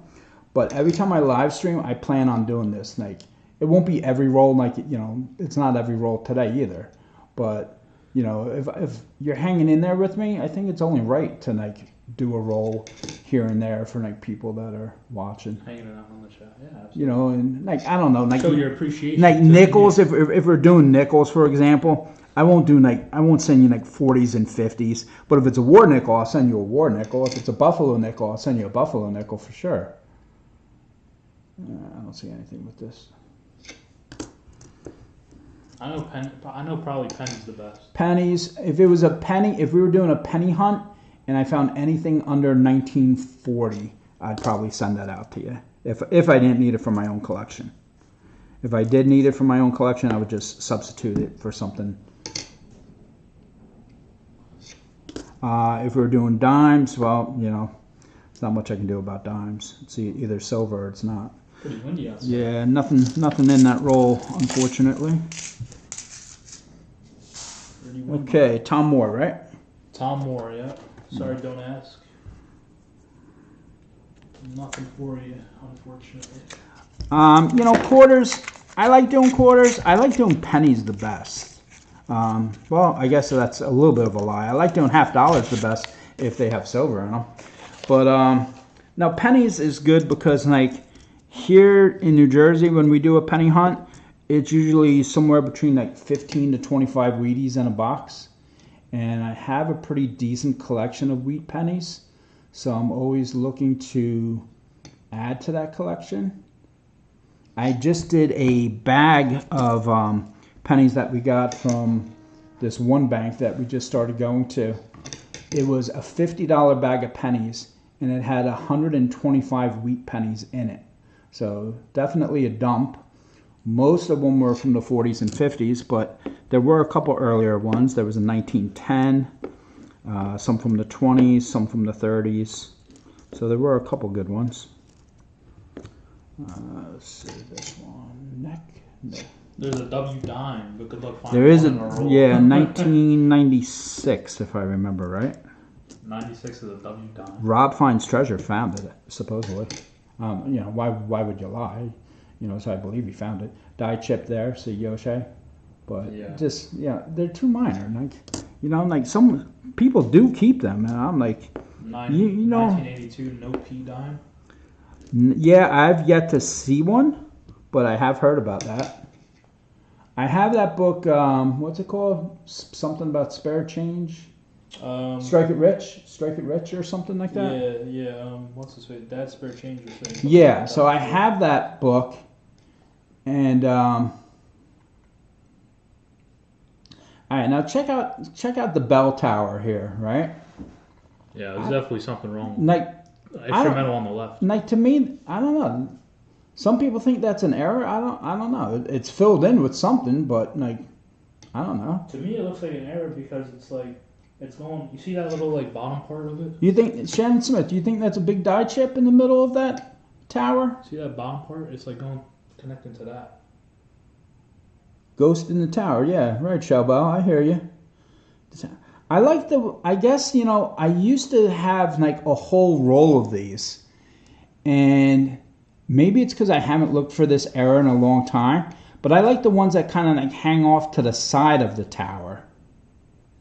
But every time I live stream, I plan on doing this. Like it won't be every roll. Like you know, it's not every roll today either. But you know, if you're hanging in there with me, I think it's only right to like do a roll here and there for like people that are watching. Hanging it out on the chat, yeah. Absolutely. You know, and like I don't know, like show your appreciation. Like nickels, if we're doing nickels, for example, I won't send you like 40s and 50s. But if it's a war nickel, I'll send you a war nickel. If it's a buffalo nickel, I'll send you a buffalo nickel for sure. I don't see anything with this. I know probably penny's the best. Pennies. If it was a penny, if we were doing a penny hunt, and I found anything under 1940, I'd probably send that out to you. If I didn't need it for my own collection. If I did need it for my own collection, I would just substitute it for something. If we were doing dimes, well, you know, there's not much I can do about dimes. It's either silver or it's not. Pretty windy outside. Yeah, nothing in that roll, unfortunately. Okay, Tom Moore, right? Tom Moore, yeah. Sorry, don't ask. Nothing for you, unfortunately. You know, quarters. I like doing quarters. I like doing pennies the best. Well, I guess that's a little bit of a lie. I like doing $50 the best if they have silver in them. But now pennies is good because like here in New Jersey when we do a penny hunt, it's usually somewhere between like 15 to 25 Wheaties in a box. And I have a pretty decent collection of wheat pennies. So I'm always looking to add to that collection. I just did a bag of pennies that we got from this one bank that we just started going to. It was a $50 bag of pennies and it had 125 wheat pennies in it. So definitely a dump. Most of them were from the 40s and 50s, but there were a couple earlier ones. There was a 1910, some from the 20s, some from the 30s. So there were a couple good ones. Let's see this one. Neck. There's a W dime, but good luck finding There is one in roll. yeah, 1996 if I remember right. 96 is a W dime. Rob Finds Treasure found it supposedly. You know, why would you lie? You know, so I believe he found it. Die chip there, see Yoshe. But yeah. just, yeah, they're too minor. Like, you know, like some people do keep them. And I'm like, you know. 1982, no P dime. Yeah, I've yet to see one, but I have heard about that. I have that book, what's it called? Something about spare change? Strike It Rich or something like that? Yeah, what's this way? Dad's Spare Change or something. Yeah, so I have that book, and all right, now check out the bell tower here, right? Yeah, there's definitely something wrong. Like instrumental on the left. Like to me, I don't know. Some people think that's an error. I don't know. It's filled in with something, but like, I don't know. To me, it looks like an error because it's like. It's going. You see that little like bottom part of it? You think Shannon Smith? Do you think that's a big die chip in the middle of that tower? See that bottom part? It's like going connecting to that. Ghost in the tower. Yeah, right, Shellbell. I hear you. I like the. I guess you know. I used to have like a whole roll of these, and maybe it's because I haven't looked for this error in a long time. But I like the ones that kind of like hang off to the side of the tower.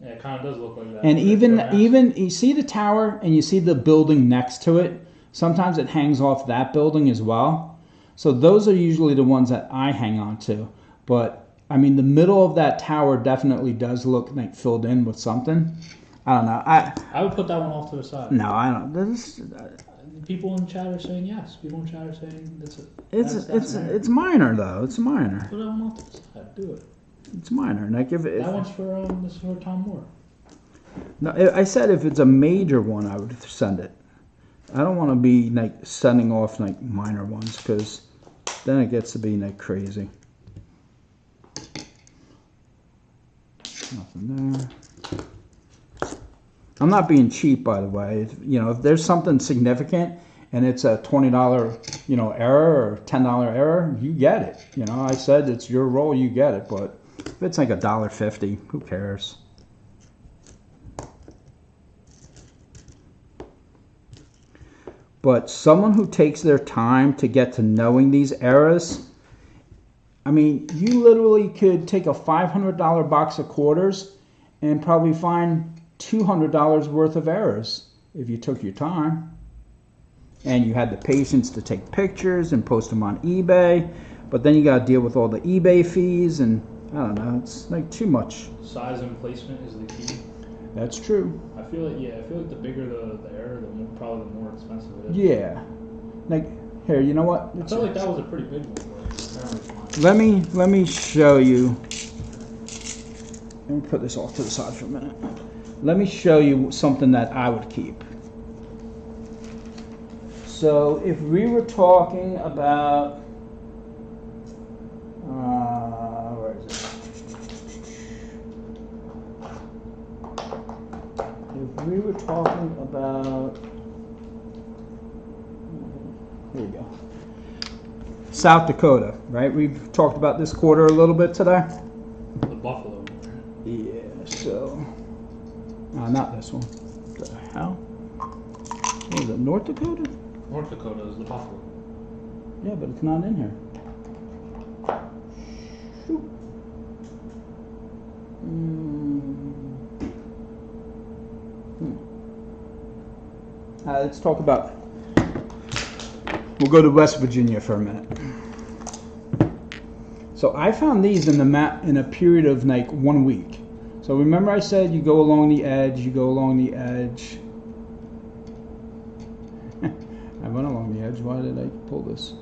Yeah, it kind of does look like that. And Very nice. even you see the tower and you see the building next to it. Sometimes it hangs off that building as well. So those are usually the ones that I hang on to. But I mean, the middle of that tower definitely does look like filled in with something. I don't know. I would put that one off to the side. No, I don't. People in chat are saying yes. People in chat are saying that's it. It's minor though. It's minor. Put that one off to the side. Do it. It's minor. Like if That one's for this is for Tom Moore. No, I said if it's a major one, I would send it. I don't want to be like sending off like minor ones because then it gets to be like crazy. Nothing there. I'm not being cheap, by the way. If there's something significant and it's a $20, error or $10 error, you get it. I said it's your role, you get it. But if it's like $1.50, who cares? But someone who takes their time to get to knowing these errors, I mean, you literally could take a $500 box of quarters and probably find $200 worth of errors if you took your time. And you had the patience to take pictures and post them on eBay. But then you got to deal with all the eBay fees and I don't know, it's like too much. Size and placement is the key. That's true. I feel like the bigger the error, probably the more expensive it is. Yeah. Like here, you know what? I felt like that was a pretty big one. But let me show you. Let me put this off to the side for a minute. Let me show you something that I would keep. So if we were talking about, where is it? If we were talking about, here we go. South Dakota, right? We've talked about this quarter a little bit today. the Buffalo. Yeah, so, not this one. What the hell? What is it, North Dakota? North Dakota is the Buffalo. Yeah, but it's not in here. Shoot. Let's talk about, we'll go to West Virginia for a minute. So I found these in the map in a period of like 1 week. So remember I said you go along the edge, you go along the edge. I went along the edge. Why did I pull this?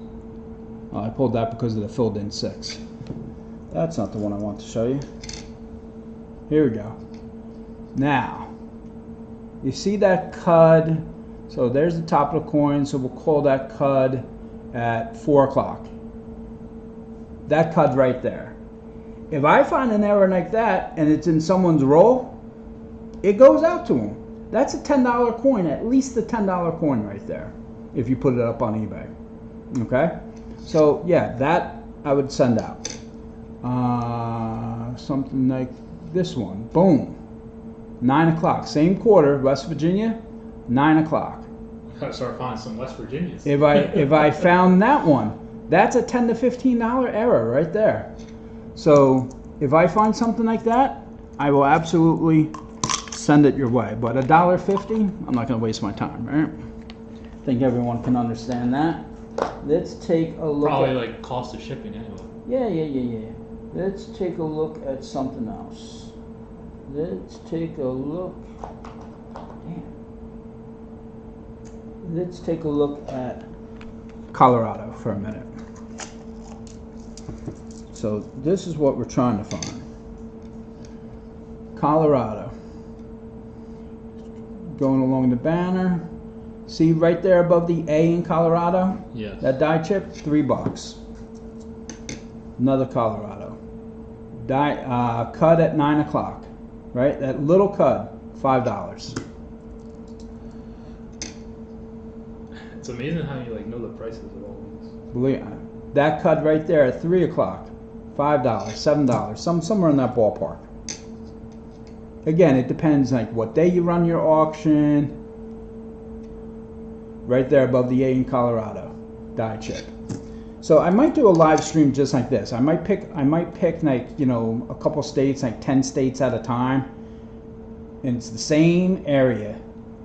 Oh, I pulled that because of the filled in 6. That's not the one I want to show you. Here we go. Now, you see that cud? So there's the top of the coin. So we'll call that cud at 4 o'clock. That cud right there. If I find an error like that and it's in someone's roll, it goes out to them. That's a $10 coin, at least a $10 coin right there, if you put it up on eBay. Okay? So yeah, that I would send out. Something like this one. Boom. 9 o'clock. Same quarter, West Virginia, 9 o'clock. Gotta start finding some West Virginians. If I found that one, that's a $10 to $15 error right there. So if I find something like that, I will absolutely send it your way. But $1.50, I'm not going to waste my time, right? I think everyone can understand that. Let's take a look. Probably like cost of shipping anyway. Yeah. Let's take a look at something else. Let's take a look. Damn. Let's take a look at Colorado for a minute. So this is what we're trying to find. Colorado. Going along the banner. See right there above the A in Colorado? Yes. That die chip, $3. Another Colorado. Cud at 9 o'clock. Right? That little cud, $5. It's amazing how you know the prices of all these. Believe that cud right there at 3 o'clock, $5, $7, somewhere in that ballpark. Again, it depends what day you run your auction. Right there above the A in Colorado, die chip. So I might do a live stream just like this. I might pick a couple states, 10 states at a time, And it's the same area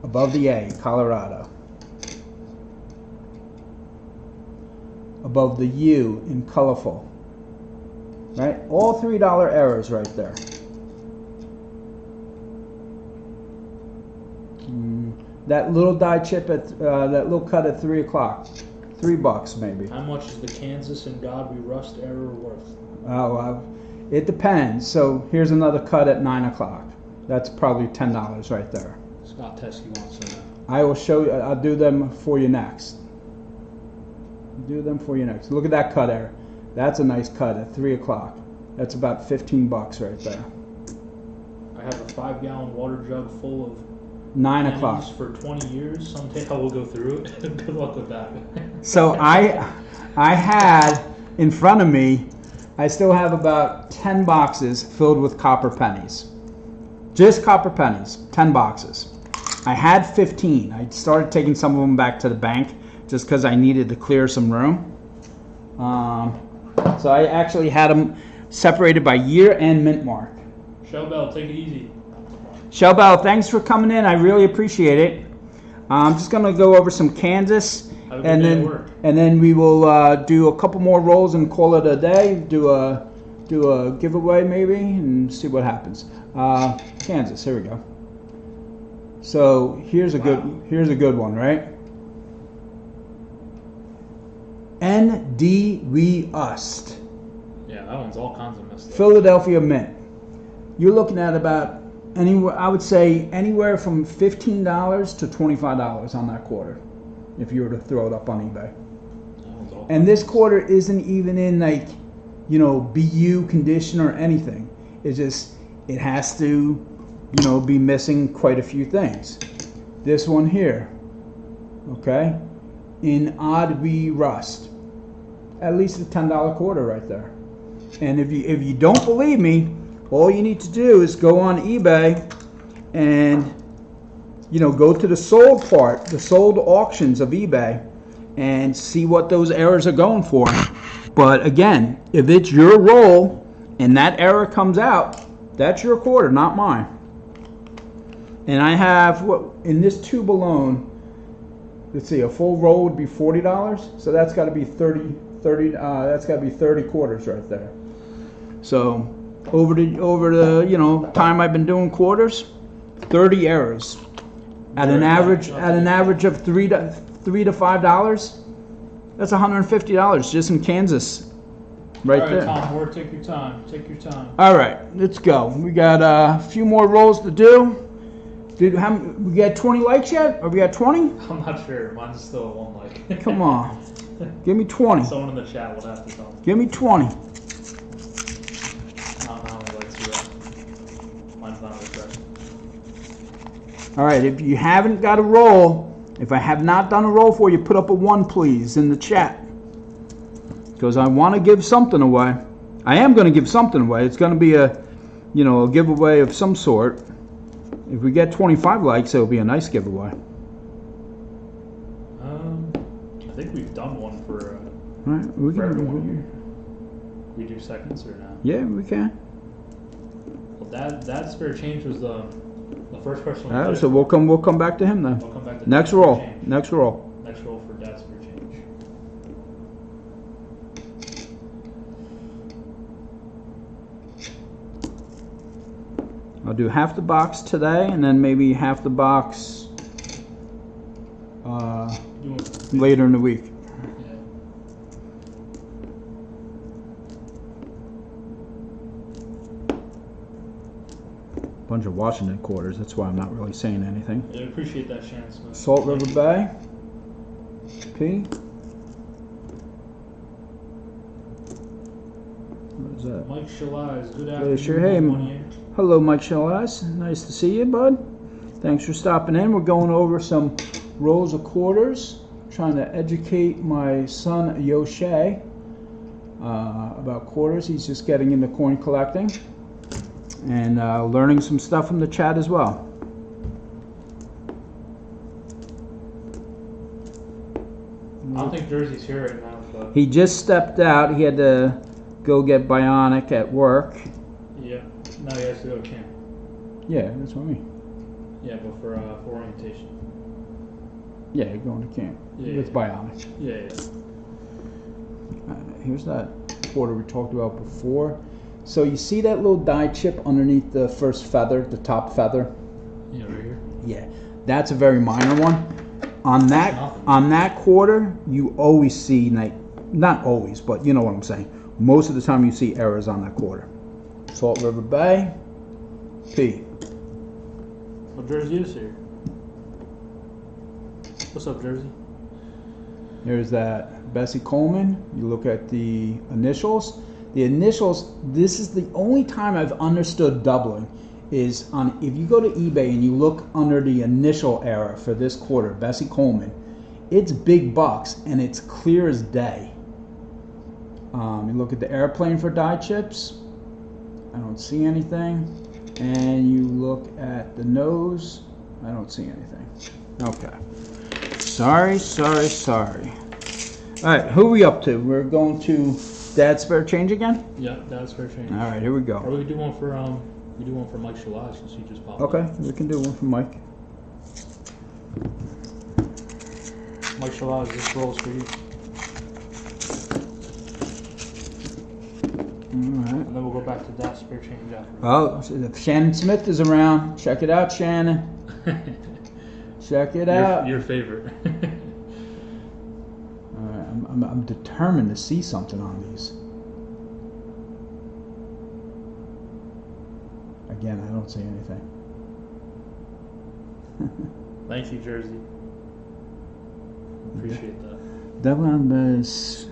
above the A, Colorado. Above the U in colorful. Right? All $3 errors right there. That little die chip at that little cut at 3 o'clock, $3 maybe. How much is the Kansas and God We Rust error worth? Oh, it depends. So here's another cut at 9 o'clock. That's probably $10 right there. Scott Teskey wants to know. I will show you. I'll do them for you next. Do them for you next. Look at that cut there. That's a nice cut at 3 o'clock. That's about $15 right there. I have a 5-gallon water jug full of 9 pennies o'clock. for 20 years. Someday I will go through it. Good luck with that. So I had in front of me, I still have about 10 boxes filled with copper pennies. Just copper pennies, 10 boxes. I had 15. I started taking some of them back to the bank just because I needed to clear some room. So I actually had them separated by year and mint mark. Showbell, take it easy. Shellbell, thanks for coming in. I really appreciate it. I'm just going to go over some Kansas. Have a good day at work. And then we will do a couple more rolls and call it a day. Do a giveaway maybe and see what happens. Kansas, here we go. So here's a good one, right? ND We Ust. Yeah, that one's all kinds of messed up. Philadelphia Mint. You're looking at about anywhere, I would say anywhere from $15 to $25 on that quarter, if you were to throw it up on eBay. That one's all And this quarter isn't even in like, BU condition or anything. It's just, it has to, be missing quite a few things. This one here, okay, in Odd We Rust, at least a $10 quarter right there. And if you don't believe me, all you need to do is go on eBay and go to the sold part, the sold auctions of eBay, and see what those errors are going for. But again, if it's your roll and that error comes out, that's your quarter, not mine. And I have in this tube alone, let's see, a full roll would be $40, so that's got to be 30 that's got to be 30 quarters right there. So over the time I've been doing quarters, 30 errors at an average of $3 to $5. That's $150 just in Kansas, right all right, there. Tom Moore, take your time. Take your time. All right, let's go. We got a few more rolls to do. We got 20 likes yet? Or we got 20? I'm not sure. Mine's still at 1 like. Come on. Give me 20. Someone in the chat will have to tell me. Give me 20. I don't know how many likes you have. Mine's not refreshed. All right, if you haven't got a roll, if I have not done a roll for you, put up a 1, please, in the chat. Because I want to give something away. I am going to give something away. It's going to be a giveaway of some sort. If we get 25 likes, it'll be a nice giveaway. I think we've done one for All right, we for can. everyone. We do seconds or not? Yeah, we can. Well, that spare change was the first person. All right, so we'll come back to him then. We'll come back to Next Dad's roll. spare change. Next roll. Next roll for Dad's spare change. I'll do half the box today, and then maybe half the box later in the week. Yeah. Bunch of Washington quarters. That's why I'm not really saying anything. I appreciate that, Shannon Smith. Salt River Bay. P. What is that? Mike Shalais, good Yeah, afternoon. sure. Hey, hello, Mike Shalais. Nice to see you, bud. Thanks for stopping in. We're going over some rolls of quarters, trying to educate my son Yoshe about quarters. He's just getting into coin collecting and learning some stuff from the chat as well. I don't think Jersey's here right now, but He just stepped out. He had to go get Bionic at work. yeah. Now he has to go to camp. Yeah, that's what I mean. Yeah, but for orientation. Yeah, you're going to camp. Yeah, It's yeah. bionic. Yeah. Here's that quarter we talked about before. So you see that little die chip underneath the first feather, the top feather? Yeah, right here. Yeah, that's a very minor one. On that quarter, you always see, like, not always, but you know what I'm saying. Most of the time you see errors on that quarter. Salt River Bay, P. What jersey is here? What's up, Jersey? There's that Bessie Coleman. You look at the initials. The initials, this is the only time I've understood doubling, is on, if you go to eBay and you look under the initial error for this quarter, Bessie Coleman, it's big bucks and it's clear as day. You look at the airplane for die chips, I don't see anything. And you look at the nose, I don't see anything. Okay. Sorry. All right, who are we up to? We're going to Dad's Spare Change again? Yeah, that's fair change. All right, here we Or go. we could do one for Mike Shalaj since he just popped Okay, up. we can do one for Mike. Mike Shalaj, this rolls for you. All right. And then we'll go back to that spare change after. Oh, if Shannon Smith is around, check it out, Shannon. Check it out. Your favorite. All right, I'm determined to see something on these. Again, I don't see anything. Thank you, Jersey. Appreciate that. Double on this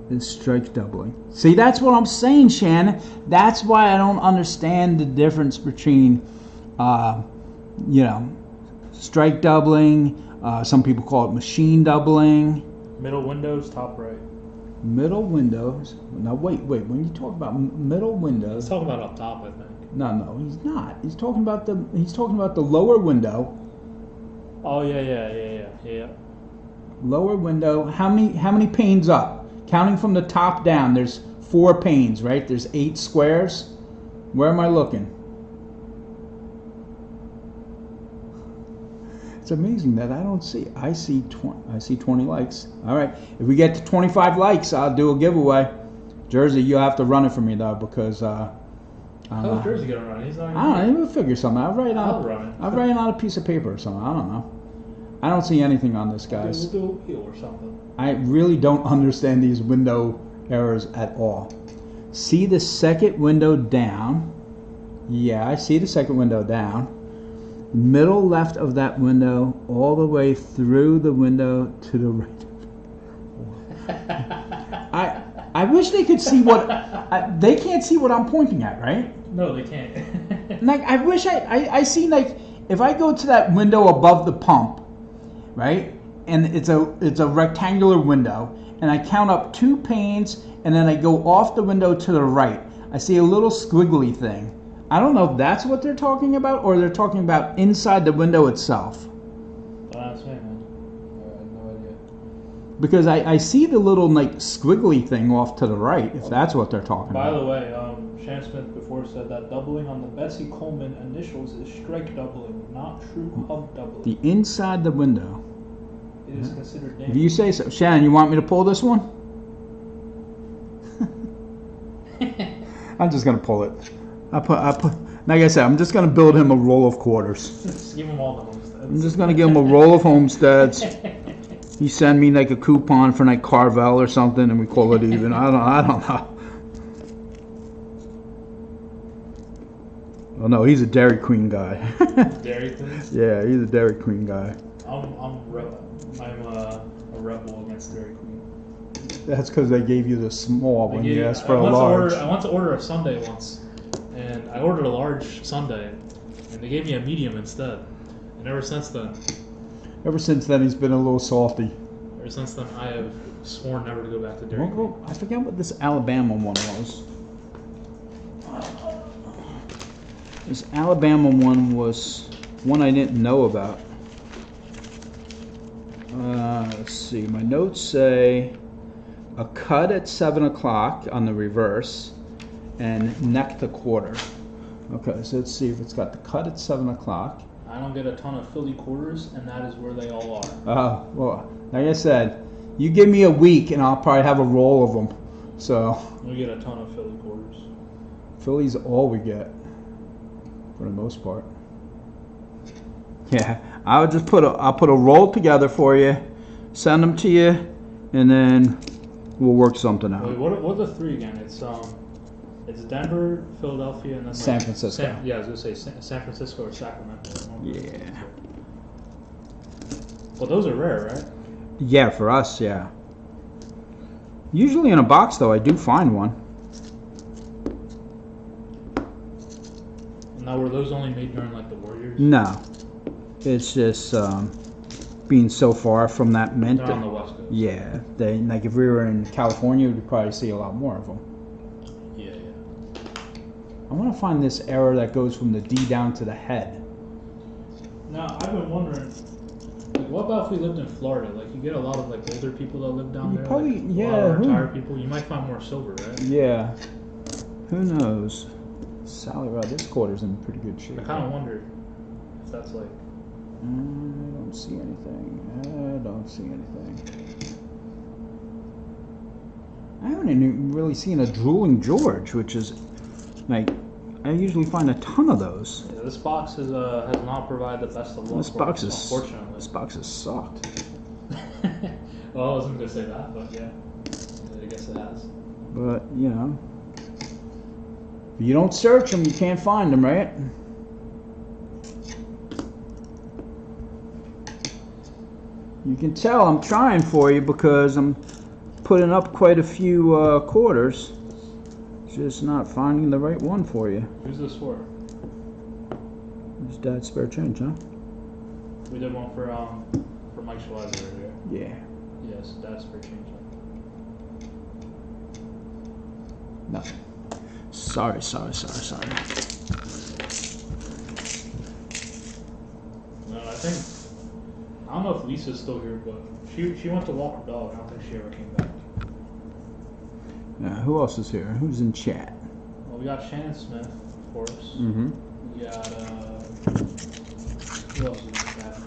is strike doubling. See, that's what I'm saying, Shannon. That's why I don't understand the difference between, strike doubling. Some people call it machine doubling. Middle windows, top right. Middle windows. Now wait. When you talk about middle windows, Let's talk about up top, I think. no, he's not. He's talking about the lower window. Oh yeah. Lower window. How many panes up? Counting from the top down, there's 4 panes, right? There's 8 squares. Where am I looking? It's amazing that I don't see. I see 20 likes. All right. If we get to 25 likes, I'll do a giveaway. Jersey, you'll have to run it for me though, because How's Jersey gonna run? He's not. I don't know. We'll figure something. I'll write I'll run it. on a piece of paper or something. I don't know. I don't see anything on this, guys. We'll do a wheel or something. I really don't understand these window errors at all. See the second window down. Yeah, I see the second window down. Middle left of that window, all the way through the window to the right. I wish they could see what... they can't see what I'm pointing at, right? No, they can't. Like, I wish I see, like, if I go to that window above the pump, right, and it's a rectangular window, and I count up 2 panes, and then I go off the window to the right, I see a little squiggly thing. I don't know if that's what they're talking about, or they're talking about inside the window itself. That's right, man. I have no idea. Because I see the little, like, squiggly thing off to the right, if that's what they're talking By about. the way, Shan Smith before said that doubling on the Bessie Coleman initials is strike doubling, not true hub doubling. The inside the window. It is considered If dangerous. you say so. Shannon, you want me to pull this one? I'm just going to pull it. I put, like I said, I'm just going to build him a roll of quarters. Just give him all the homesteads. I'm just going to give him a roll of homesteads. You send me like a coupon for like Carvel or something and we call it even. I don't know. Oh no, he's a Dairy Queen guy. Dairy Queen. Yeah, he's a Dairy Queen guy. I'm a rebel against Dairy Queen. That's because they gave you the small when you asked for a I large. went to order a sundae once, and I ordered a large sundae, and they gave me a medium instead. And ever since then, Ever since then, he's been a little salty. I have sworn never to go back to Dairy Queen. Well, I forget what this Alabama one was. This Alabama one was one I didn't know about. Let's see. My notes say a cut at 7 o'clock on the reverse and neck to quarter. Okay, so let's see if it's got the cut at 7 o'clock. I don't get a ton of Philly quarters, and that is where they all are. Well, like I said, you give me a week and I'll probably have a roll of them. So We get a ton of Philly quarters. Philly's all we get for the most part. Yeah, I'll put a roll together for you, send them to you, and then we'll work something out. Wait, what are the three again? It's Denver, Philadelphia, and then San Francisco. I was gonna say San Francisco or Sacramento. Yeah. Well, those are rare, right? Yeah, for us, yeah. Usually in a box, though, I do find one. Now, were those only made during like the Warriors? No, it's just being so far from that mint. They're on the West Coast. Yeah, they like if we were in California, we'd probably see a lot more of them. Yeah. I want to find this error that goes from the D down to the head. Now, I've been wondering, like, what about if we lived in Florida? Like, you get a lot of like older people that live down You there. probably- like, yeah, A lot of who- retired people. You might find more silver, right? Yeah, who knows? Sally Rod, this quarter's in pretty good shape. I kind of wonder if that's like. I don't see anything. I don't see anything. I haven't even really seen a drooling George, which is like I usually find a ton of those. Yeah, this box has not provided the best of luck. This for box us, is unfortunately. This box is sucked. Well, I wasn't gonna say that, but yeah, I guess it has. But you know, if you don't search them, you can't find them, right? You can tell I'm trying for you because I'm putting up quite a few quarters. Just not finding the right one for you. Who's this for? It's Dad's spare change, huh? We did one for Mike Schleiser earlier. Yeah. Yes, that's for change. Nothing. Sorry. No, I don't know if Lisa's still here, but she went to walk her dog. I don't think she ever came back. Who else is here? Who's in chat? Well, we got Shannon Smith, of course. Mm-hmm. We got who else is in chat?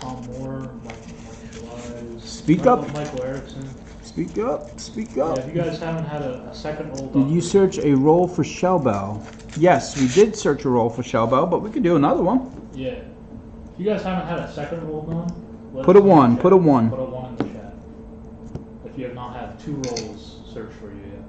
Tom Moore, Mike Schleiser. Speak up. Michael Erickson. Speak up. Yeah, if you guys haven't had a second roll Did done. you search a roll for shell bell? Yes, we did search a roll for shell bell, but we could do another one. Yeah. If you guys haven't had a second roll done, let Put us a know in one, the put a chat. one. Put a 1 in the chat. If you have not had 2 rolls searched for you yet.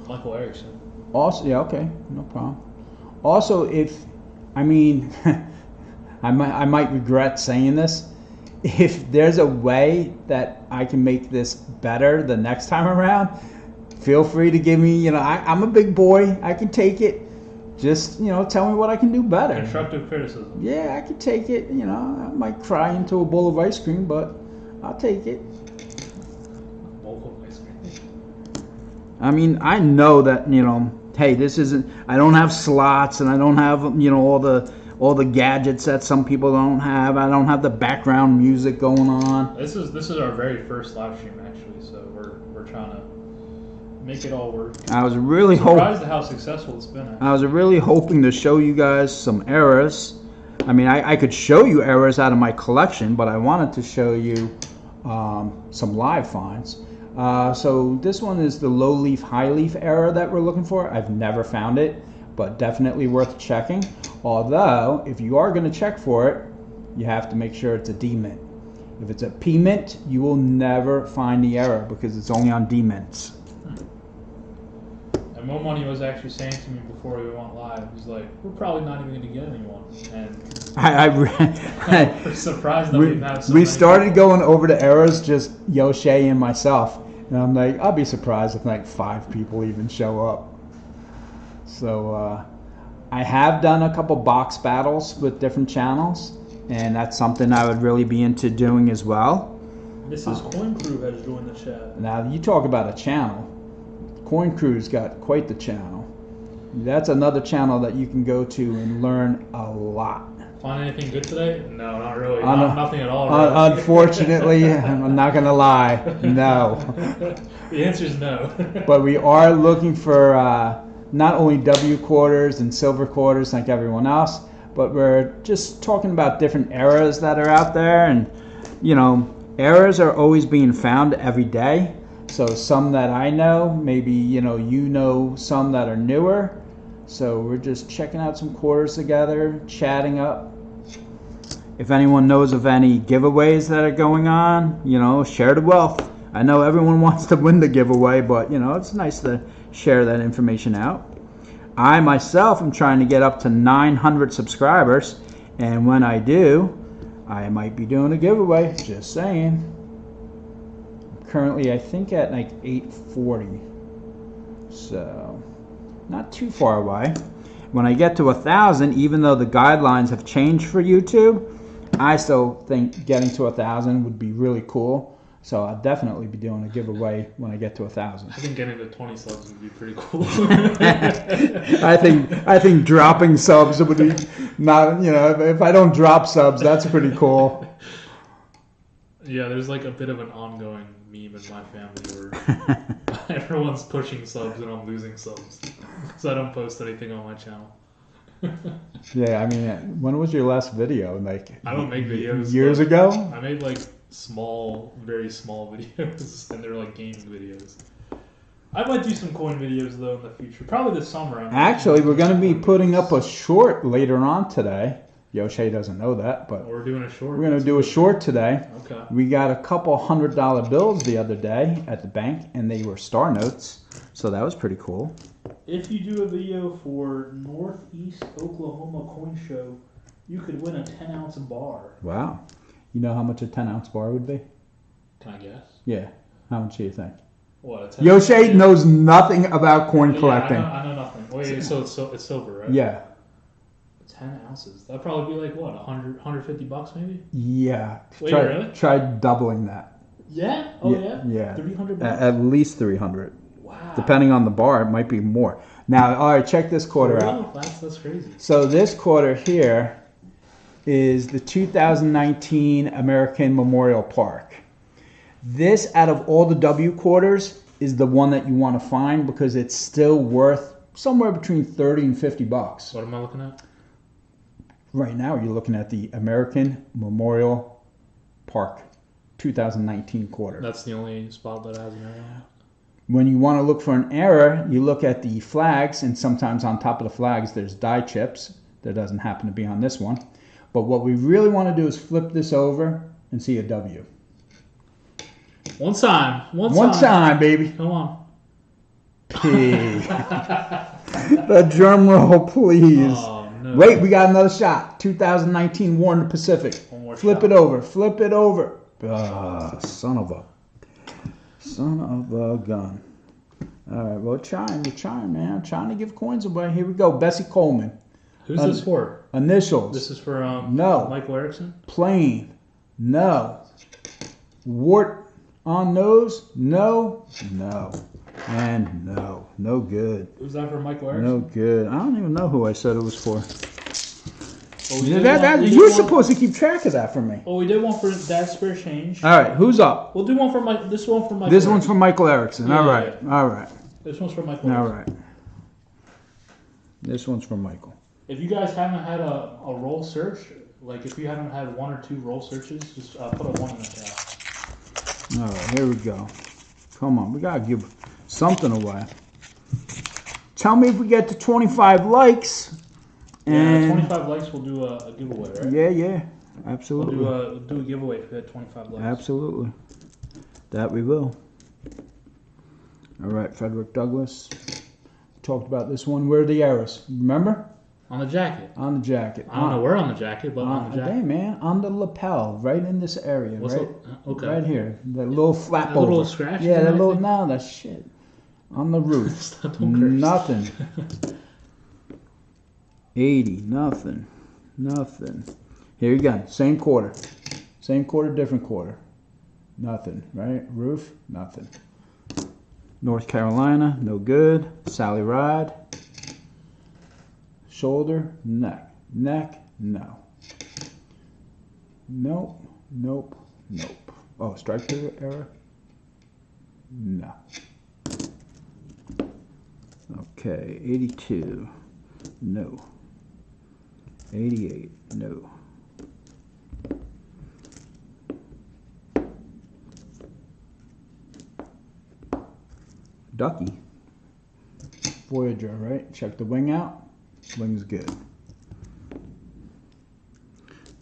Michael Erickson. Also, yeah, okay, no problem. Also, I might regret saying this. If there's a way that I can make this better the next time around, feel free to give me. I'm a big boy. I can take it. Just tell me what I can do better. Constructive criticism. Yeah, I can take it. I might cry into a bowl of ice cream, but I'll take it. Bowl of ice cream. I mean, I know that hey, this isn't. I don't have slots, and I don't have all the gadgets that some people don't have. I don't have the background music going on. This is our very first live stream actually, so we're trying to make it all work. I was really Surprised at how successful it's been. I was really hoping to show you guys some errors. I mean, I could show you errors out of my collection, but I wanted to show you some live finds. So this one is the low leaf, high leaf error that we're looking for. I've never found it, but definitely worth checking. Although, if you are going to check for it, you have to make sure it's a D mint. If it's a P mint, you will never find the error because it's only on D mints. And Mo Money was actually saying to me before we went live, he's like, "We're probably not even going to get anyone." And we're surprised that we've had so we many started people. going over the errors, just Yoshe and myself, and I'm like, I'll be surprised if like 5 people even show up. So I have done a couple box battles with different channels, and that's something I would really be into doing as well. Mrs. Coin Crew has joined the chat. Now you talk about a channel. Coin Crew's got quite the channel. That's another channel that you can go to and learn a lot. Find anything good today? No, not really. Nothing at all. Really. Unfortunately, I'm not gonna lie. No. The answer is no. But we are looking for not only W quarters and silver quarters like everyone else, but we're just talking about different eras that are out there. And, you know, eras are always being found every day. So some that I know, maybe, you know some that are newer. So we're just checking out some quarters together, chatting up. If anyone knows of any giveaways that are going on, you know, share the wealth. I know everyone wants to win the giveaway, but, you know, it's nice to share that information out. I myself am trying to get up to 900 subscribers, and when I do, I might be doing a giveaway. Just saying. Currently, I think at like 840. So, not too far away. When I get to 1,000, even though the guidelines have changed for YouTube, I still think getting to 1,000 would be really cool. So I'll definitely be doing a giveaway when I get to 1,000. I think getting to 20 subs would be pretty cool. I think dropping subs would be not, you know, if I don't drop subs, that's pretty cool. Yeah, there's like a bit of an ongoing meme in my family where everyone's pushing subs and I'm losing subs. So I don't post anything on my channel. Yeah, I mean, when was your last video? Like, I don't make videos. Years ago? I made like very small videos, and they're like gaming videos. I might do some coin videos though in the future, probably this summer. Actually, we're going to be putting up a short later on today. Yoshie doesn't know that, but we're doing a short. We're going to do a short today. Okay. We got a couple $100 bills the other day at the bank, and they were star notes, so that was pretty cool. If you do a video for Northeast Oklahoma Coin Show, you could win a 10-ounce bar. Wow. You know how much a 10-ounce bar would be? Can I guess? Yeah. How much do you think? What? Yoshie knows nothing about coin collecting. I know nothing. Wait, so it's silver, right? Yeah. 10 ounces. That'd probably be like what, 150 bucks maybe? Yeah. Wait, really? Try doubling that. Yeah? Oh yeah? Yeah. 300 bucks? At least 300. Wow. Depending on the bar, it might be more. Now, all right, check this quarter out. That's crazy. So this quarter here is the 2019 American Memorial Park. This, out of all the W quarters, is the one that you want to find because it's still worth somewhere between 30 and 50 bucks. What am I looking at? Right now, you're looking at the American Memorial Park 2019 quarter. That's the only spot that has an arrow on it. When you want to look for an error, you look at the flags, and sometimes on top of the flags there's die chips. There doesn't happen to be on this one. But what we really want to do is flip this over and see a W. One time, baby. Come on. P. The drum roll, please. Oh, no. Wait, we got another shot. 2019 War in the Pacific. One more Flip shot. it over. Flip it over. Son of a gun. All right, well, we're trying, man. I'm trying to give coins away. Here we go. Bessie Coleman. Who's this for? Initials. This is for No. Michael Erickson? Plain. No. Wart on nose. No. No. And no. No good. Who's that for Michael Erickson? No good. I don't even know who I said it was for. Well, You're supposed to keep track of that for me. Well, we did one for Dad's Spare Change. All right, who's up? We'll do one for Mike. This one for Michael. This one's from Michael Erickson. Yeah, All right. yeah. All right. This one's for Michael. All Erickson. right. This one's from Michael. If you guys haven't had a roll search, like if you haven't had one or two roll searches, just put a 1 in the chat. All right, here we go. Come on, we gotta give something away. Tell me if we get to 25 likes. And 25 likes, we'll do a giveaway, right? yeah, absolutely. We'll do a giveaway if we had 25 likes. Absolutely. That we will. All right, Frederick Douglass. Talked about this one. Where are the arrows? Remember? On the jacket. On the jacket. I don't know where on the jacket, but on the jacket. Damn, man. On the lapel, right in this area. What's right? okay. Right here. The little flap That over. little scratch? Yeah, that little, thing? no, that shit. On the roof. Don't curse. Nothing. 80, nothing. Here you go. Same quarter. Same quarter, different quarter. Nothing, right? Roof, nothing. North Carolina, no good. Sally Ride. Shoulder, neck. Neck, no. Nope. Nope. Nope. Oh, strike through error? No. Okay, 82. No. 88. No. Ducky. Voyager, right? Check the wing out. Wing's good.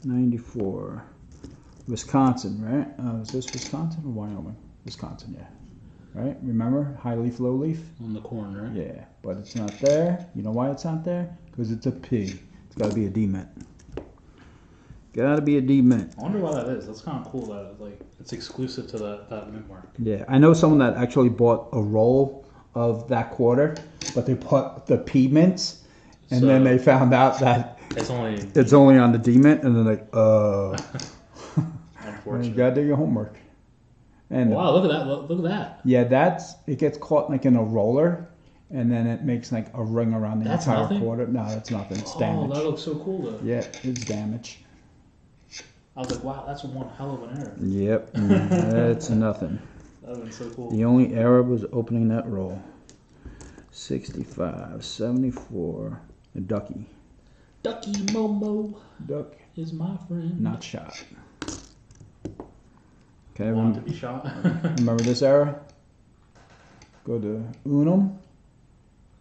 94. Wisconsin, right? Is this Wisconsin or Wyoming? Wisconsin, yeah. Right? Remember? High leaf, low leaf? On the corn, right? Yeah, but it's not there. You know why it's not there? Because it's a P. It's got to be a D mint. Got to be a D mint. I wonder why that is. That's kind of cool that like it's exclusive to that mint mark. Yeah, I know someone that actually bought a roll of that quarter, but they put the P mints, and So- then they found out that It's only it's only on the D mint, and they're like, you unfortunate. gotta do your homework. And Wow, look at that! Look at that! yeah, it gets caught like in a roller, and then it makes like a ring around the That's entire nothing? quarter. No, that's nothing. It's Oh, damage. that looks so cool though. Yeah, it's damage. I was like, wow, that's one hell of an error. Yep, that's nothing. That would been so cool. The only error was opening that roll. 65, 74, a ducky. Ducky Momo Duck, is my friend. not shot. Okay, Want to be shot. remember this error? Go to unum.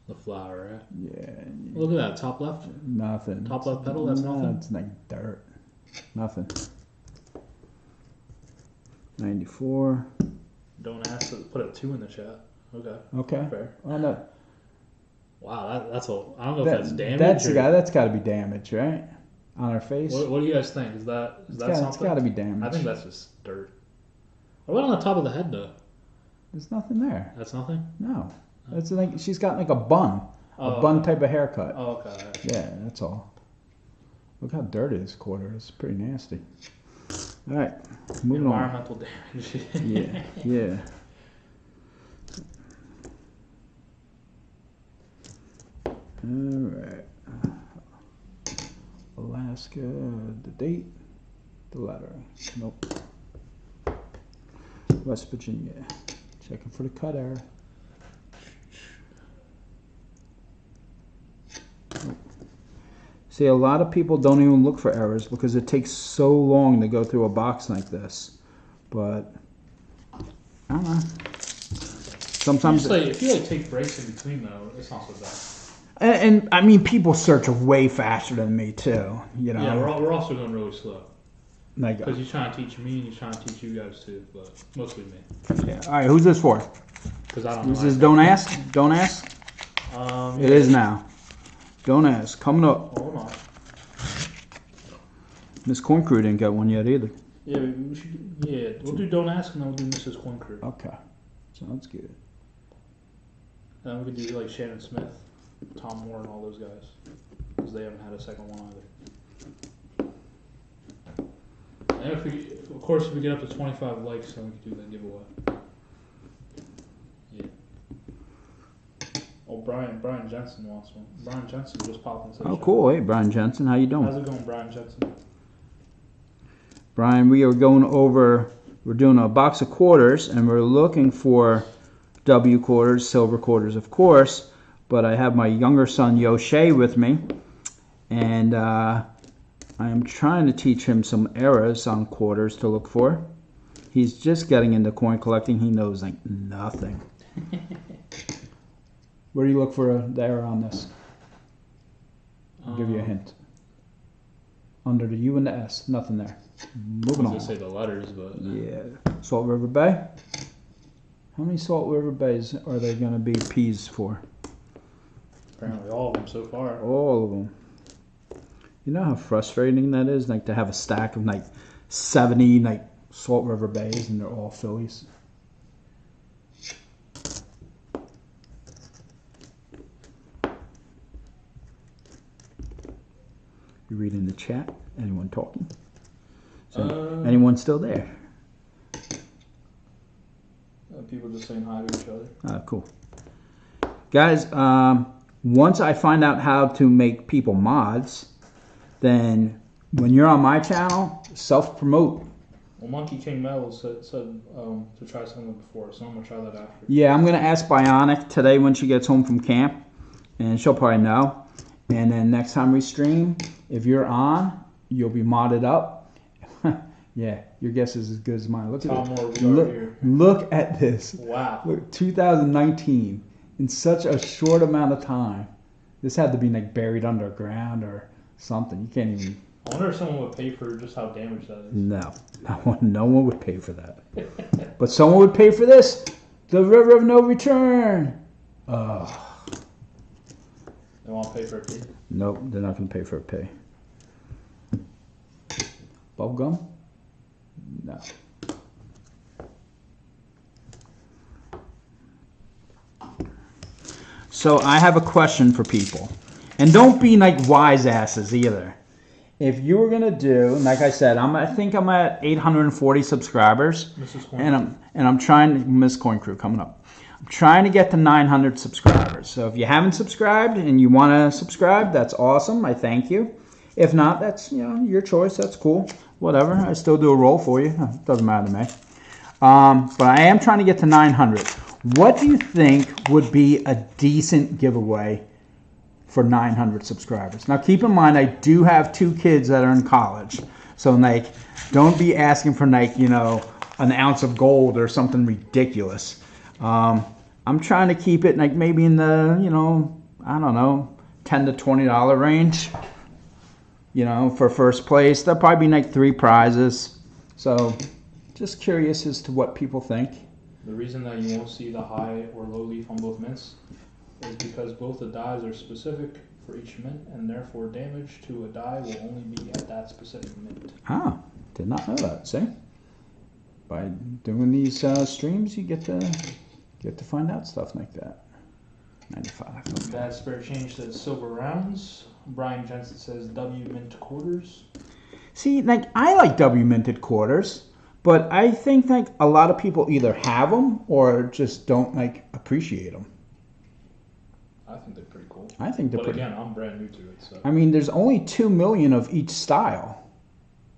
The flower, right? Yeah, Look at that, top left. nothing. Top left pedal, that's No, nothing? It's like dirt. Nothing. 94. Don't ask to put a 2 in the chat. Okay, Okay. fair. Oh no. Wow, that's a. I don't know if that's damage. That's or, that's got to be damage, right? On her face. What do you guys think? Is that It's something? got to be damage. I think that's just dirt. What about on the top of the head though? There's nothing there. That's nothing. No. It's like she's got like a bun, Oh, a bun type of haircut. Oh, okay. Alright. Yeah, that's all. Look how dirty this quarter is. Pretty nasty. All right, moving on. Environmental damage. Yeah, yeah. All right. Alaska, the date, the lettering. Nope. West Virginia. Checking for the cut error. Nope. See, a lot of people don't even look for errors because it takes so long to go through a box like this. But I don't know. Sometimes, If you take breaks in between though, it's not so bad. and I mean, people search way faster than me too. You know, Yeah, we're also going really slow like, because he's trying to teach me and he's trying to teach you guys too, but mostly me yeah. All right, who's this for? because I don't know. This is don't ask. Don't ask. It is now. Don't ask. Coming up. Hold on. Miss Corn Crew didn't get one yet either. Yeah, we should. Yeah, we'll do Don't Ask and then we'll do Mrs. Coin Crew. Okay, sounds good. And then we could do like Shannon Smith, Tom Moore, and all those guys because they haven't had a second one either. And of course, if we get up to 25 likes, then we can do that giveaway. Yeah. Oh, Brian Jensen wants one. Brian Jensen just popped and said, Oh, cool. Hey, Brian Jensen, how you doing? How's it going, Brian Jensen? Brian, we are going over, we're doing a box of quarters, and we're looking for W quarters, silver quarters, of course, but I have my younger son, Yoshe, with me, and I am trying to teach him some errors on quarters to look for. He's just getting into coin collecting. He knows like nothing. Where do you look for the error on this? I'll give you a hint. Under the U and the S, nothing there. Moving I on. was gonna say the letters, but Yeah. Salt River Bay. How many Salt River Bays are there going to be P's for? apparently all of them so far. All of them. You know how frustrating that is? Like to have a stack of like 70 like Salt River Bays and they're all Phillies. You reading the chat? Anyone talking? Anyone still there? People just saying hi to each other. Cool. Guys, once I find out how to make people mods, then when you're on my channel, self-promote. Well, Monkey King Metal said to try something before, so I'm gonna try that after. Yeah, I'm gonna ask Bionic today when she gets home from camp, and she'll probably know. And then next time we stream, if you're on, you'll be modded up. Yeah, your guess is as good as mine. Look Tom at Moore, this. we are Look, here. look at this. Wow. Look, 2019 in such a short amount of time. This had to be like buried underground or something. You can't even. I wonder if someone would pay for just how damaged that is. No, no one would pay for that. But someone would pay for this. The River of No Return. Ugh. They want to pay for it. Nope, they're not going to pay for a pay. Bubblegum? No. So I have a question for people. And don't be like wise asses either. If you were going to do, like I said, I think I'm at 840 subscribers. Mrs. Coin. And I'm trying, Miss Coin Crew coming up. I'm trying to get to 900 subscribers. So if you haven't subscribed and you want to subscribe, that's awesome. I thank you. If not, that's your choice. That's cool. Whatever. I still do a roll for you. It doesn't matter to me. But I am trying to get to 900. What do you think would be a decent giveaway for 900 subscribers? Now keep in mind, I do have 2 kids that are in college. So like, don't be asking for like, an ounce of gold or something ridiculous. I'm trying to keep it like maybe in the, I don't know, $10 to $20 range. For first place. There'll probably be like 3 prizes. So just curious as to what people think. The reason that you won't see the high or low leaf on both mints is because both the dies are specific for each mint, and therefore damage to a die will only be at that specific mint. Ah, did not know that. See? By doing these streams, you get to find out stuff like that. 95. Okay. Bad Spirit Change says silver rounds. Brian Jensen says W mint quarters. See, like I like W minted quarters, but I think like a lot of people either have them or just don't like appreciate them. I think they're pretty cool. I think they're But pretty. again, I'm brand new to it, so. I mean, there's only 2 million of each style.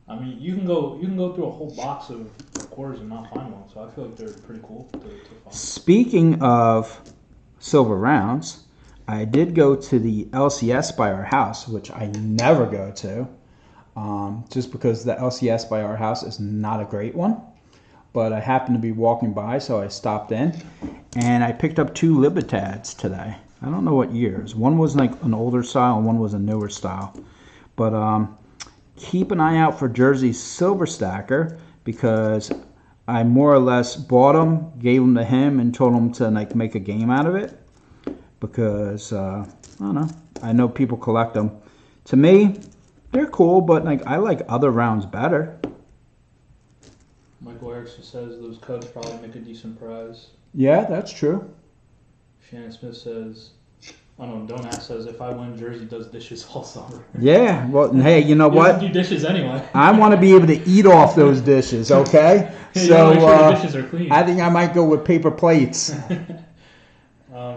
I mean, you can go through a whole box of quarters and not find one, so I feel like they're pretty cool to find. Speaking of silver rounds, I did go to the LCS by our house, which I never go to, just because the LCS by our house is not a great one. But I happened to be walking by, so I stopped in, and I picked up 2 Libertads today. I don't know what years. One was like an older style, and one was a newer style. But keep an eye out for Jersey's Silver Stacker, because I more or less bought them, gave them to him, and told him to like make a game out of it. Because I don't know, I know people collect them. To me, they're cool, but like I like other rounds better. Michael Erickson says those Cubs probably make a decent prize. Yeah, that's true. Shannon Smith says, Donat says, if I win, Jersey does dishes all summer. Yeah, well, hey, you know You what? don't do dishes anyway. I want to be able to eat off those dishes, okay? You So gotta make sure the dishes are clean. I think I might go with paper plates.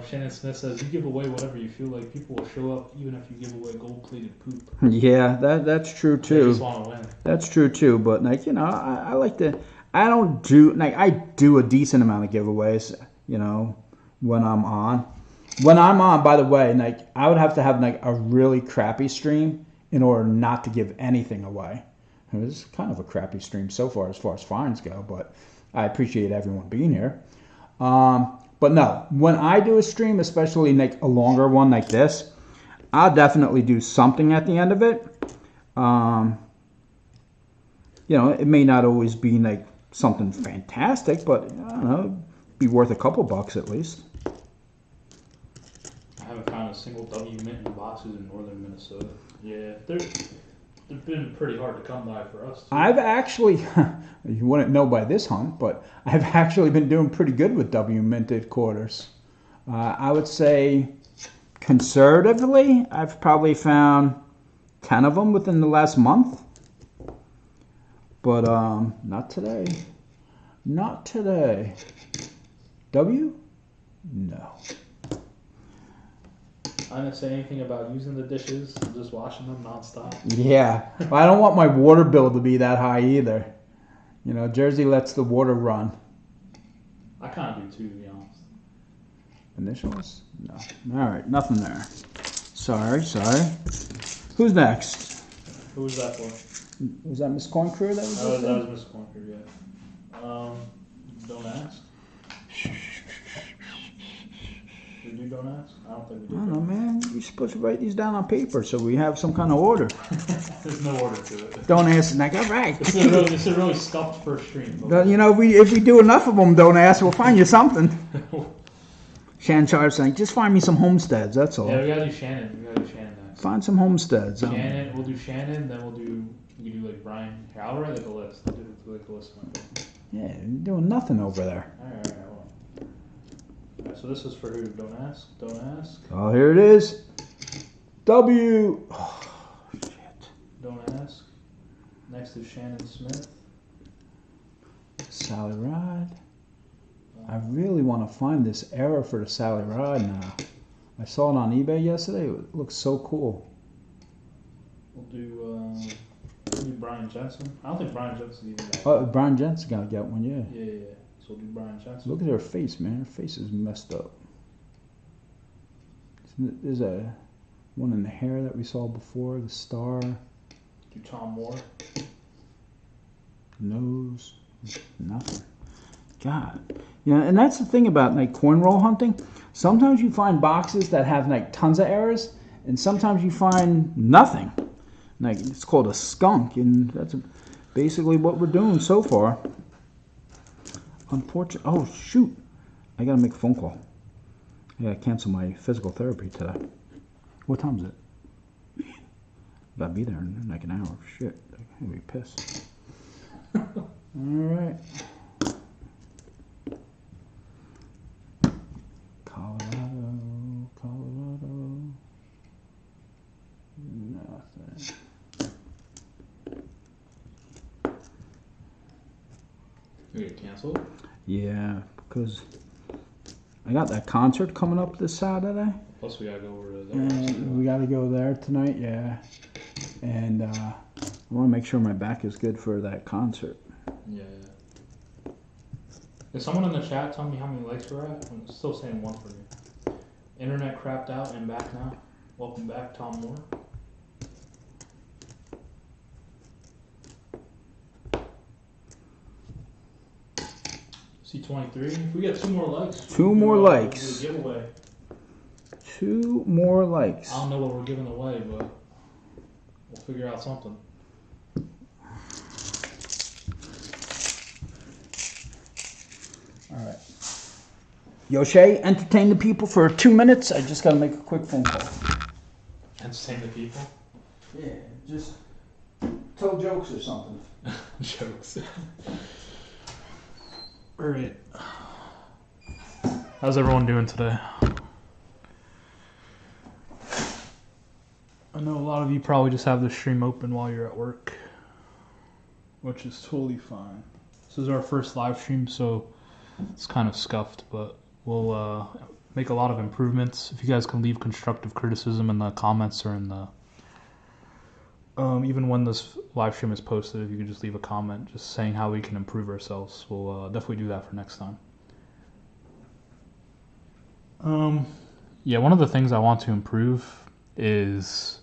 Shannon Smith says, you give away whatever you feel like. People will show up even if you give away gold-plated poop. Yeah, that's true They too. just want to win. That's true too. But like I like to. I don't do like I do a decent amount of giveaways. When I'm on. When I'm on, by the way, like I would have to have like a really crappy stream in order not to give anything away. It was kind of a crappy stream so far as fines go, but I appreciate everyone being here. But no, when I do a stream, especially like a longer one like this, I'll definitely do something at the end of it. It may not always be like something fantastic, but I don't know, be worth a couple bucks at least. I haven't found a single W mint in boxes in northern Minnesota. Yeah, they've been pretty hard to come by for us, too. I've actually, you wouldn't know by this hunt, but I've actually been doing pretty good with W minted quarters. I would say conservatively, I've probably found 10 of them within the last month. But not today. Not today. W? No. I'm gonna say anything about using the dishes and just washing them nonstop. Yeah. Well, I don't want my water bill to be that high either. You know, Jersey lets the water run. I kind of do too, to be honest. Initials? No. All right, nothing there. Sorry. Who's next? Who was that for? Was that Miss Corn Crew that was That there? was Miss Cornford, yeah. Don't ask. Did you don't ask? I don't think we I did. don't know, man. You're supposed to write these down on paper so we have some kind of order. There's no order to it. Don't ask, like, all right. This is a really scuffed first stream. You know, if we do enough of them, don't ask, we'll find you something. Shannon Sharp saying, just find me some homesteads, that's all. Yeah, we gotta do Shannon. We gotta do Shannon next. Find some homesteads. Shannon, we'll do Shannon, then we do like Brian. Here, I'll write like a list. I'll do like a list. Yeah, you're doing nothing over there. Alright, Alright, so this is for who? Don't ask? Don't ask? Oh, here it is. W. Oh, shit. Don't ask. Next is Shannon Smith. Sally Ride. I really want to find this error for the Sally Ride now. I saw it on eBay yesterday. It looks so cool. We'll do Brian Jensen. I don't think Brian Jensen's even that. Oh, Brian Jensen got to get one, yeah. Yeah. So we'll do Brian Jensen. Look at her face, man. Her face is messed up. There's a one in the hair that we saw before, the star, Do Tom Moore. nose, nothing. God. Yeah, and that's the thing about like cornrow hunting. Sometimes you find boxes that have like tons of errors, and sometimes you find nothing. Like it's called a skunk, and that's basically what we're doing so far. Unfortunately, oh shoot, I gotta make a phone call. I gotta cancel my physical therapy today. What time is it? Gotta be there in like an hour. Shit, I'm gonna be pissed. All right. Colorado. Nothing. You get canceled? Yeah, because I got that concert coming up this Saturday. Plus we gotta go over to And we got to go there tonight, yeah. And I want to make sure my back is good for that concert. Yeah. Is someone in the chat tell me how many likes we're at? I'm still saying one for me. Internet crapped out and back now. Welcome back, Tom Moore. C23. If we get 2 more likes. Two more likes. We'll do a giveaway. 2 more likes. I don't know what we're giving away, but we'll figure out something. All right. Yoshe, entertain the people for 2 minutes. I just got to make a quick phone call. Entertain the people. Yeah, just tell jokes or something. Jokes. Alright. How's everyone doing today? I know a lot of you probably just have the stream open while you're at work, which is totally fine. This is our first live stream, so it's kind of scuffed, but we'll make a lot of improvements. If you guys can leave constructive criticism in the comments or in the even when this live stream is posted, if you could just leave a comment just saying how we can improve ourselves, we'll definitely do that for next time. Yeah, one of the things I want to improve is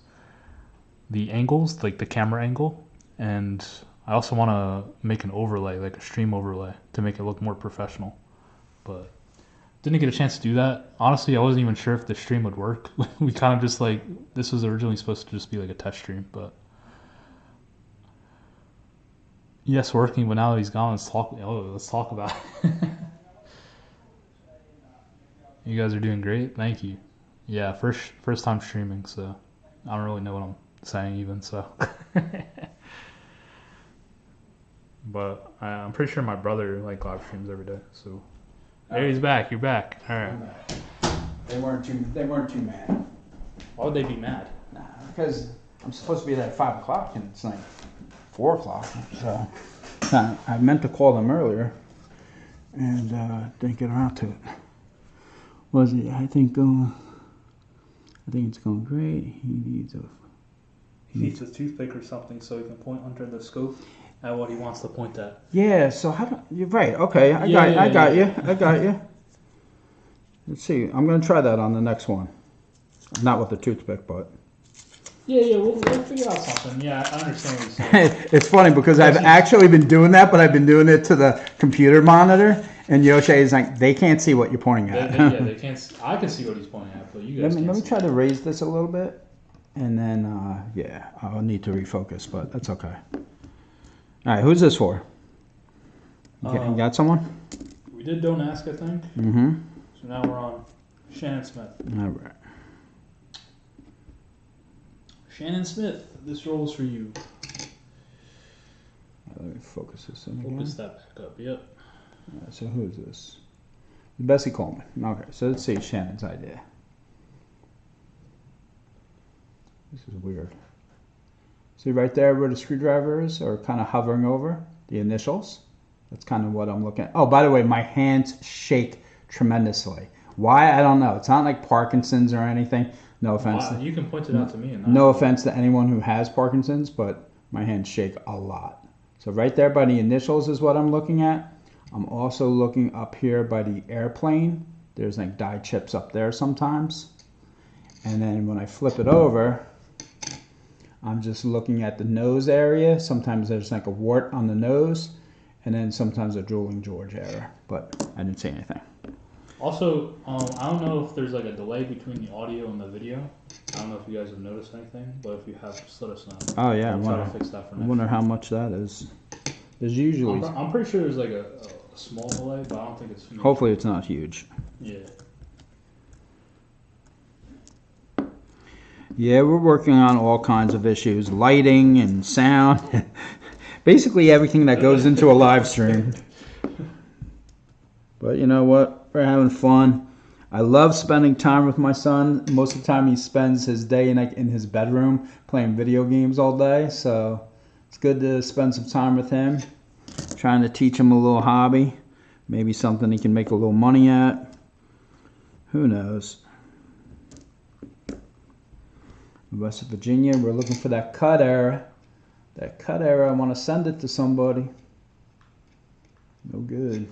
the angles, like the camera angle, and I also want to make an overlay, like a stream overlay, to make it look more professional, but didn't get a chance to do that. Honestly, I wasn't even sure if the stream would work. We kind of just like, this was originally supposed to just be like a test stream, but yes, working, but now that he's gone, let's talk about it. You guys are doing great. Thank you. Yeah, first time streaming, so I don't really know what I'm saying even, so. But I'm pretty sure my brother like live streams every day, so. There he's back. You're back. All right. They weren't too mad. Why would they be mad? Nah, because I'm supposed to be there at 5 o'clock and it's like 4 o'clock. So I meant to call them earlier and didn't get around to it. Was it? I think I think it's going great. He needs a. He needs a toothpick or something so he can point under the scope at what he wants to point at. Yeah. So how do you're right? Okay, I got you. Let's see. I'm gonna try that on the next one. Not with the toothpick, but. Yeah, we'll figure out something. Yeah, I understand what you're saying. It's funny because I've actually been doing that, but I've been doing it to the computer monitor, and Yoshi is like, they can't see what you're pointing at. They can't. I can see what he's pointing at, but you guys Let can't me see try it. to raise this a little bit, and then yeah, I'll need to refocus, but that's okay. All right, who's this for? You got someone? We did Don't Ask, I think. Mm-hmm. So now we're on Shannon Smith. All right. Shannon Smith, this roll is for you. Let me focus this in again. Focus that back up. Yep. All right, so who is this? Bessie Coleman. Okay, so let's see Shannon's idea. This is weird. See right there where the screwdriver is, or kind of hovering over the initials? That's kind of what I'm looking at. Oh, by the way, my hands shake tremendously. Why? I don't know. It's not like Parkinson's or anything. No offense. Wow, you can point it out to me. And No offense to anyone who has Parkinson's, but my hands shake a lot. So right there by the initials is what I'm looking at. I'm also looking up here by the airplane. There's like die chips up there sometimes. And then when I flip it over, I'm just looking at the nose area. Sometimes there's like a wart on the nose, and then sometimes a drooling George error, but I didn't see anything. Also, I don't know if there's like a delay between the audio and the video. I don't know if you guys have noticed anything, but if you have, just let us know. Oh yeah, We'll try to fix that for I next. wonder how much that is. There's usually, I'm pretty sure there's like a small delay, but I don't think it's. hopefully it's not huge. Yeah. Yeah, we're working on all kinds of issues, lighting and sound, basically everything that goes into a live stream. But you know what? We're having fun. I love spending time with my son. Most of the time he spends his day in his bedroom playing video games all day, so it's good to spend some time with him. Trying to teach him a little hobby, maybe something he can make a little money at. Who knows? West Virginia, we're looking for that cut error. That cut error, I want to send it to somebody. No good.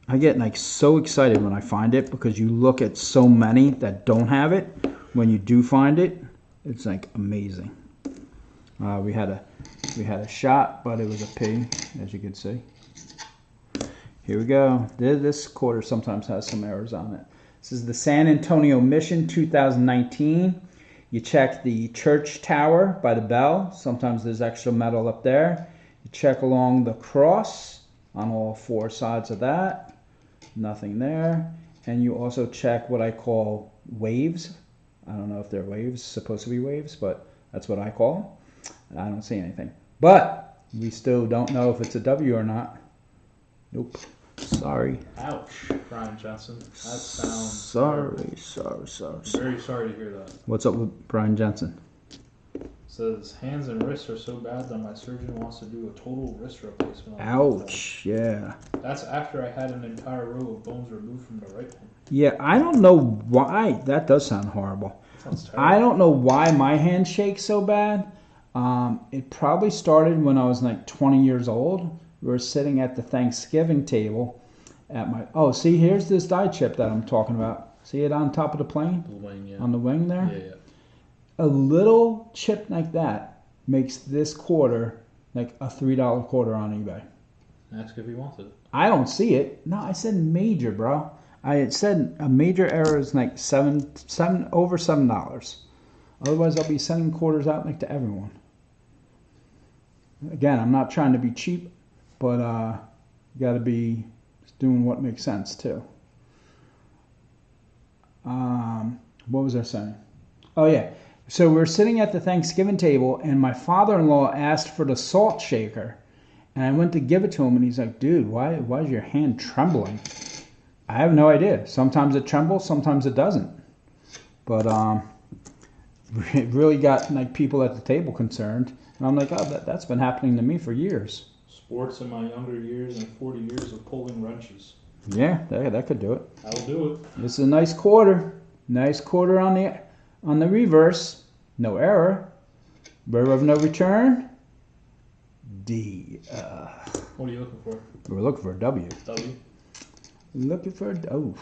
I get like so excited when I find it because you look at so many that don't have it. When you do find it, it's like amazing. We had a shot, but it was a P, as you can see. Here we go. This quarter sometimes has some errors on it. This is the San Antonio Mission 2019. You check the church tower by the bell. Sometimes there's extra metal up there. You check along the cross on all four sides of that. Nothing there. And you also check what I call waves. I don't know if they're waves, supposed to be waves, but that's what I call them. And I don't see anything. But we still don't know if it's a W or not. Nope. Sorry. Ouch, Brian Johnson. That sounds. Sorry. Very sorry to hear that. What's up with Brian Jensen? Says hands and wrists are so bad that my surgeon wants to do a total wrist replacement. Ouch. Yeah. That's after I had an entire row of bones removed from the right hand. Yeah, I don't know why. That does sound horrible. Sounds terrible. I don't know why my hand shakes so bad. It probably started when I was like 20 years old. We were sitting at the Thanksgiving table at my... Oh, see, here's this die chip that I'm talking about. See it on top of the plane? The wing, yeah. On the wing there? Yeah. A little chip like that makes this quarter like a $3 quarter on eBay. Ask if he wants it. I don't see it. No, I said major, bro. I had said a major error is like over $7. Otherwise, I'll be sending quarters out like to everyone. Again, I'm not trying to be cheap, but you got to be doing what makes sense too. What was I saying? Oh yeah. So we're sitting at the Thanksgiving table, and my father-in-law asked for the salt shaker, and I went to give it to him, and he's like, "Dude, why is your hand trembling?" I have no idea. Sometimes it trembles, sometimes it doesn't. But it really got like people at the table concerned, and I'm like, "Oh, that's been happening to me for years." Sports in my younger years and 40 years of pulling wrenches. Yeah, that could do it. I will do it. This is a nice quarter. Nice quarter on the reverse. No error. River of no return. D. What are you looking for? We're looking for a W. W. Looking for a... Oh,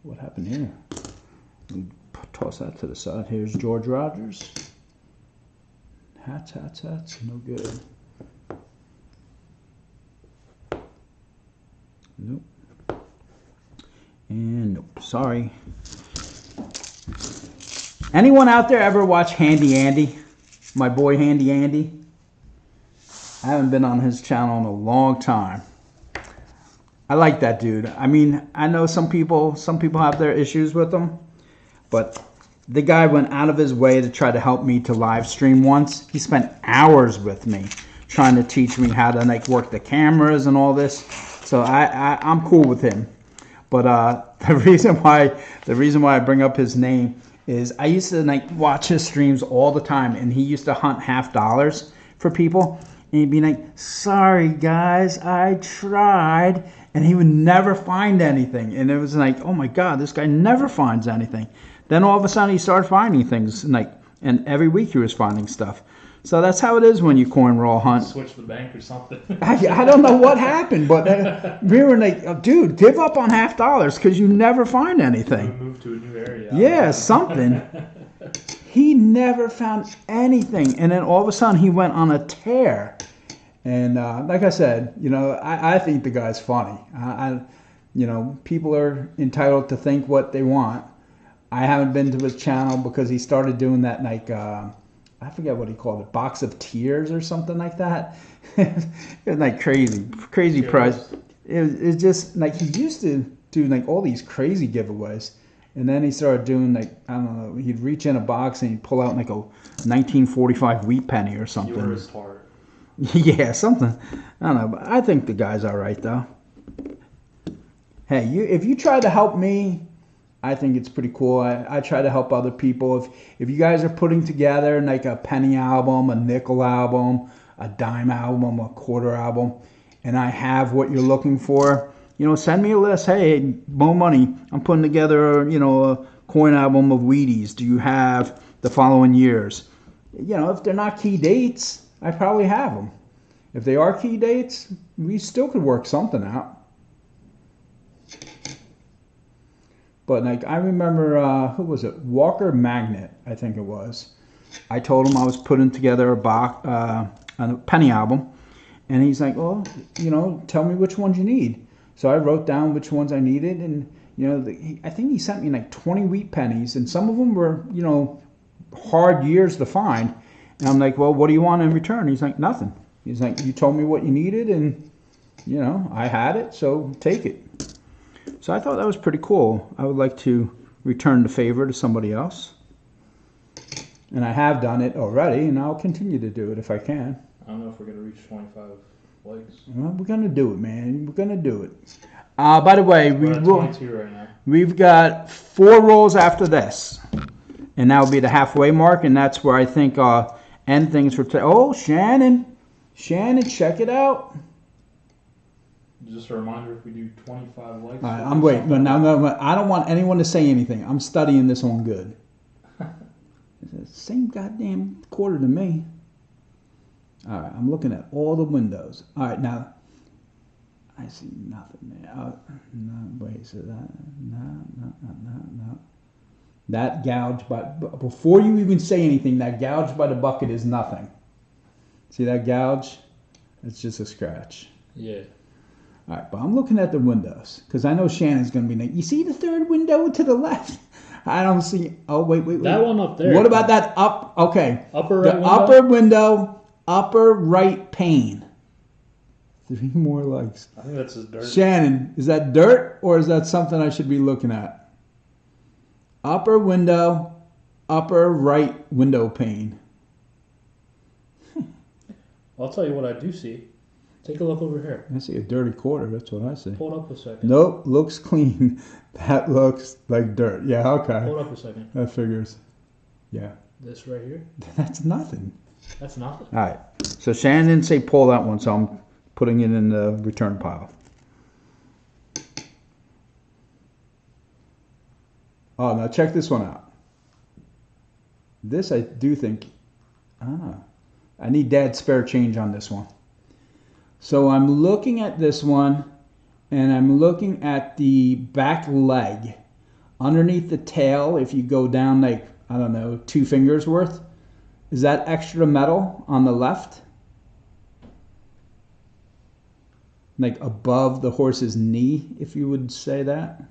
what happened here? Toss that to the side. Here's George Rogers. Hats. No good. Nope. And nope. Sorry. Anyone out there ever watch Handy Andy? My boy Handy Andy? I haven't been on his channel in a long time. I like that dude. I mean, I know some people have their issues with him, but the guy went out of his way to try to help me to live stream once. He spent hours with me trying to teach me how to like work the cameras and all this. So I'm cool with him. But the reason why I bring up his name is I used to like watch his streams all the time, and he used to hunt $50 for people, and he'd be like, "Sorry guys, I tried," and he would never find anything. And it was like, oh my God, this guy never finds anything. Then all of a sudden he started finding things, like, and every week he was finding stuff. So that's how it is when you coin roll hunt. Switch the bank or something. I don't know what happened, but we were like, oh, dude, give up on $50 because you never find anything. Move to a new area. Yeah, something. He never found anything. And then all of a sudden he went on a tear. And like I said, you know, I think the guy's funny. You know, people are entitled to think what they want. I haven't been to his channel because he started doing that, like, I forget what he called it, Box of Tears or something like that. It was like crazy price. It's just like he used to do like all these crazy giveaways. And then he started doing like, I don't know, he'd reach in a box and he'd pull out like a 1945 wheat penny or something. You were his heart. Yeah, something. I don't know, but I think the guy's all right though. Hey, if you try to help me, I think it's pretty cool. I try to help other people. If you guys are putting together like a penny album, a nickel album, a dime album, a quarter album, and I have what you're looking for, you know, send me a list. Hey, Mo Money, I'm putting together, you know, a coin album of Wheaties. Do you have the following years? You know, if they're not key dates, I probably have them. If they are key dates, we still could work something out. But like I remember, who was it? Walker Magnet, I think it was. I told him I was putting together a penny album, and he's like, "Well, you know, tell me which ones you need." So I wrote down which ones I needed, and you know, I think he sent me like 20 wheat pennies, and some of them were, you know, hard years to find. And I'm like, "Well, what do you want in return?" He's like, "Nothing." He's like, "You told me what you needed, and you know, I had it, so take it." So I thought that was pretty cool. I would like to return the favor to somebody else. And I have done it already, and I'll continue to do it if I can. I don't know if we're going to reach 25 likes. Well, we're going to do it, man. We're going to do it. By the way, We're at 22 right now. We've got 4 rolls after this. And that will be the halfway mark, and that's where I think I'll end things for today. Oh, Shannon. Shannon, check it out. Just a reminder, if we do 25 likes. All right, I'm waiting. No, I don't want anyone to say anything. I'm studying this one good. It's the same goddamn quarter to me. All right, I'm looking at all the windows. All right, now I see nothing there. No, wait, so that no. That gouge, but before you even say anything, that gouge by the bucket is nothing. See that gouge? It's just a scratch. Yeah. All right, but I'm looking at the windows because I know Shannon's going to be like, you see the third window to the left? I don't see. Oh, wait. That one up there. What about that up? Okay. Upper right the window? upper window, upper right pane. 3 more likes. I think that's just dirt. Shannon, is that dirt or is that something I should be looking at? Upper window, upper right window pane. I'll tell you what I do see. Take a look over here. I see a dirty quarter. That's what I see. Hold up a second. Nope, looks clean. That looks like dirt. Yeah, okay. Hold up a second. That figures. Yeah. This right here? That's nothing. That's nothing. All right. So Shannon didn't say pull that one, so I'm putting it in the return pile. Oh, now check this one out. This I do think, I need Dad's spare change on this one. So I'm looking at this one, and I'm looking at the back leg. Underneath the tail, if you go down like, I don't know, 2 fingers worth, is that extra metal on the left? Like above the horse's knee, if you would say that.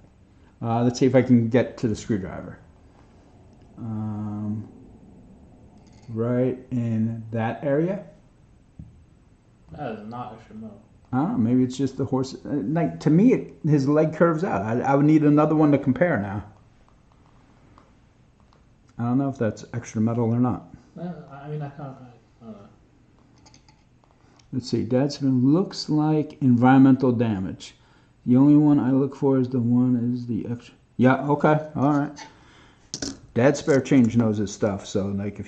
Let's see if I can get to the screwdriver. Right in that area. That is not extra metal. Maybe it's just the horse. Like to me, his leg curves out. I would need another one to compare now. I don't know if that's extra metal or not. I mean, I don't know. Let's see. Dad's looks like environmental damage. The only one I look for is the extra. Yeah. Okay. All right. Dad's spare change knows his stuff. So like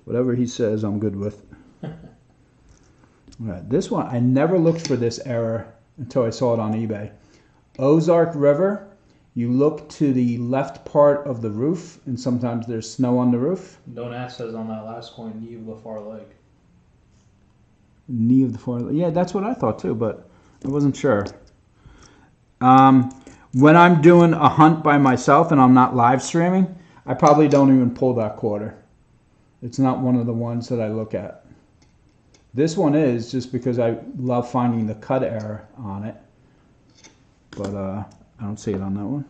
whatever he says, I'm good with. All right, this one, I never looked for this error until I saw it on eBay. Ozark River, you look to the left part of the roof, and sometimes there's snow on the roof. Don't ask says on that last coin, knee of the far leg. Knee of the far leg. Yeah, that's what I thought too, but I wasn't sure. When I'm doing a hunt by myself and I'm not live streaming, I probably don't even pull that quarter. It's not one of the ones that I look at. This one is just because I love finding the cut error on it, but I don't see it on that one.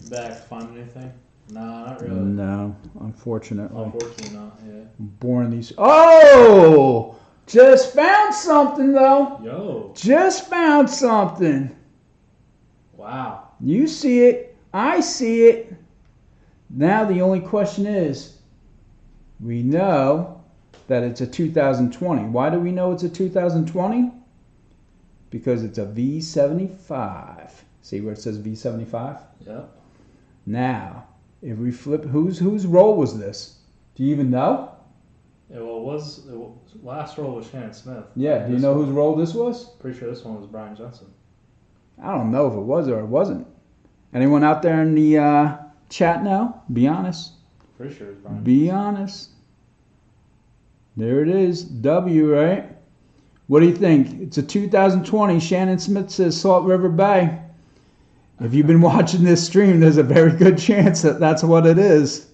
Back, find anything? Nah, not really. No, unfortunately. Unfortunately not, yeah. Born these. Oh! Just found something though. Yo. Just found something. Wow. You see it. I see it. Now the only question is, we know that it's a 2020. Why do we know it's a 2020? Because it's a V75. See where it says V75? Yep. Now, if we flip, whose roll was this? Do you even know? Last roll was Shannon Smith. Yeah, do you know whose roll this was? Pretty sure this one was Brian Jensen. I don't know if it was or it wasn't. Anyone out there in the chat now? Be honest. Pretty sure it's Brian. Be honest. There it is. W, right? What do you think? It's a 2020. Shannon Smith says Salt River Bay. If you've been watching this stream, there's a very good chance that that's what it is.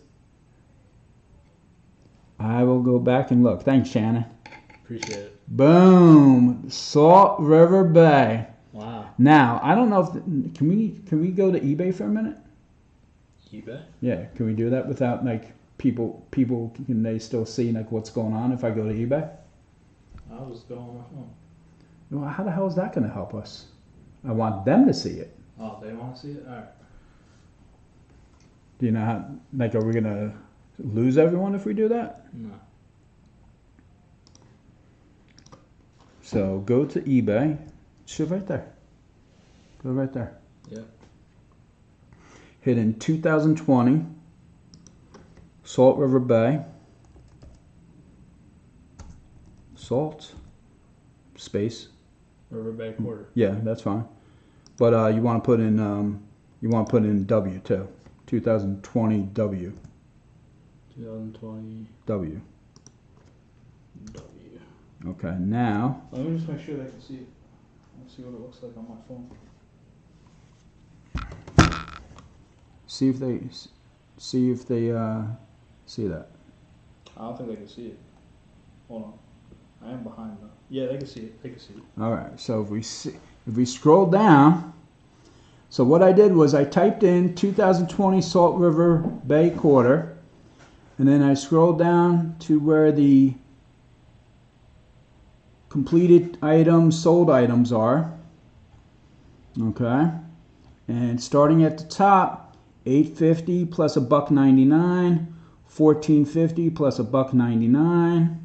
I will go back and look. Thanks, Shannon. Appreciate it. Boom. Salt River Bay. Wow. Now, I don't know if can we go to eBay for a minute? eBay? Yeah, can we do that without like people can they still see like what's going on if I go to eBay? I was going on my phone. Well, how the hell is that going to help us? I want them to see it. Oh, they want to see it? All right. Do you know how? Like, are we going to lose everyone if we do that? No. So go to eBay. Should right there. Go right there. Yep. Hit in 2020. Salt River Bay. Salt. Space. River Bay quarter. Yeah, that's fine. But you want to put in W too. 2020 W. 2020 W. W. Okay, now. Let me just make sure they can see it. Let's see what it looks like on my phone. See if they see that. I don't think they can see it. Hold on. I am behind though. Yeah, they can see it. They can see it. All right. So if we scroll down, so what I did was I typed in 2020 Salt River Bay quarter, and then I scrolled down to where the completed items, sold items are. Okay. And starting at the top, $8.50 plus $1.99, $14.50 plus $1.99.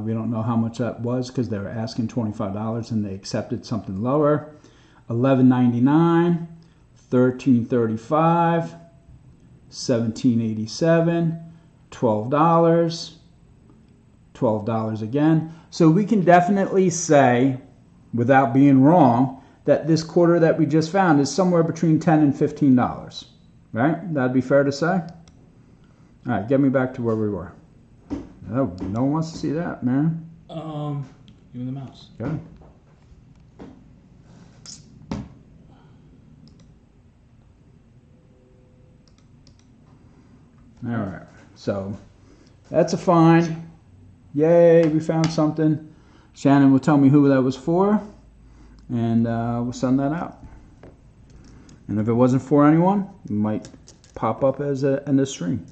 We don't know how much that was because they were asking $25 and they accepted something lower. $11.99, $13.35, $17.87, $12, $12 again. So we can definitely say, without being wrong, that this quarter that we just found is somewhere between $10 and $15, right? That'd be fair to say? All right, get me back to where we were. Oh, no one wants to see that, man. Give me the mouse. Good. All right, so that's a find. Yay, we found something. Shannon will tell me who that was for, and we'll send that out. And if it wasn't for anyone, it might pop up as in the stream.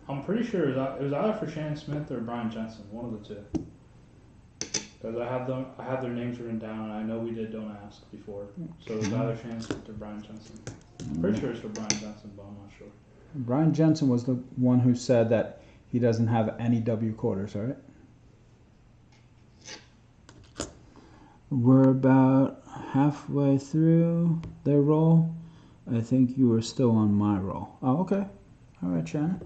I'm pretty sure it was either for Shannon Smith or Brian Jensen, one of the two. Because I have their names written down, and I know we did Don't Ask before. So it was either Shannon Smith or Brian Jensen. I'm pretty sure it's for Brian Jensen, but I'm not sure. Brian Jensen was the one who said that he doesn't have any W quarters, right? We're about halfway through their roll. I think you were still on my roll. Oh, okay. All right, Shannon.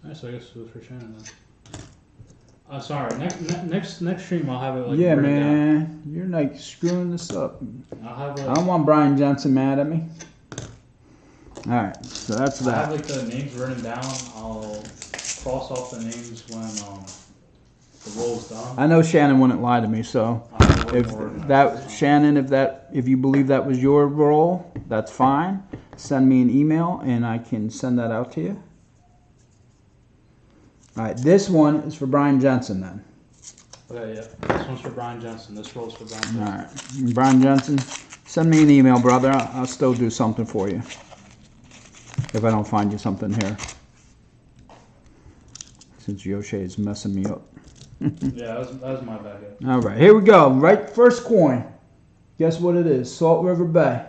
Alright, so I guess it was for Shannon then. Sorry, next stream I'll have it like Yeah, written man. down. You're like screwing this up. I'll have like, I don't want Brian Jensen mad at me. All right, so that's I have that. like the names written down. I'll cross off the names when the roll's done. I know Shannon wouldn't lie to me, so I'll have it if more organized. that Shannon, if you believe that was your role, that's fine. Send me an email and I can send that out to you. All right, this one is for Brian Jensen then. Okay, yeah. This one's for Brian Jensen. This roll's for Brian Jensen. All right, Brian Jensen, send me an email, brother. I'll still do something for you if I don't find you something here. Since Yoshi is messing me up. Yeah, that was my bad. Yeah. All right, here we go. Right, first coin. Guess what it is? Salt River Bay.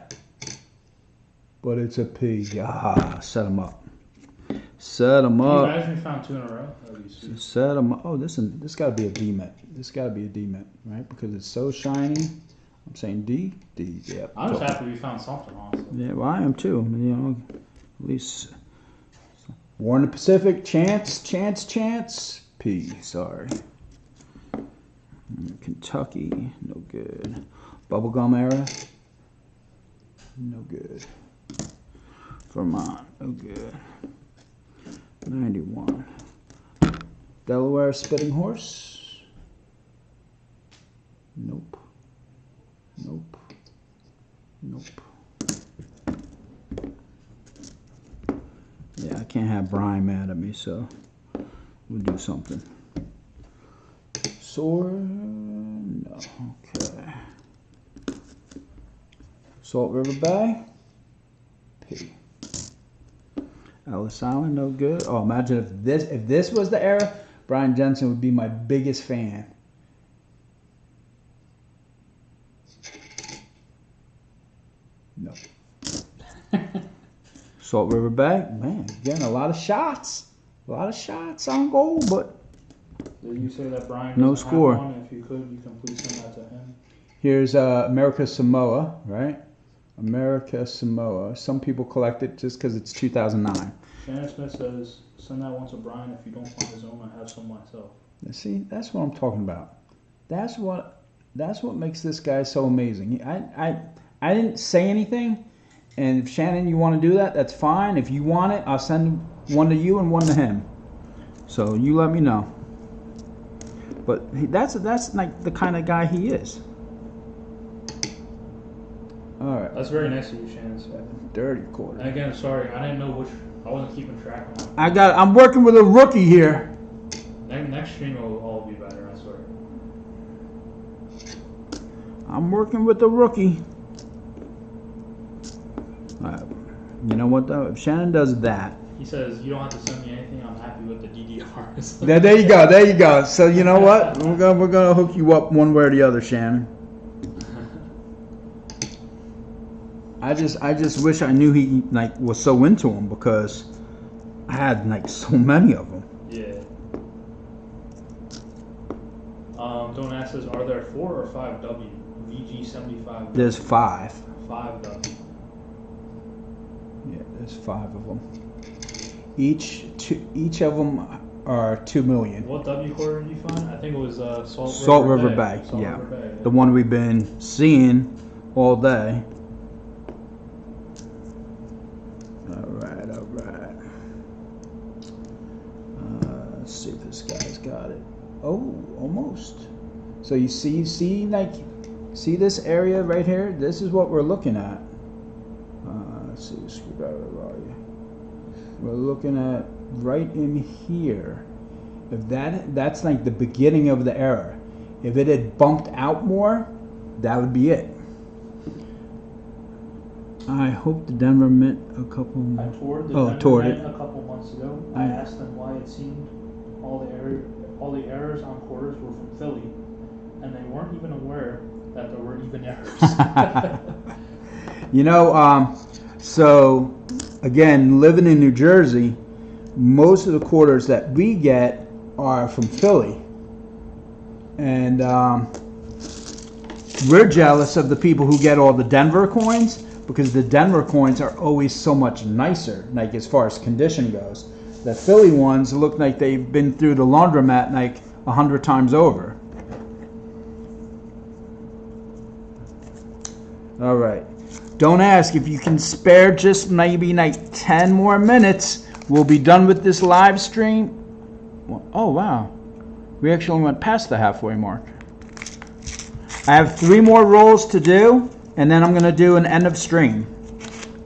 But it's a P. Ah, set them up. Set them Can you up. imagine we found two in a row? That'd be sweet. Set them up. Oh, this got to be a D Met. This got to be a D Met, right? Because it's so shiny. I'm saying D. Yep. I'm just happy we found something, honestly. Yeah, well, I am too. You know, at least War in the Pacific. Chance. P. Sorry. Kentucky, no good. Bubblegum era, no good. Vermont, no good. 91. Delaware Spitting Horse, nope. Yeah, I can't have Brian mad at me, so we'll do something. Sword, no, okay. Salt River Bay, P. Ellis Island, no good. Oh, imagine if this was the era, Brian Jensen would be my biggest fan. No. Salt River Bay, man, getting a lot of shots. A lot of shots on goal, but Did you say that Brian No doesn't have score. one? If you could, you can please send that to him. here's America Samoa, right? America Samoa. Some people collect it just because it's 2009. Shannon Smith says, send that one to Brian. If you don't find his own, I have some myself. See, that's what I'm talking about. That's what makes this guy so amazing. I didn't say anything, and if Shannon, you want to do that, that's fine. If you want it, I'll send one to you and one to him. So you let me know. But that's like the kind of guy he is. All right. That's very nice of you, Shannon Smith. Dirty quarter. And again, sorry, I didn't know which. I wasn't keeping track of them. I'm working with a rookie here. Next stream will all be better, I swear. I'm working with a rookie. You know what though? If Shannon does that, He says, you don't have to send me anything. I'm happy with the DDRs. there you go. So you know what? We're gonna hook you up one way or the other, Shannon. I just wish I knew he like was so into them because I had like so many of them. Yeah. Don't ask us, are there 4 or 5 W? VG75. There's 5. 5 W. Yeah, there's 5 of them. Each of them are 2 million. What W quarter did you find? I think it was Salt River Bay. Salt Yeah. River Bay, The one we've been seeing all day. All right. Let's see if this guy's got it. Oh, almost. So you see this area right here? This is what we're looking at. Let's see, screwdriver, where are you? We're looking at right in here. If that's like the beginning of the error. If it had bumped out more, that would be it. I hope the Denver Mint a couple. I toured the Denver toured Mint it. a couple months ago. I asked them why it seemed all the errors on quarters were from Philly, and they weren't even aware that there were even errors. You know, so again, living in New Jersey, most of the quarters that we get are from Philly, and we're jealous of the people who get all the Denver coins, because the Denver coins are always so much nicer, like as far as condition goes. The Philly ones look like they've been through the laundromat like 100 times over. All right. Don't ask. If you can spare just maybe like 10 more minutes, we'll be done with this live stream. Oh, wow. We actually went past the halfway mark. I have 3 more rolls to do, and then I'm going to do an end of stream.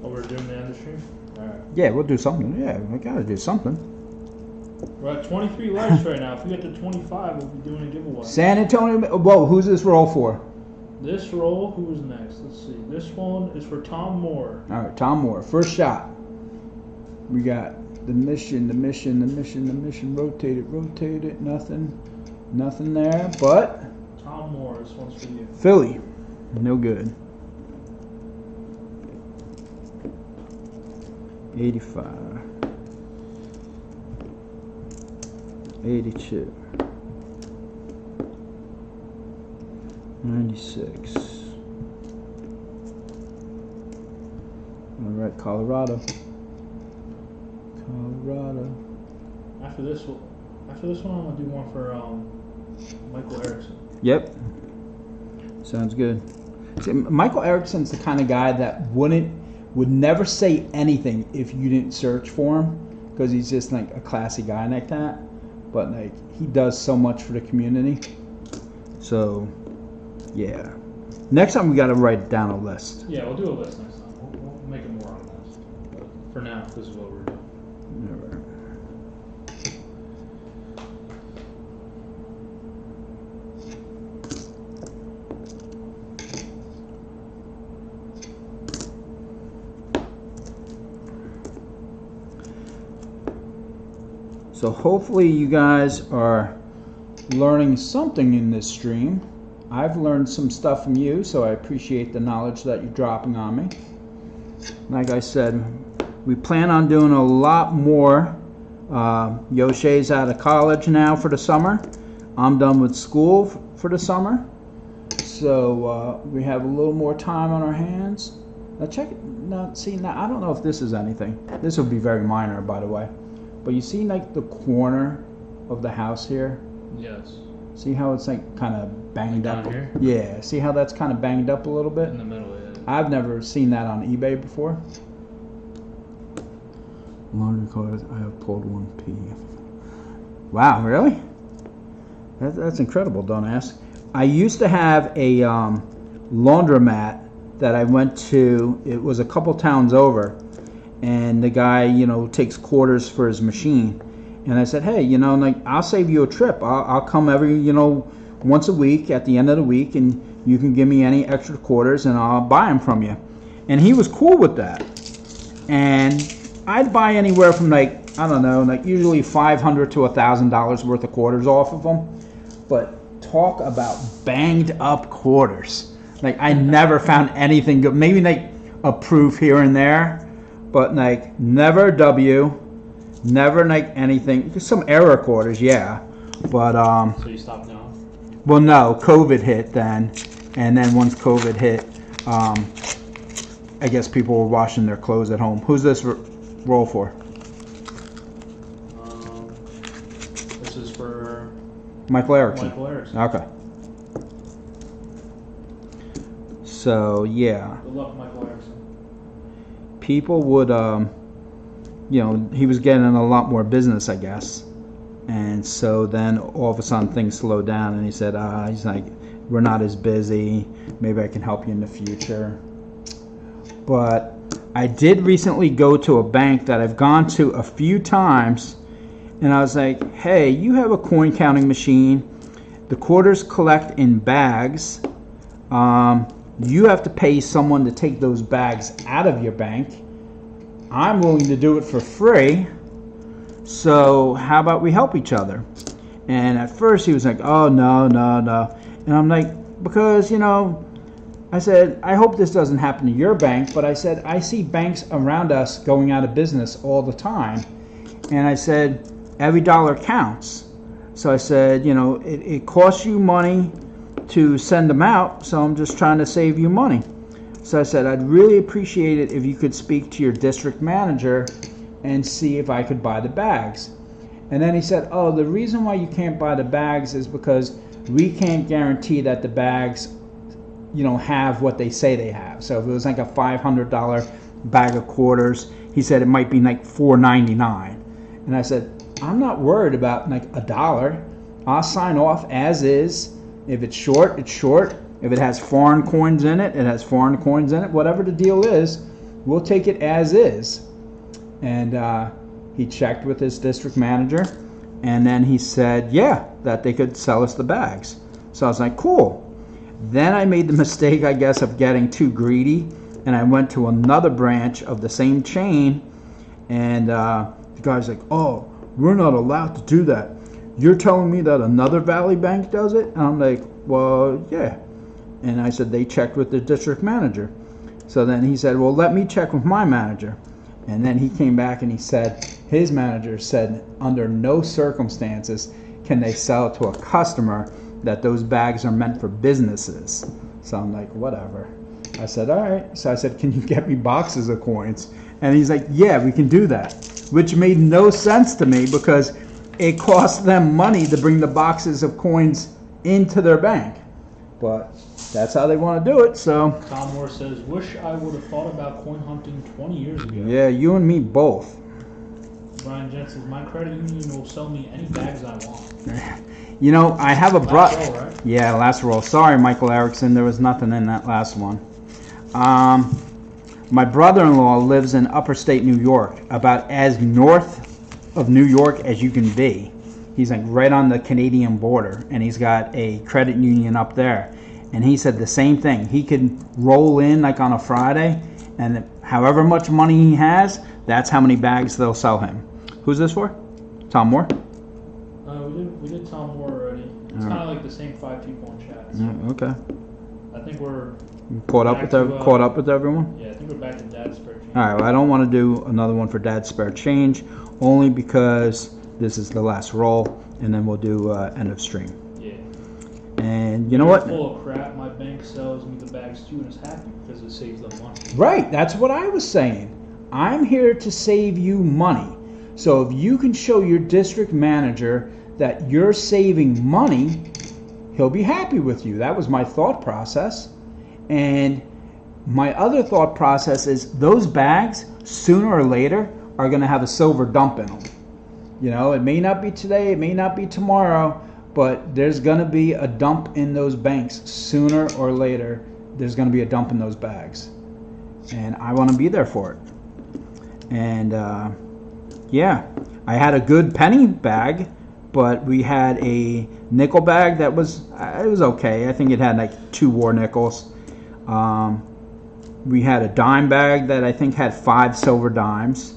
Oh, we're doing the end of stream? Alright. Yeah, we'll do something. Yeah, we got to do something. We're at 23 likes right now. If we get to 25, we'll be doing a giveaway. San Antonio. Whoa, who's this roll for? This roll, who is next? Let's see. This one is for Tom Moore. All right, Tom Moore. First shot. We got the mission. Rotate it. Nothing there. But Tom Moore, this one's for you. Philly, no good. 85. 82. 96. All right, Colorado. After this one, I'm gonna do one for Michael Erickson. Yep. Sounds good. See, Michael Erickson's the kind of guy that would never say anything if you didn't search for him, because he's just like a classy guy like that. But like he does so much for the community. So, yeah. Next time we got to write down a list. Yeah, we'll do a list next time. We'll make it more organized. But for now, this is what we're doing. All right. So hopefully you guys are learning something in this stream. I've learned some stuff from you, so I appreciate the knowledge that you're dropping on me. Like I said, we plan on doing a lot more. Yoshe's out of college now for the summer. I'm done with school for the summer. So we have a little more time on our hands. Now check it. Now, see, now I don't know if this is anything. This will be very minor, by the way. But you see like the corner of the house here? Yes. See how it's like kind of banged Down up? here? Yeah, see how that's kind of banged up a little bit? In the middle, yeah. I've never seen that on eBay before. Laundry clothes, I have pulled 1P. Wow, really? That's incredible, don't ask. I used to have a laundromat that I went to. It was a couple towns over. And the guy, you know, takes quarters for his machine. And I said, hey, you know, like, I'll save you a trip. I'll come every, you know, once a week at the end of the week, and you can give me any extra quarters and I'll buy them from you. And he was cool with that. And I'd buy anywhere from like, I don't know, like usually $500 to $1,000 worth of quarters off of them. But talk about banged up quarters. Like, I never found anything good. Maybe like a proof here and there. But like never W, never like anything. Some error quarters, yeah. But So you stopped now? well, no, COVID hit then, and then once COVID hit, I guess people were washing their clothes at home. Who's this roll for? Michael Erickson. Michael Erickson. Okay. So yeah, Good luck, Michael Erickson. people would, you know, he was getting a lot more business, I guess. And so then all of a sudden things slowed down, and he said, he's like, we're not as busy. Maybe I can help you in the future. But I did recently go to a bank that I've gone to a few times, and I was like, hey, you have a coin counting machine. The quarters collect in bags. You have to pay someone to take those bags out of your bank. I'm willing to do it for free. So how about we help each other? And at first he was like, oh, no. And I'm like, because, you know, I said, I hope this doesn't happen to your bank. But I said, I see banks around us going out of business all the time. And I said, every dollar counts. So I said, you know, it costs you money to send them out. So I'm just trying to save you money. So I said, I'd really appreciate it if you could speak to your district manager and see if I could buy the bags. And then he said, oh, the reason why you can't buy the bags is because we can't guarantee that the bags, you know, have what they say they have. So if it was like a $500 bag of quarters, he said it might be like $4.99. And I said, I'm not worried about like $1. I'll sign off as is. If it's short, it's short. If it has foreign coins in it, it has foreign coins in it. Whatever the deal is, we'll take it as is. And he checked with his district manager, and then he said, yeah, that they could sell us the bags. So I was like, cool. Then I made the mistake, I guess, of getting too greedy, and I went to another branch of the same chain, and the guy's like, oh, we're not allowed to do that. You're telling me that another Valley Bank does it? And I'm like, well, yeah. And I said, they checked with the district manager. So then he said, well, let me check with my manager. And then he came back and he said, his manager said, under no circumstances can they sell to a customer that those bags are meant for businesses. So I'm like, whatever. I said, all right. So I said, can you get me boxes of coins? And he's like, yeah, we can do that. Which made no sense to me because it cost them money to bring the boxes of coins into their bank. But that's how they want to do it, so. Tom Moore says, wish I would have thought about coin hunting 20 years ago. Yeah, you and me both. Brian Jensen, my credit union will sell me any bags I want. You know, I have a Last roll, right? Yeah, last roll. Sorry, Michael Erickson, there was nothing in that last one. My brother-in-law lives in upper state New York, about as north of New York as you can be. He's like right on the Canadian border, and he's got a credit union up there. And he said the same thing. He could roll in like on a Friday, and however much money he has, that's how many bags they'll sell him. Who's this for? Tom Moore? We did Tom Moore already. It's kind of like the same 5 people in chat. So Okay. I think we're Caught up with everyone? Yeah, I think we're back to Dad's spare change. All right, well, I don't want to do another one for Dad's spare change, only because this is the last roll, and then we'll do end of stream. Yeah. And you know what? Full of crap. My bank sells me the bags too and is happy because it saves them money. Right, that's what I was saying. I'm here to save you money. So if you can show your district manager that you're saving money, he'll be happy with you. That was my thought process. And my other thought process is those bags, sooner or later, are going to have a silver dump in them. You know, it may not be today, it may not be tomorrow, but there's going to be a dump in those banks. Sooner or later, there's going to be a dump in those bags. And I want to be there for it. And yeah, I had a good penny bag, but we had a nickel bag that was, it was okay. I think it had like 2 war nickels. We had a dime bag that I think had 5 silver dimes.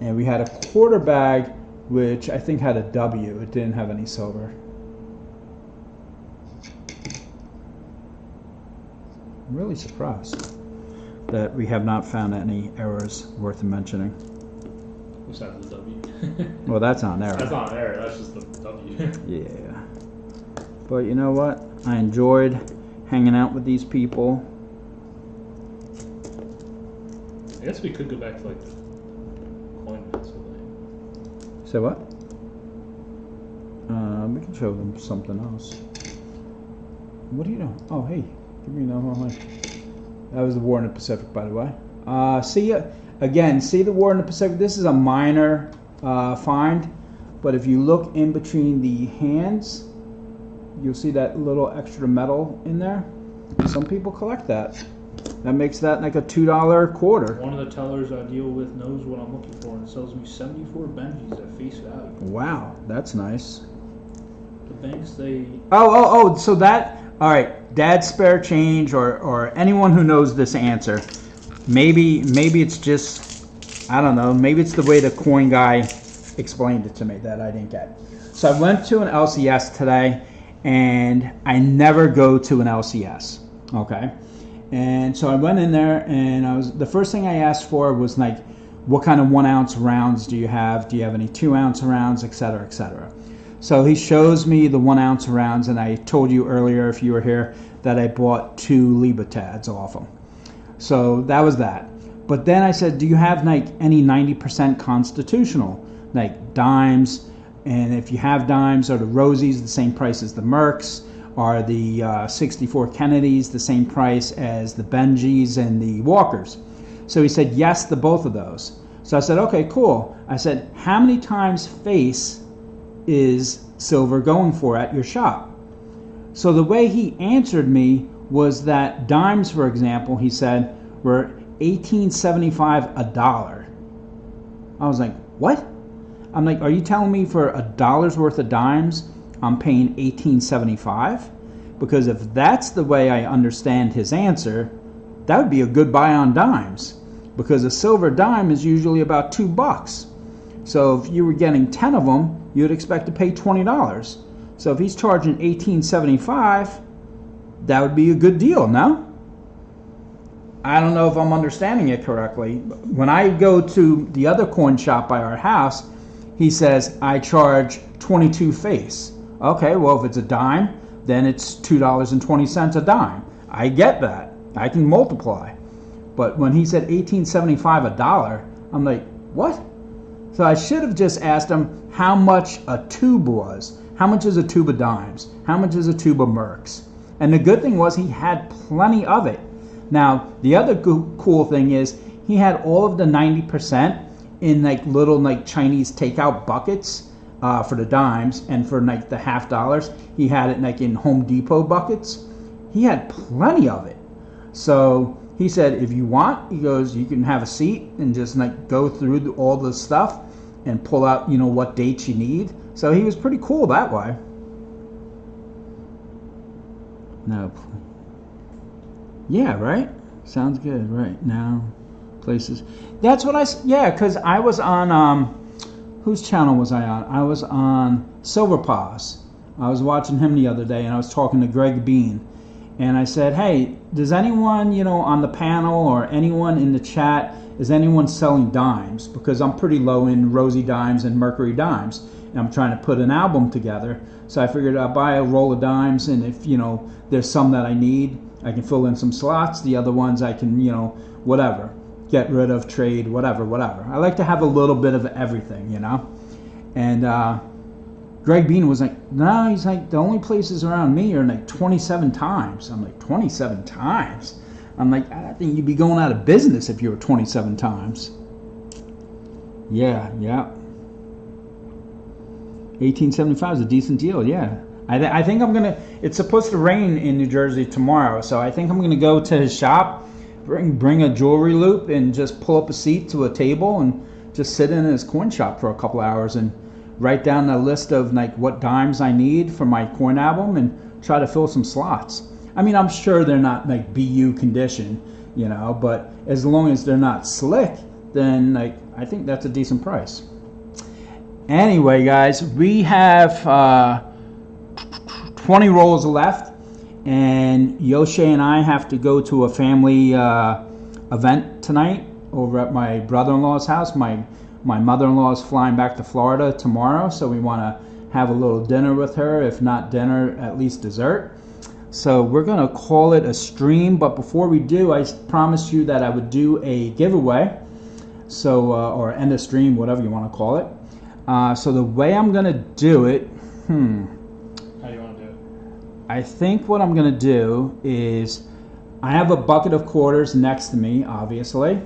And we had a quarter bag, which I think had a W. It didn't have any silver. I'm really surprised that we have not found any errors worth mentioning. Besides the W. Well, that's on there. That's not an error, that's just the W. Yeah. But you know what? I enjoyed hanging out with these people. I guess we could go back to like the coin mints. Say what? we can show them something else. What are you doing? Oh, hey, give me another one. That was the War in the Pacific, by the way. See the War in the Pacific. This is a minor find, but if you look in between the hands, you'll see that little extra metal in there. Some people collect that. That makes that like a $2 quarter. One of the tellers I deal with knows what I'm looking for and sells me 74 Benjis at face value. Wow, that's nice. The banks, they... So that, all right, Dad's spare change or anyone who knows this answer, maybe it's just, I don't know, maybe it's the way the coin guy explained it to me that I didn't get. So I went to an LCS today, and I never go to an LCS, okay? And so I went in there, and the first thing I asked for was like, what kind of 1 ounce rounds do you have? Do you have any 2 ounce rounds, et cetera, et cetera. So he shows me the 1 ounce rounds, and I told you earlier, if you were here, that I bought 2 Libertads off him. So that was that. But then I said, do you have like any 90% constitutional, like dimes? And if you have dimes, are the Rosies the same price as the Mercs? Are the 64 Kennedys the same price as the Benjis and the Walkers? So he said yes to both of those. So I said, okay, cool. I said, how many times face is silver going for at your shop? So the way he answered me was that dimes, for example, he said, were $18.75 a dollar. I was like, what? I'm like, are you telling me for $1 worth of dimes I'm paying $18.75? Because if that's the way I understand his answer, that would be a good buy on dimes, because a silver dime is usually about $2. So if you were getting 10 of them, you'd expect to pay $20. So if he's charging $18.75, that would be a good deal, no? I don't know if I'm understanding it correctly. When I go to the other coin shop by our house, he says I charge 22 face. Okay, well, if it's a dime, then it's $2.20 a dime. I get that. I can multiply. But when he said $18.75 a dollar, I'm like, what? So I should have just asked him how much a tube was. How much is a tube of dimes? How much is a tube of Mercs? And the good thing was he had plenty of it. Now, the other cool thing is he had all of the 90% in like little like Chinese takeout buckets for the dimes, and for like the half dollars, he had it like in Home Depot buckets. He had plenty of it. So he said, if you want, he goes, you can have a seat and just like go through all the stuff and pull out, you know, what dates you need. So he was pretty cool that way. No. Yeah, right? Sounds good, right. Now, places. That's what yeah, because I was on, whose channel was I on? I was on Silver Paws. I was watching him the other day, and I was talking to Greg Bean. And I said, hey, does anyone, you know, on the panel or anyone in the chat, is anyone selling dimes? Because I'm pretty low in Rosie dimes and Mercury dimes. And I'm trying to put an album together. So I figured I'd buy a roll of dimes, and if, you know, there's some that I need, I can fill in some slots. The other ones I can, you know, whatever. Get rid of, trade, whatever. I like to have a little bit of everything, you know. And Greg Bean was like, no, he's like, the only places around me are like 27 times. I'm like, 27 times? I'm like, I think you'd be going out of business if you were 27 times. Yeah. 1875 is a decent deal, yeah. I think I'm gonna, it's supposed to rain in New Jersey tomorrow, so I think I'm gonna go to his shop, bring a jewelry loop, and just pull up a seat to a table and just sit in his coin shop for a couple hours and write down a list of like what dimes I need for my coin album and try to fill some slots. I mean, I'm sure they're not like BU condition, you know, but as long as they're not slick, then like I think that's a decent price. Anyway, guys, we have 20 rolls left, and Yoshi and I have to go to a family event tonight over at my brother-in-law's house. My mother-in-law is flying back to Florida tomorrow, so we want to have a little dinner with her. If not dinner, at least dessert. So we're going to call it a stream, but before we do, I promised you that I would do a giveaway, so or end of stream, whatever you want to call it. So the way I'm going to do it, I think what I'm going to do is I have a bucket of quarters next to me, obviously.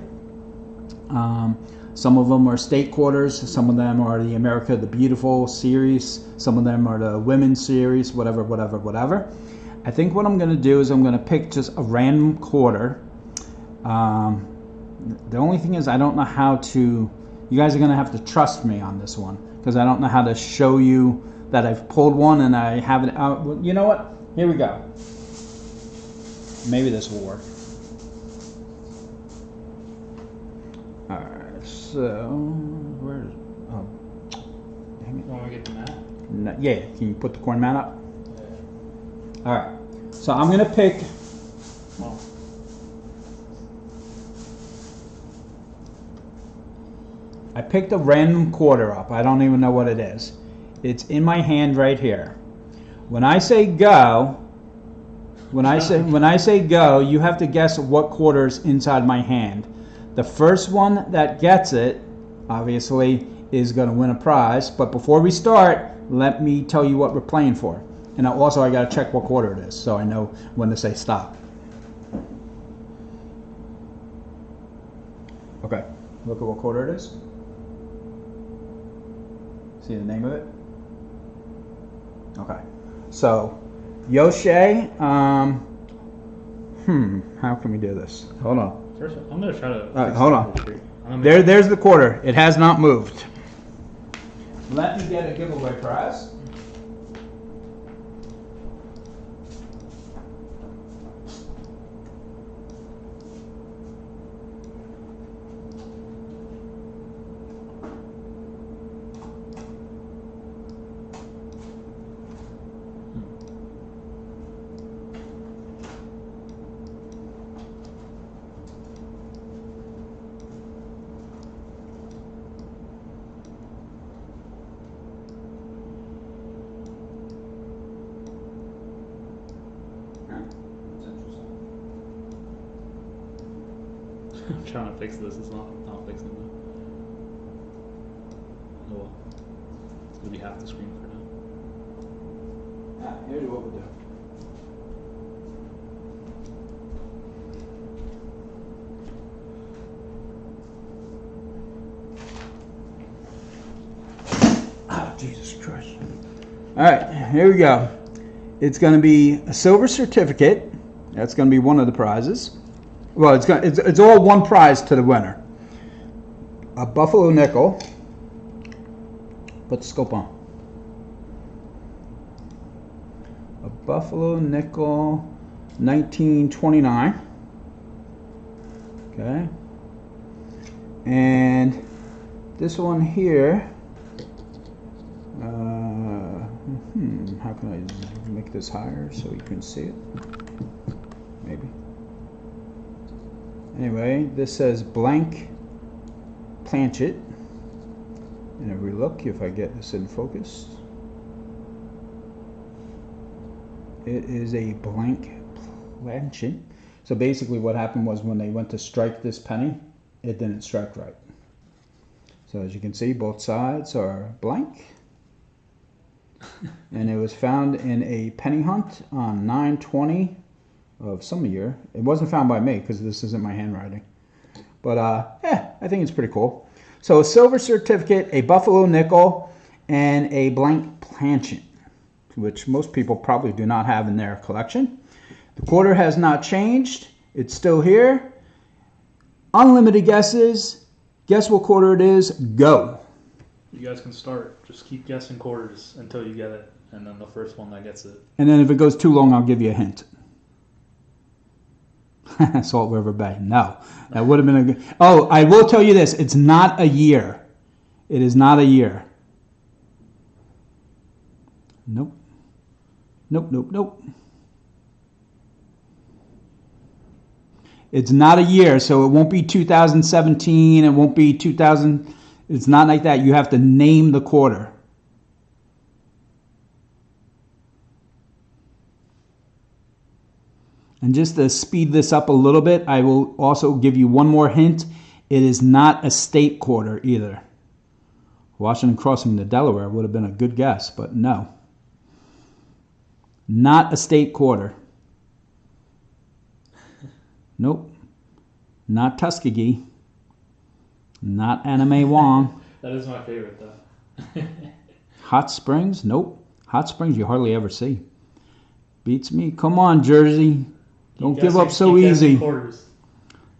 Some of them are state quarters. Some of them are the America the Beautiful series. Some of them are the women's series, whatever. I think what I'm going to do is I'm going to pick just a random quarter. The only thing is I don't know how to, you guys are going to have to trust me on this one because I don't know how to show you that I've pulled one and I have it out. Well, you know what? Here we go. Maybe this will work. Alright, so where's, oh, dang You want to get the mat? it. No, yeah, can you put the corn mat up? Yeah. Alright, so I'm going to pick, Well, I picked a random quarter up. I don't even know what it is. It's in my hand right here. When I say go, when I say go, you have to guess what quarter is inside my hand. The first one that gets it, obviously, is going to win a prize. But before we start, let me tell you what we're playing for. And also, I got to check what quarter it is, so I know when to say stop. Okay, look at what quarter it is. See the name of it? Okay, so Yoshi, how can we do this? Hold on. first, I'm going to try to. Hold on. There's the quarter. It has not moved. Let me get a giveaway prize. I'm trying to fix this. It's not fixing it. Oh well. It's going to be half the screen for now. Here's what we'll do. Oh, Jesus Christ. All right, here we go. It's going to be a silver certificate. That's going to be one of the prizes. Well, it's all one prize to the winner. A Buffalo nickel. Put the scope on. A Buffalo nickel, 1929. Okay. And this one here. How can I make this higher so you can see it? Maybe. Anyway, this says blank planchet. And if we look, if I get this in focus, it is a blank planchet. So basically what happened was when they went to strike this penny, it didn't strike right. So as you can see, both sides are blank. And it was found in a penny hunt on 9/20 of some year. It wasn't found by me because this isn't my handwriting. But I think it's pretty cool. So a silver certificate, a Buffalo nickel, and a blank planchet, which most people probably do not have in their collection. The quarter has not changed. It's still here. Unlimited guesses. Guess what quarter it is. Go. You guys can start. Just keep guessing quarters until you get it, and then the first one that gets it. And then if it goes too long, I'll give you a hint. Salt River Bay. No, that would have been a good. Oh, I will tell you this. It's not a year. It is not a year. Nope. Nope, nope, nope. It's not a year, so it won't be 2017. It won't be 2000. It's not like that. You have to name the quarter. And just to speed this up a little bit, I will also give you one more hint. It is not a state quarter either. Washington crossing to Delaware would have been a good guess, but no. Not a state quarter. Nope. Not Tuskegee. Not Anime Wong. That is my favorite, though. Hot Springs? Nope. Hot Springs you hardly ever see. Beats me. Come on, Jersey. Don't give up so easy. Quarters.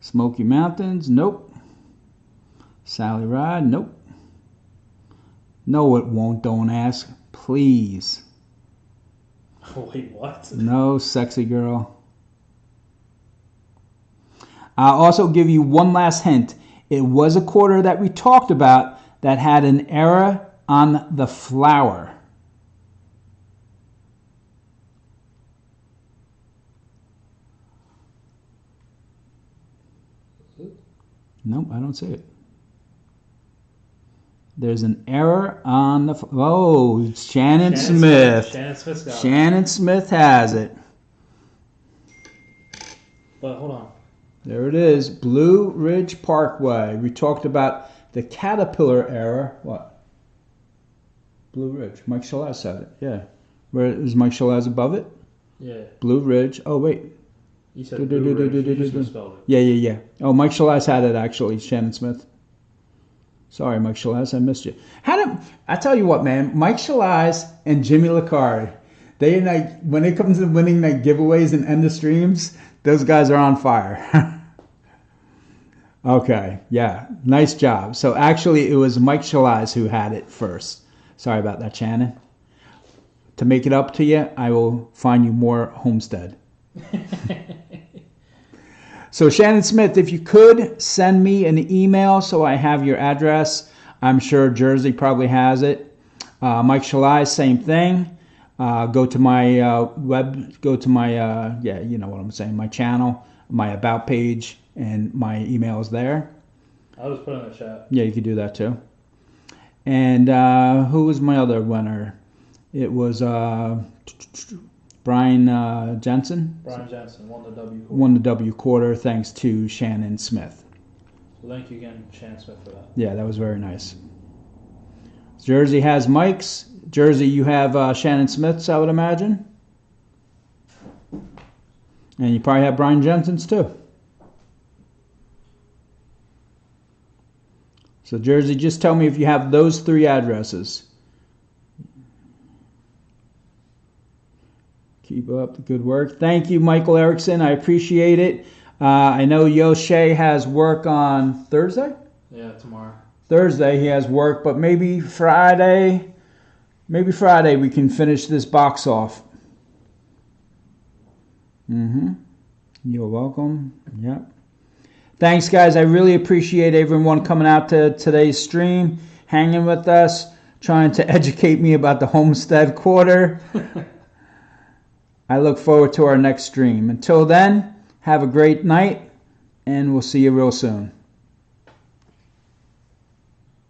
Smoky Mountains? Nope. Sally Ride? Nope. No, it won't. Don't ask. Please. Wait, what? No, sexy girl. I'll also give you one last hint. It was a quarter that we talked about that had an error on the flower. Nope, I don't see it. There's an error on the... Oh, Shannon Smith. Shannon Smith's got it. Shannon Smith has it. But hold on. There it is. Blue Ridge Parkway. We talked about the Caterpillar error. What? Blue Ridge. Mike Shalaz had it. Yeah. Where is Mike Shalaz above it? Yeah. Blue Ridge. Oh, wait. You said Blue Ridge. You just misspelled it. Yeah. Oh, Mike Shalaz had it, actually. Shannon Smith. Sorry, Mike Shalaz, I missed you. I tell you what, man, Mike Shalaz and Jimmy Licari, they like when it comes to winning like giveaways and end of streams, those guys are on fire. Okay, yeah, nice job. So actually, it was Mike Shalaz who had it first. Sorry about that, Shannon. To make it up to you, I will find you more Homestead. So Shannon Smith, if you could send me an email so I have your address. I'm sure Jersey probably has it. Mike Shalai, same thing. Go to my you know what I'm saying, my channel, my about page, and my email is there. I'll just put it in the chat. Yeah, you could do that too. And who was my other winner? It was Brian Jensen. Brian Jensen won the W quarter. Won the W quarter thanks to Shannon Smith. So thank you again, Shannon Smith, for that. Yeah, that was very nice. Jersey has Mike's. Jersey, you have Shannon Smith's, I would imagine. And you probably have Brian Jensen's too. So Jersey, just tell me if you have those three addresses. Keep up the good work. Thank you, Michael Erickson. I appreciate it. I know Yoshe has work on Thursday? Yeah, tomorrow. Thursday he has work, but maybe Friday we can finish this box off. You're welcome. Yep. Thanks, guys. I really appreciate everyone coming out to today's stream, hanging with us, trying to educate me about the Homestead quarter. I look forward to our next stream. Until then, have a great night, and we'll see you real soon.